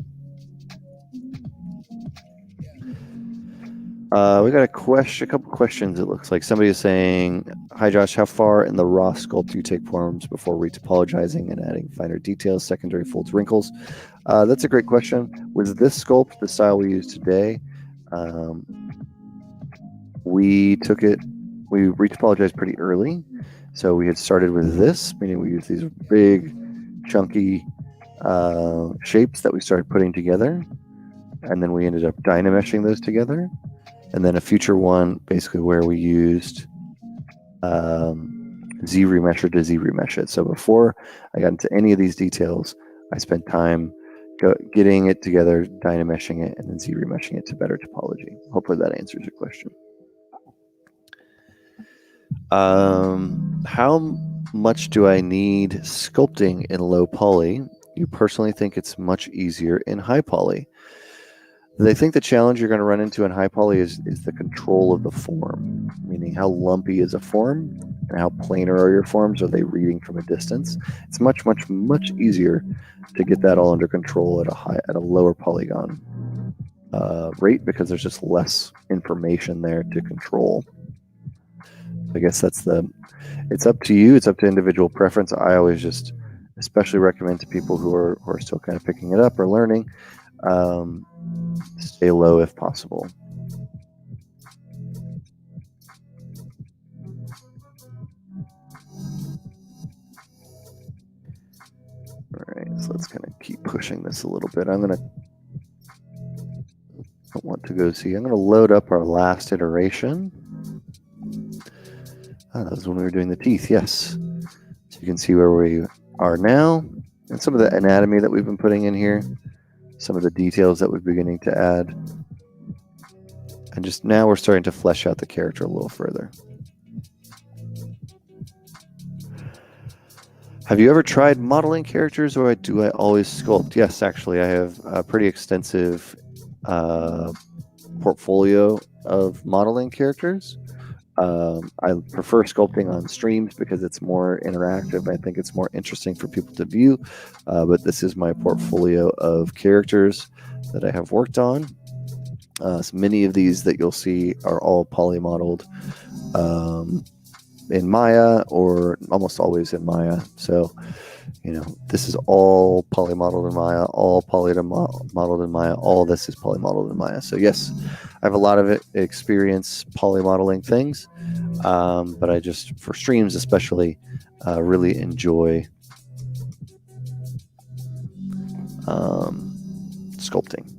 We got a couple questions. It looks like somebody is saying, "Hi Josh, how far in the raw sculpt do you take forms before retopologizing and adding finer details, secondary folds, wrinkles?" That's a great question. With this sculpt, the style we use today, we retopologized pretty early. So we had started with this, meaning we used these big, chunky shapes that we started putting together, and then we ended up Dynameshing those together. And then a future one, basically where we used ZRemesher to ZRemesh it. So before I got into any of these details, I spent time getting it together, Dynameshing it, and then ZRemeshing it to better topology. Hopefully that answers your question. How much do I need sculpting in low poly? You personally think it's much easier in high poly? I think the challenge you're going to run into in high poly is the control of the form, meaning how lumpy is a form and how planar are your forms. Are they reading from a distance? It's much, much, much easier to get that all under control at a lower polygon rate because there's just less information there to control. I guess it's up to you. It's up to individual preference. I always just especially recommend to people who are still kind of picking it up or learning, stay low if possible. All right, so let's kind of keep pushing this a little bit. I want to go see. I'm going to load up our last iteration. That was when we were doing the teeth. Yes. So you can see where we are now and some of the anatomy that we've been putting in here, some of the details that we're beginning to add. And just now we're starting to flesh out the character a little further. Have you ever tried modeling characters, or do I always sculpt? Yes, actually, I have a pretty extensive portfolio of modeling characters. I prefer sculpting on streams because it's more interactive. I think it's more interesting for people to view. But this is my portfolio of characters that I have worked on. So many of these that you'll see are all polymodeled in Maya, or almost always in Maya. So, you know, this is all polymodeled in Maya, all polymodeled in Maya. All this is polymodeled in Maya. So yes, I have a lot of experience polymodeling things, but I just, for streams especially, really enjoy sculpting.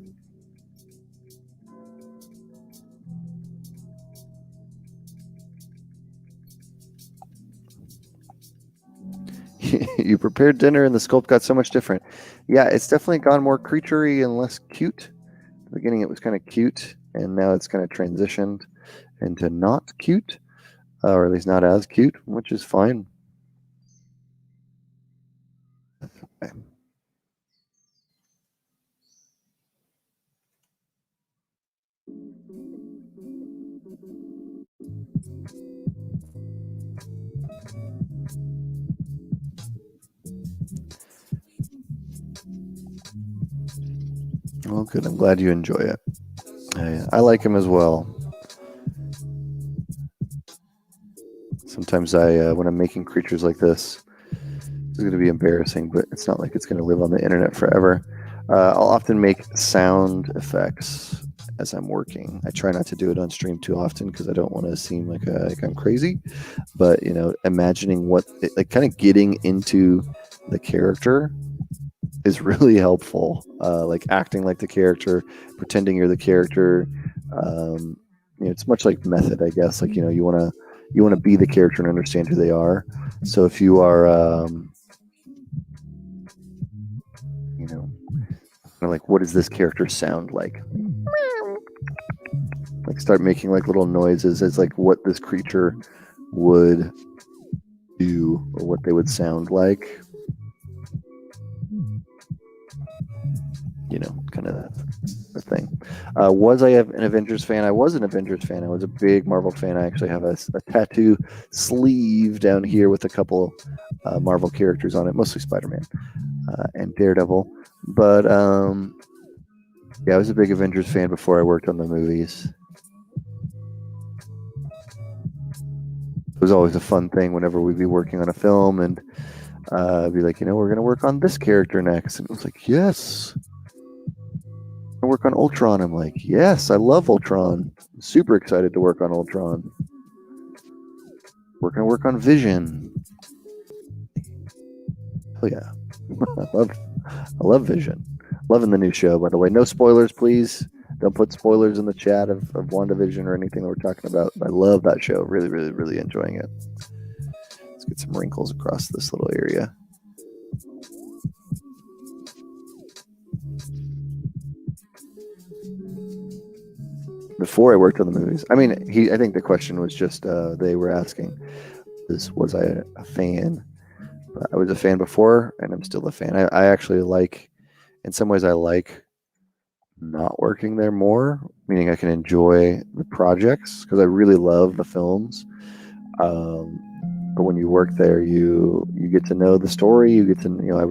You prepared dinner and the sculpt got so much different. Yeah, it's definitely gone more creaturey and less cute. At the beginning it was kind of cute, and now it's kind of transitioned into not cute, or at least not as cute, which is fine. Okay. Well, good. I'm glad you enjoy it. I like him as well. Sometimes when I'm making creatures like this, it's going to be embarrassing, but it's not like it's going to live on the internet forever. I'll often make sound effects as I'm working. I try not to do it on stream too often because I don't want to seem like I'm crazy. But, you know, imagining like kind of getting into the character is really helpful. Like acting like the character, pretending you're the character. You know, it's much like method, I guess. Like, you know, you want to be the character and understand who they are. So if you are, you know, like, what does this character sound like? Like, start making like little noises as like what this creature would do or what they would sound like. You know, kind of that thing. Was I an Avengers fan? I was an Avengers fan. I was a big Marvel fan. I actually have a tattoo sleeve down here with a couple Marvel characters on it, mostly Spider-Man and Daredevil. But yeah, I was a big Avengers fan before I worked on the movies. It was always a fun thing whenever we'd be working on a film and be like, you know, we're going to work on this character next. And it was like, yes. I work on Ultron. I'm like, yes, I love Ultron. I'm super excited to work on Ultron. We're going to work on Vision. Oh yeah. I love Vision. Loving the new show, by the way. No spoilers, please. Don't put spoilers in the chat of WandaVision or anything that we're talking about. I love that show. Really, really, really enjoying it. Let's get some wrinkles across this little area. Before I worked on the movies, I mean, I think the question was just they were asking, was I a fan? I was a fan before, and I'm still a fan. I actually like, in some ways, I like not working there more, meaning I can enjoy the projects because I really love the films. But when you work there, you get to know the story. You get to, you know, I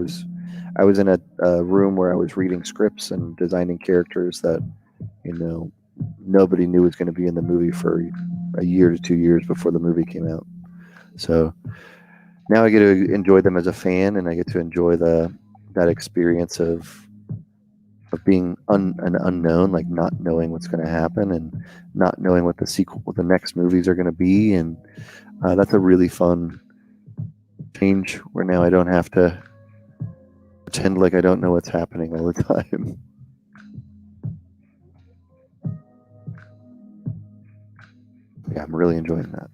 was in a room where I was reading scripts and designing characters that, you know, nobody knew was going to be in the movie for a year to 2 years before the movie came out. So now I get to enjoy them as a fan, and I get to enjoy that experience of being an unknown, like not knowing what's going to happen and not knowing what the next movies are going to be, and that's a really fun change where now I don't have to pretend like I don't know what's happening all the time. Yeah, I'm really enjoying that.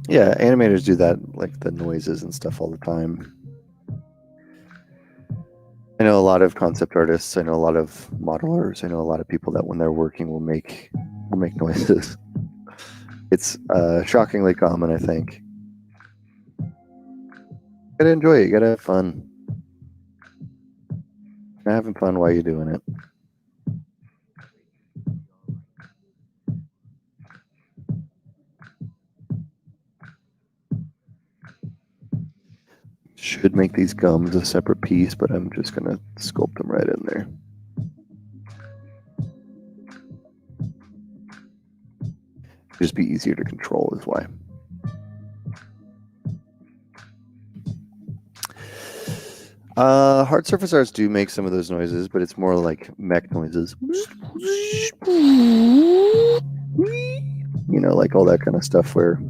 Yeah, animators do that, like the noises and stuff all the time. I know a lot of concept artists. I know a lot of modelers. I know a lot of people that when they're working will make noises. It's shockingly common, I think. You gotta enjoy it. You gotta have fun. You're having fun while you're doing it. Should make these gums a separate piece, but I'm just gonna sculpt them right in there. Just be easier to control is why. Hard surface arts do make some of those noises, but it's more like mech noises. You know, like all that kind of stuff where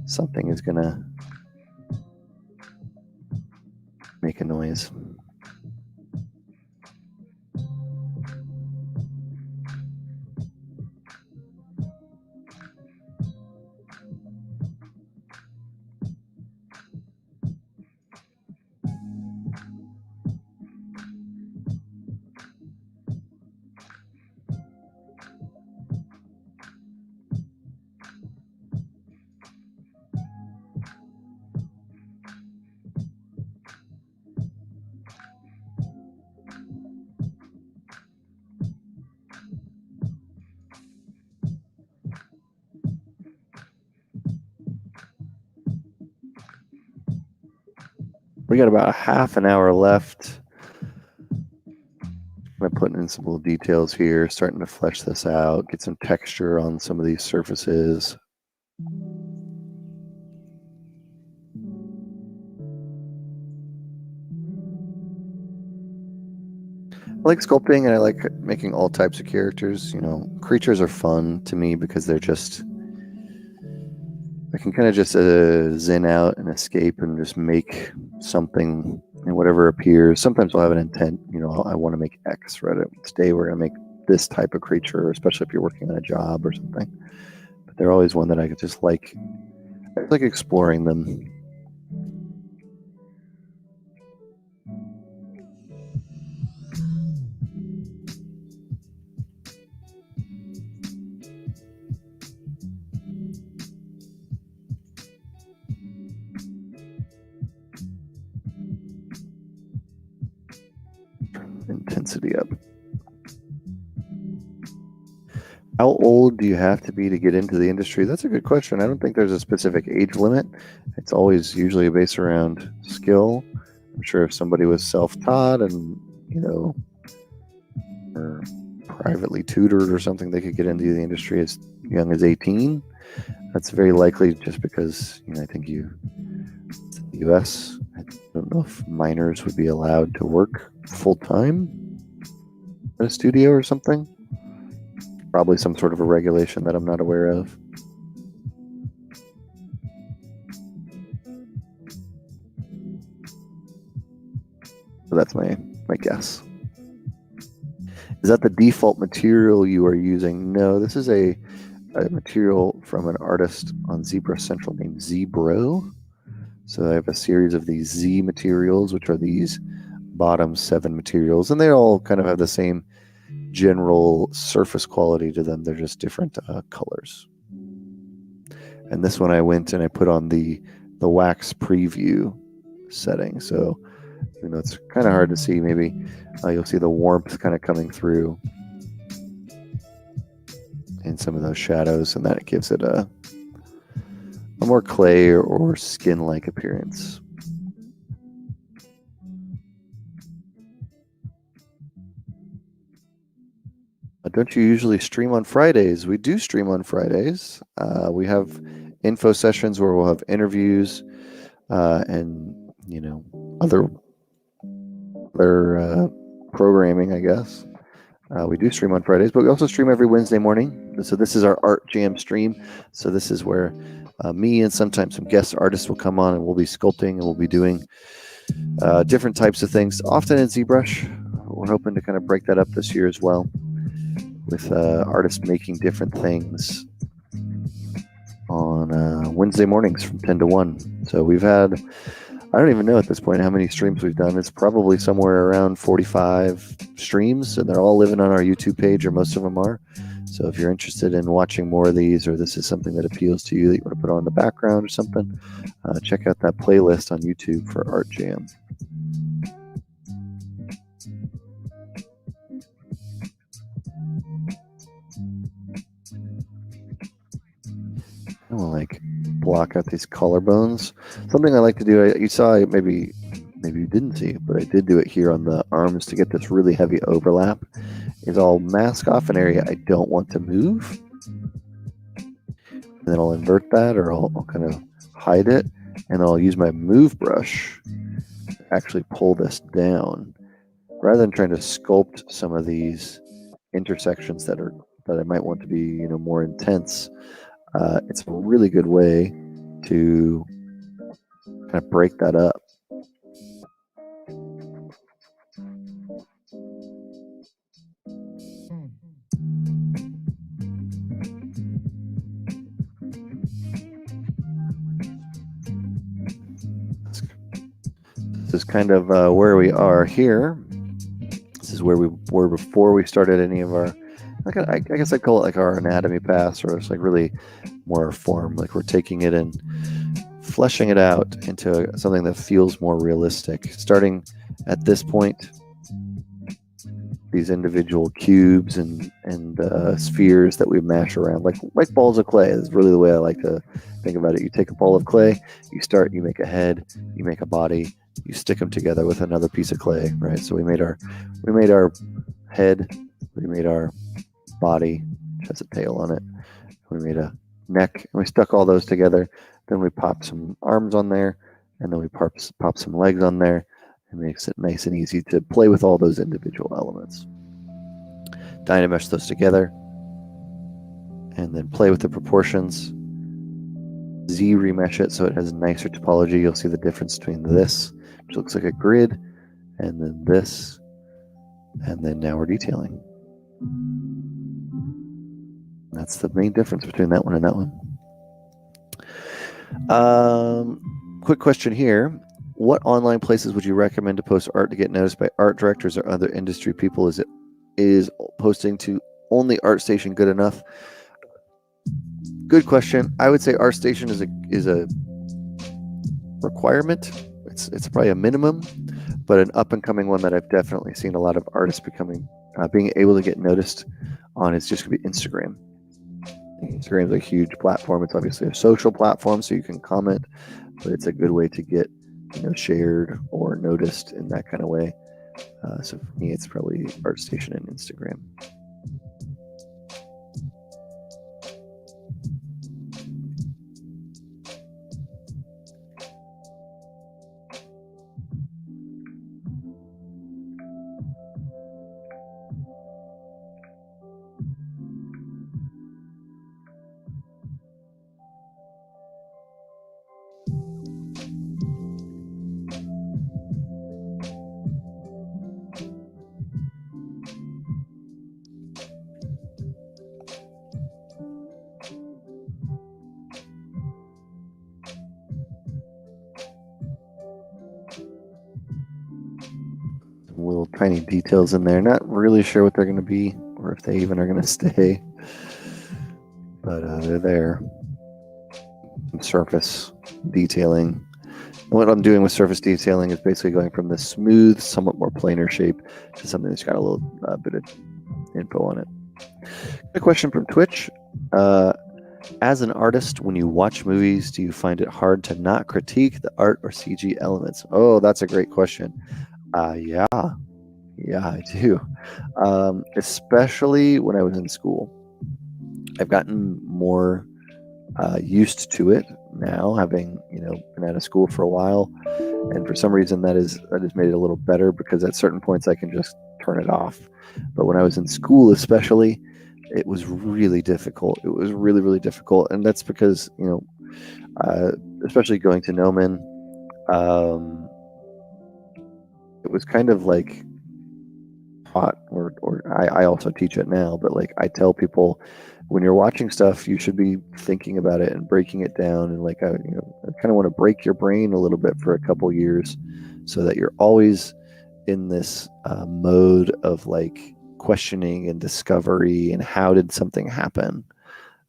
something is gonna make a noise. We got about a half an hour left. I'm putting in some little details here, starting to flesh this out, get some texture on some of these surfaces. I like sculpting and I like making all types of characters. You know, creatures are fun to me because they're just, I can kind of just zen out and escape and just make something and whatever appears. Sometimes I'll have an intent, you know, I want to make X, right? Today we're going to make this type of creature, especially if you're working on a job or something. But they're always one that I could just like exploring them. Intensity up. How old do you have to be to get into the industry? That's a good question. I don't think there's a specific age limit. It's always usually based around skill. I'm sure if somebody was self-taught and, you know, or privately tutored or something, they could get into the industry as young as 18. That's very likely just because, you know, I think in the US, I don't know if minors would be allowed to work full-time at a studio or something. Probably some sort of a regulation that I'm not aware of. So that's my guess. Is that the default material you are using? No, this is a material from an artist on Zebra Central named Zebro. So I have a series of these Z materials, which are these bottom 7 materials, and they all kind of have the same general surface quality to them. They're just different colors. And this one I went and I put on the wax preview setting. So, it's kind of hard to see. Maybe you'll see the warmth kind of coming through in some of those shadows, and that it gives it a more clay or skin-like appearance. Don't you usually stream on Fridays? We do stream on Fridays. We have info sessions where we'll have interviews and other programming, I guess. We do stream on Fridays, but we also stream every Wednesday morning. So this is our art jam stream. So this is where me and sometimes some guest artists will come on, and we'll be sculpting, and we'll be doing different types of things, often in ZBrush. We're hoping to kind of break that up this year as well, with artists making different things on Wednesday mornings from 10 to 1. So we've had, I don't even know at this point how many streams we've done. It's probably somewhere around 45 streams, and they're all living on our YouTube page, or most of them are. So if you're interested in watching more of these, or this is something that appeals to you that you want to put on in the background or something, check out that playlist on YouTube for Art Jam. I will block out these collarbones. Something I like to do, you saw, maybe you didn't see, but I did do it here on the arms to get this really heavy overlap, is I'll mask off an area I don't want to move, and then I'll invert that, or I'll kind of hide it, and I'll use my move brush to actually pull this down, rather than trying to sculpt some of these intersections that I might want to be more intense. It's a really good way to kind of break that up. This is kind of where we are here. This is where we were before we started any of our, I guess I'd call it like our anatomy pass, or it's like really more our form. Like we're taking it and fleshing it out into something that feels more realistic. Starting at this point, these individual cubes and spheres that we mash around, like balls of clay. Is really the way I like to think about it. You take a ball of clay, you make a head, you make a body, you stick them together with another piece of clay, right? So we made our head, we made our body, which has a tail on it, we made a neck, and we stuck all those together. Then we popped some arms on there, and then we pop some legs on there. It makes it nice and easy to play with all those individual elements. Dynamesh those together, and then play with the proportions. ZRemesh it so it has a nicer topology. You'll see the difference between this, which looks like a grid, and then this, and then now we're detailing. That's the main difference between that one and that one. Quick question here. What online places would you recommend to post art to get noticed by art directors or other industry people? Is posting to only ArtStation good enough? Good question. I would say ArtStation is a requirement. It's probably a minimum, but an up and coming one that I've definitely seen a lot of artists being able to get noticed on is just going to be Instagram. Instagram is a huge platform. It's obviously a social platform, so you can comment, but it's a good way to get shared or noticed in that kind of way. So for me, it's probably ArtStation and Instagram. Little tiny details in there. Not really sure what they're going to be, or if they even are going to stay, but they're there. Surface detailing, What I'm doing with surface detailing is basically going from this smooth, somewhat more planar shape to something that's got a little bit of info on it. A question from Twitch. As an artist, when you watch movies, do you find it hard to not critique the art or CG elements? Oh, that's a great question. Yeah, I do. Especially when I was in school. I've gotten more used to it now, having been out of school for a while, and for some reason that has made it a little better, because at certain points I can just turn it off. But when I was in school, especially, it was really difficult. It was really, really difficult, and that's because especially going to Gnomon, it was kind of like taught, or I also teach it now, but like I tell people, when you're watching stuff, you should be thinking about it and breaking it down, and like I kind of want to break your brain a little bit for a couple years, so that you're always in this mode of like questioning and discovery and how did something happen.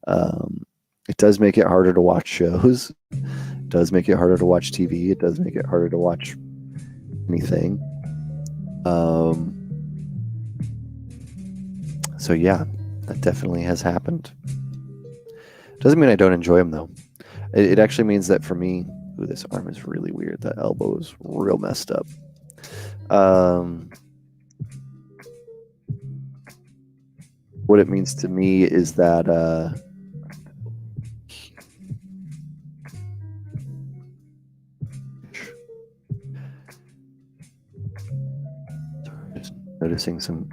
It does make it harder to watch shows. It does make it harder to watch TV. It does make it harder to watch anything. So yeah, that definitely has happened. Doesn't mean I don't enjoy them though. It actually means that for me, ooh, this arm is really weird. That elbow is real messed up. What it means to me is that just noticing some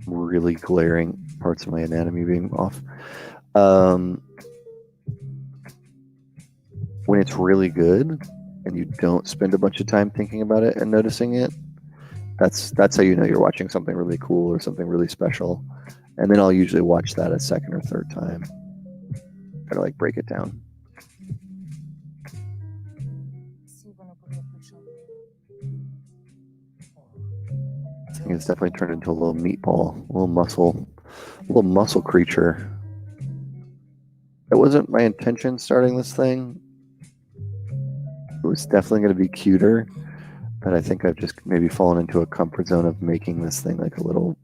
really glaring parts of my anatomy being off. When it's really good and you don't spend a bunch of time thinking about it and noticing it, that's how you know you're watching something really cool or something really special. And then I'll usually watch that a second or third time, try to like break it down. I think it's definitely turned into a little meatball, a little muscle creature. That wasn't my intention starting this thing. It was definitely going to be cuter, but I think I've just maybe fallen into a comfort zone of making this thing like a little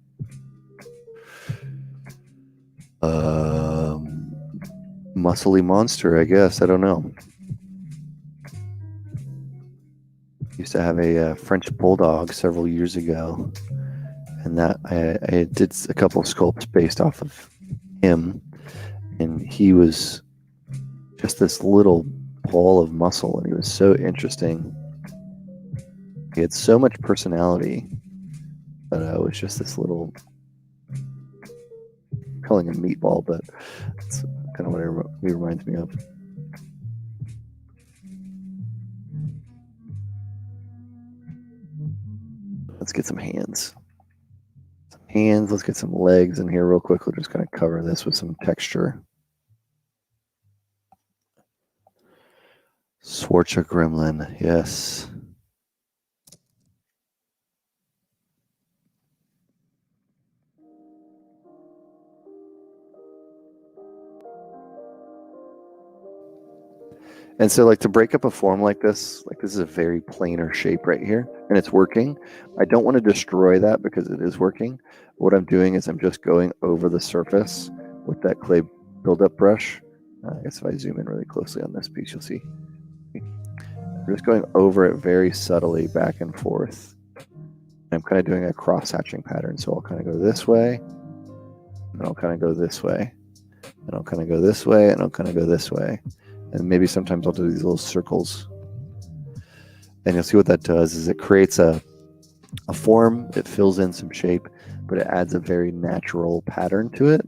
muscly monster, I guess. I don't know. Used to have a French bulldog several years ago, and that I did a couple of sculpts based off of him, and he was just this little ball of muscle, and he was so interesting. He had so much personality, but it was just this little, I'm calling him meatball, but it's kind of what he reminds me of. Let's get some hands. Let's get some legs in here real quick. We're just going to cover this with some texture. Schwarzer Gremlin, yes. And so like to break up a form like this is a very planar shape right here, and it's working. I don't want to destroy that because it is working. What I'm doing is I'm just going over the surface with that clay buildup brush. I guess if I zoom in really closely on this piece, you'll see. I'm just going over it very subtly back and forth. I'm kind of doing a cross-hatching pattern. So I'll kind of go this way, and I'll kind of go this way, and I'll kind of go this way, and I'll kind of go this way. And maybe sometimes I'll do these little circles. And you'll see what that does is it creates a form, it fills in some shape, but it adds a very natural pattern to it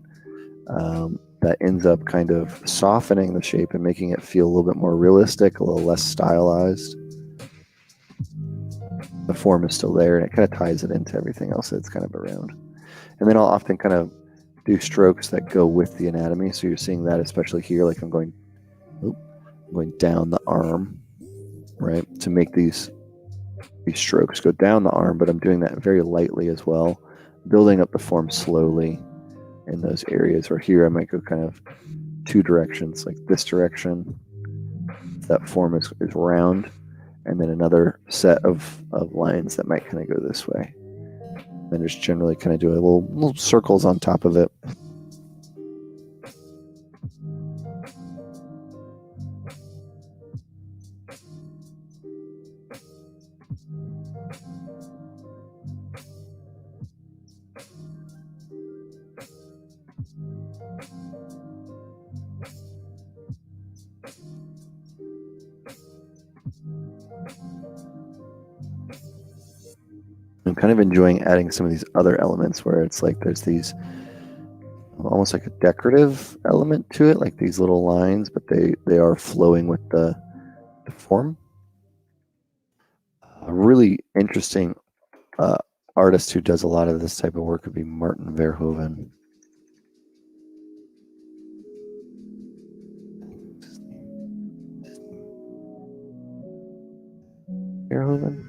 that ends up kind of softening the shape and making it feel a little bit more realistic, a little less stylized. The form is still there, and it kind of ties it into everything else that's kind of around. And then I'll often kind of do strokes that go with the anatomy. So you're seeing that especially here, like I'm going down the arm, right, to make these strokes go down the arm, but I'm doing that very lightly as well, building up the form slowly in those areas. Or here I might go kind of two directions, like this direction. That form is round, and then another set of lines that might kind of go this way. And just generally kind of do a little circles on top of it. I'm kind of enjoying adding some of these other elements where it's like there's these almost like a decorative element to it, like these little lines, but they are flowing with the form. A really interesting artist who does a lot of this type of work would be Martin Verhoeven. Verhoeven?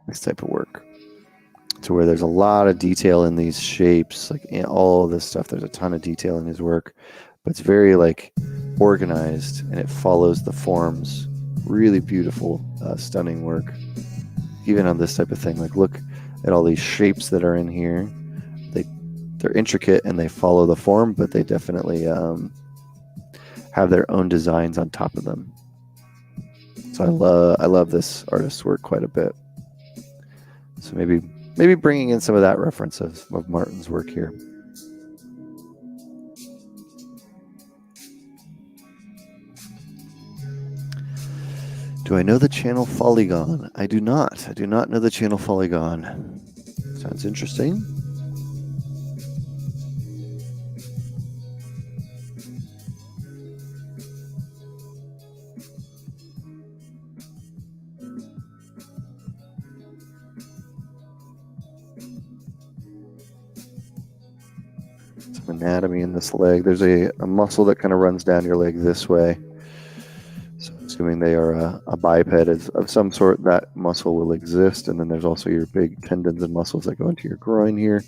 This type of work. To where there's a lot of detail in these shapes, like in all of this stuff. There's a ton of detail in his work, but it's very like organized and it follows the forms. Really beautiful, stunning work. Even on this type of thing, like look at all these shapes that are in here. They're intricate and they follow the form, but they definitely have their own designs on top of them. So I love this artist's work quite a bit. So maybe bringing in some of that reference of Martin's work here. Do I know the channel Polygon? I do not. I do not know the channel Polygon. Sounds interesting. Some anatomy in this leg. There's a muscle that kind of runs down your leg this way. So assuming they are a biped of some sort, that muscle will exist. And then there's also your big tendons and muscles that go into your groin here.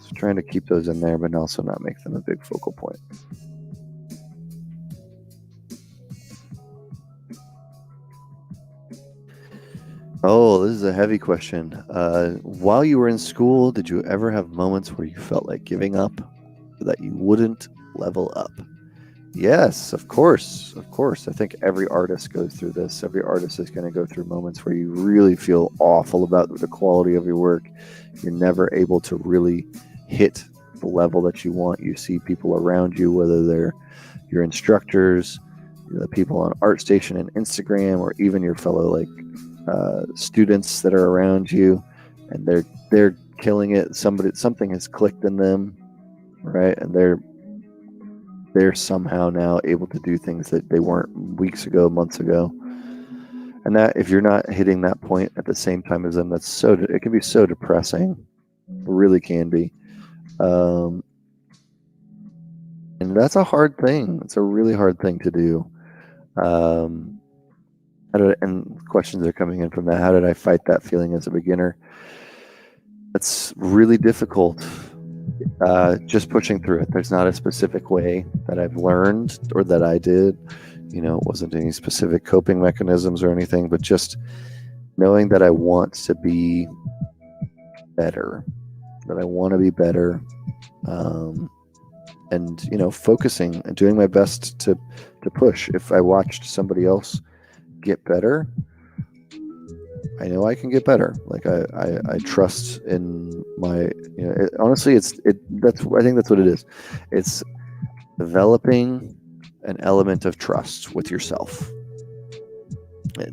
So trying to keep those in there, but also not make them a big focal point. Oh, this is a heavy question. While you were in school, did you ever have moments where you felt like giving up, that you wouldn't level up? Yes, of course. Of course. I think every artist goes through this. Every artist is going to go through moments where you really feel awful about the quality of your work. You're never able to really hit the level that you want. You see people around you, whether they're your instructors, the people on ArtStation and Instagram, or even your fellow students that are around you, and they're killing it. Something has clicked in them, right? And they're somehow now able to do things that they weren't weeks ago, months ago. And that if you're not hitting that point at the same time as them, it can be so depressing. It really can be. And that's a hard thing. It's a really hard thing to do. And questions are coming in from that. How did I fight that feeling as a beginner? That's really difficult. Just pushing through it. There's not a specific way that I've learned or that I did. It wasn't any specific coping mechanisms or anything, but just knowing that I want to be better, and focusing and doing my best to push. If I watched somebody else get better, I know I can get better. Like I trust in my, honestly, I think that's what it is. It's developing an element of trust with yourself.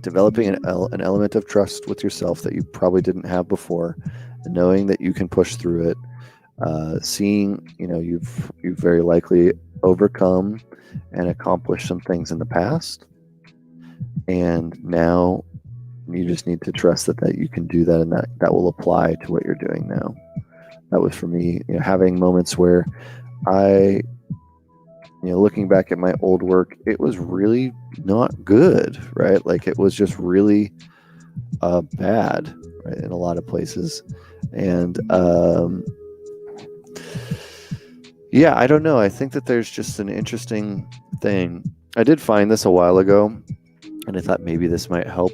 Developing an element of trust with yourself that you probably didn't have before, and knowing that you can push through it. Seeing, you've very likely overcome and accomplished some things in the past, and now you just need to trust that you can do that, and that will apply to what you're doing now. That was for me, having moments where I, looking back at my old work, it was really not good, right? Like it was just really bad, right, in a lot of places. And yeah, I don't know. I think that there's just an interesting thing I did find this a while ago, and I thought maybe this might help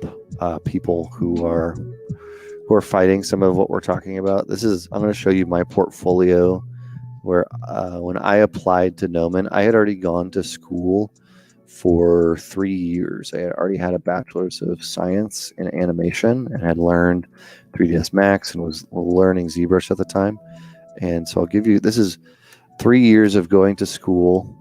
people who are fighting some of what we're talking about. I'm going to show you my portfolio where when I applied to Gnomon, I had already gone to school for 3 years. I had already had a bachelor's of science in animation and had learned 3ds Max and was learning ZBrush at the time. And so I'll give you, this is 3 years of going to school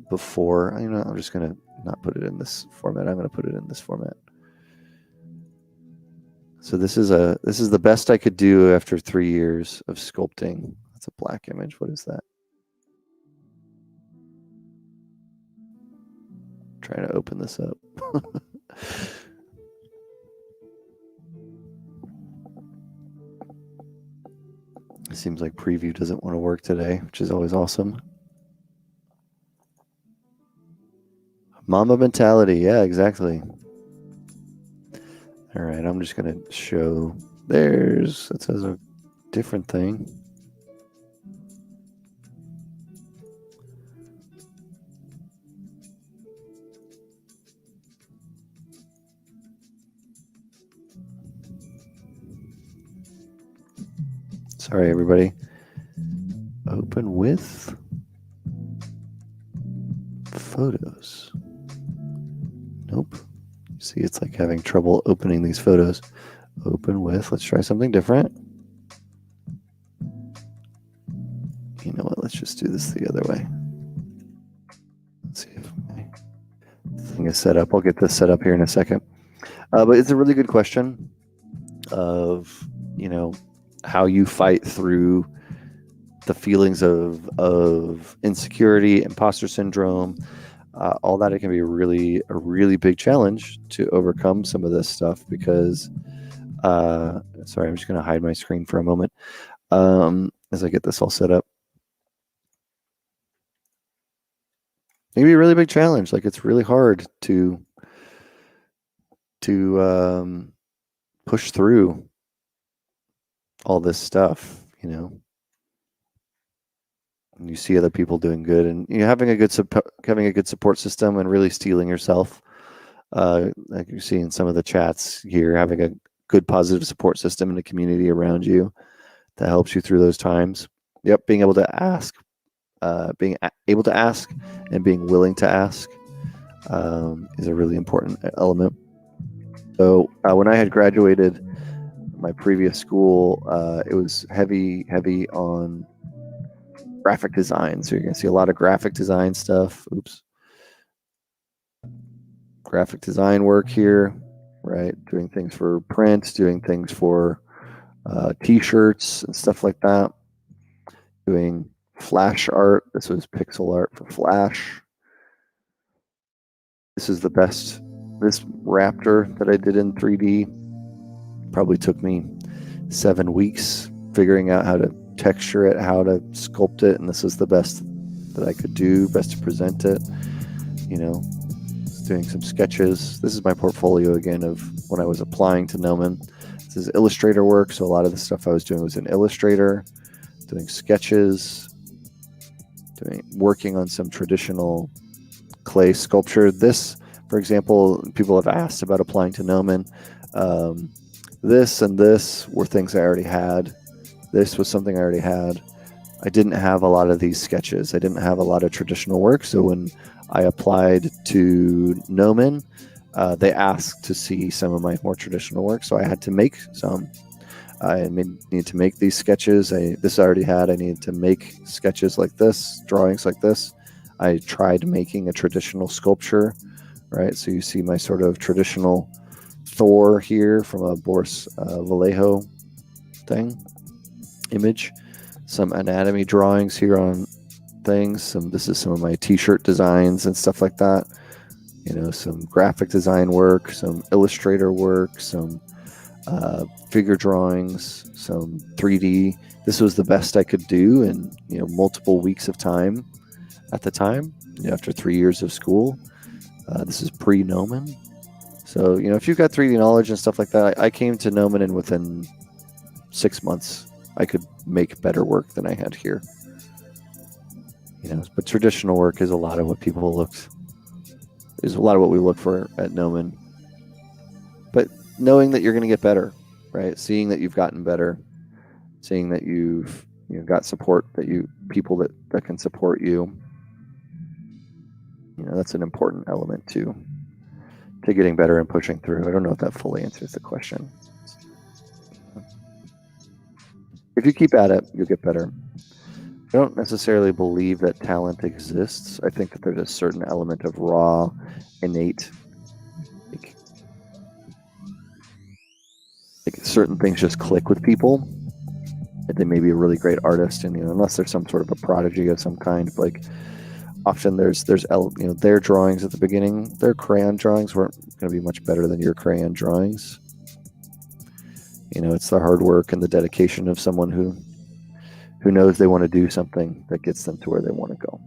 before, I'm just going to not put it in this format. I'm going to put it in this format. So this is the best I could do after 3 years of sculpting. That's a black image. What is that? Trying to open this up. It seems like preview doesn't want to work today, which is always awesome. Mamba mentality. Yeah, exactly. All right, I'm just going to show. That says a different thing. Sorry, everybody. Open with photos. Nope. See, it's like having trouble opening these photos. Open with, let's try something different. You know what, let's just do this the other way. Let's see if my thing is set up. I'll get this set up here in a second. But it's a really good question of, how you fight through the feelings of insecurity, imposter syndrome, all that. It can be a really big challenge to overcome some of this stuff because, sorry, I'm just going to hide my screen for a moment as I get this all set up. It can be a really big challenge. Like, it's really hard to push through all this stuff, and you see other people doing good, and having a good support system and really steeling yourself. Like you're seeing some of the chats here, having a good positive support system in the community around you that helps you through those times. Yep, being able to ask, and being willing to ask is a really important element. So when I had graduated my previous school, it was heavy on graphic design. So you're going to see a lot of graphic design stuff. Oops. Graphic design work here, right? Doing things for print, doing things for t-shirts and stuff like that. Doing Flash art. This was pixel art for Flash. This is the best. This raptor that I did in 3D probably took me 7 weeks figuring out how to texture it, how to sculpt it, and this is the best that I could do, best to present it. Doing some sketches. This is my portfolio again of when I was applying to Gnomon. This is Illustrator work, so a lot of the stuff I was doing was in Illustrator, doing sketches, working on some traditional clay sculpture. This, for example, people have asked about applying to Gnomon. This and this were things I already had. This was something I already had. I didn't have a lot of these sketches. I didn't have a lot of traditional work. So when I applied to Gnomon, they asked to see some of my more traditional work. So I had to make some. I need to make these sketches. This I already had. I needed to make sketches like this, drawings like this. I tried making a traditional sculpture, right? So you see my sort of traditional Thor here from a Boris Vallejo image. Some anatomy drawings here on things. This is some of my t-shirt designs and stuff like that. Some graphic design work, some Illustrator work, some figure drawings, some 3D. This was the best I could do in multiple weeks of time at the time. After 3 years of school, this is pre-Gnomon. So if you've got 3D knowledge and stuff like that, I came to Gnomon and within 6 months I could make better work than I had here. But traditional work is a lot of what we look for at Gnomon. But knowing that you're going to get better, right? Seeing that you've gotten better, seeing that you've got support, people that can support you. That's an important element to getting better and pushing through. I don't know if that fully answers the question. If you keep at it, you'll get better. I don't necessarily believe that talent exists. I think that there's a certain element of raw, innate, like certain things just click with people. That they may be a really great artist, and unless there's some sort of a prodigy of some kind, like often there's their drawings at the beginning, their crayon drawings weren't going to be much better than your crayon drawings. It's the hard work and the dedication of someone who knows they want to do something that gets them to where they want to go.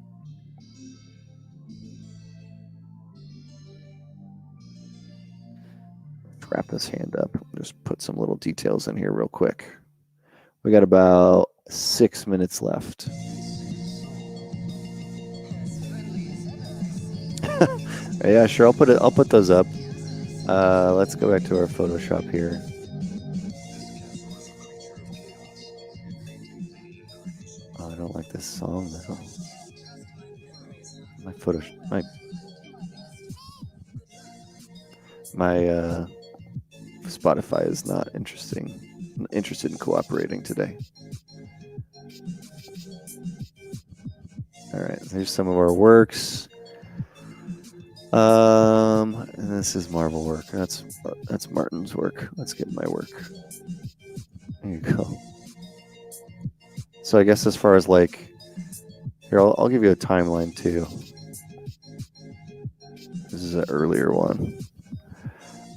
Let's wrap this hand up. Just put some little details in here real quick. We got about 6 minutes left. Yeah, sure. I'll put those up. Let's go back to our Photoshop here. Oh, I don't like this song though. My Spotify is not interested in cooperating today. All right, there's some of our works. And this is Marvel work. That's Martin's work. Let's get my work. There you go. So I guess as far as here, I'll give you a timeline too. This is an earlier one.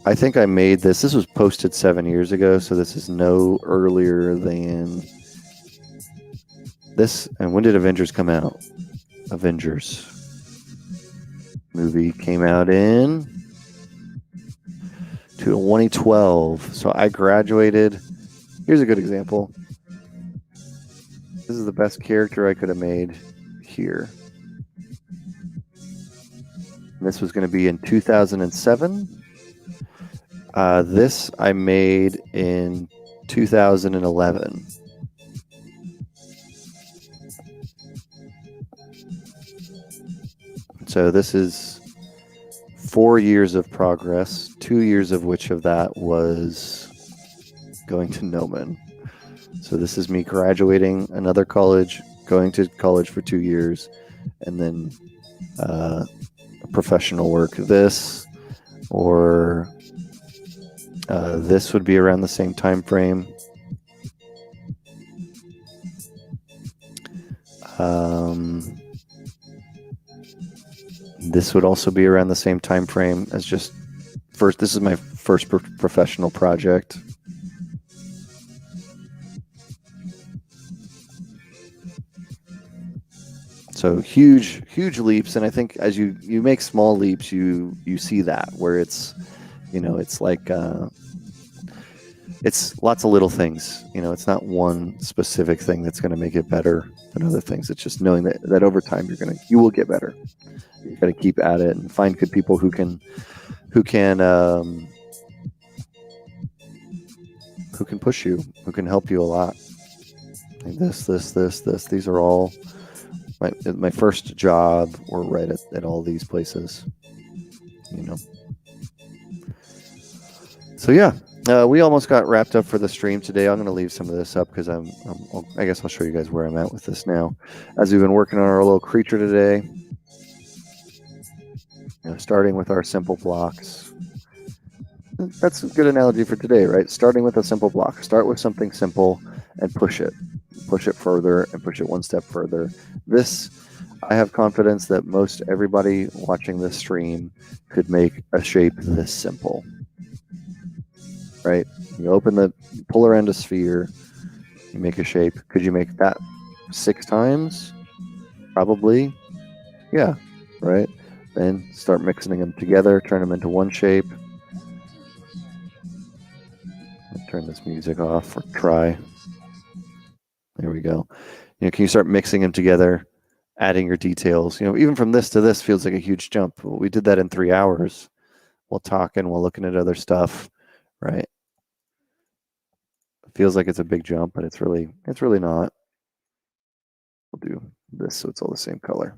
I think I made this. This was posted 7 years ago, so this is no earlier than this. And when did Avengers come out? Avengers movie came out in 2012. So I graduated. Here's a good example. This is the best character I could have made here. And this was going to be in 2007. This I made in 2011. So this is 4 years of progress, 2 years of which of that was going to Gnomon. So this is me graduating another college, going to college for 2 years, and then professional work. This would be around the same time frame. This would also be around the same time frame as just first. This is my first professional project. So huge leaps, and I think as you make small leaps, you see that where it's, it's like it's lots of little things. It's not one specific thing that's going to make it better than other things. It's just knowing that over time you will get better. You got to keep at it and find good people who can push you, who can help you a lot. Like this. These are all my first job were right at all these places. So yeah. We almost got wrapped up for the stream today. I'm going to leave some of this up because I guess I'll show you guys where I'm at with this now. As we've been working on our little creature today, starting with our simple blocks. That's a good analogy for today, right? Starting with a simple block. Start with something simple and push it further and push it one step further. This, I have confidence that most everybody watching this stream could make a shape this simple. Right? You pull around a sphere, you make a shape. Could you make that 6 times? Probably. Yeah. Right? Then start mixing them together, turn them into one shape. I'll turn this music off or try. There we go. Can you start mixing them together adding your details. You know, even from this to this feels like a huge jump. We did that in 3 hours while talking, while looking at other stuff, right? It feels like it's a big jump, but it's really not. We'll do this so it's all the same color.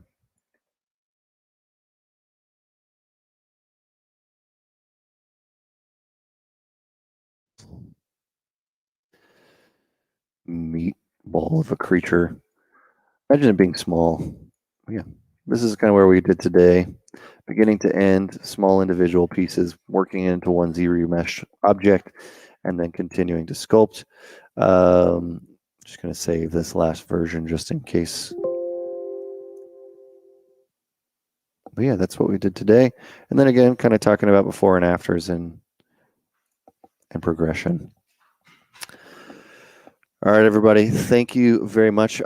Meatball of a creature. Imagine it being small. Yeah, this is kind of where we did today. Beginning to end, small individual pieces working into one ZRemesh object, and then continuing to sculpt. Just going to save this last version just in case. But yeah, that's what we did today. And then again, kind of talking about before and afters and progression. All right, everybody. Thank you very much.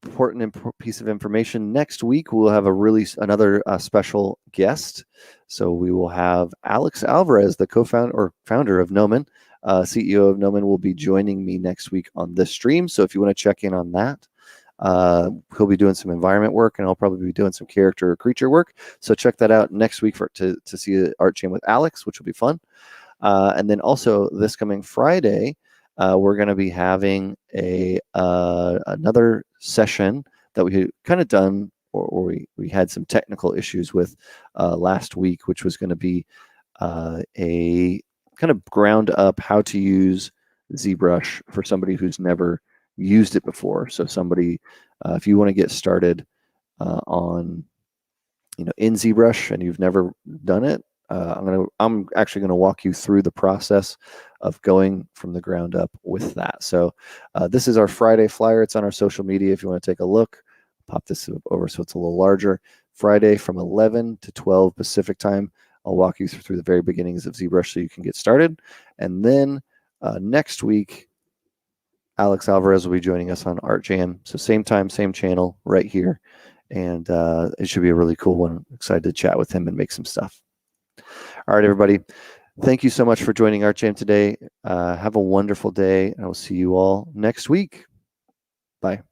Important piece of information. Next week, we'll have another special guest. So we will have Alex Alvarez, the co-founder or founder of Gnomon, CEO of Gnomon, will be joining me next week on this stream. So if you want to check in on that, he'll be doing some environment work, and I'll probably be doing some character or creature work. So check that out next week to see the art jam with Alex, which will be fun. And then also this coming Friday, we're going to be having another session that we had kind of done, or we had some technical issues with last week, which was going to be a kind of ground up how to use ZBrush for somebody who's never used it before. So somebody, if you want to get started on, in ZBrush and you've never done it, I'm actually going to walk you through the process of going from the ground up with that. So this is our Friday flyer. It's on our social media if you want to take a look. Pop this over so it's a little larger. Friday from 11 to 12 Pacific time. I'll walk you through the very beginnings of ZBrush so you can get started. And then next week, Alex Alvarez will be joining us on Art Jam. So same time, same channel right here. And it should be a really cool one. I'm excited to chat with him and make some stuff. All right, everybody. Thank you so much for joining Art Jam today. Have a wonderful day, and I will see you all next week. Bye.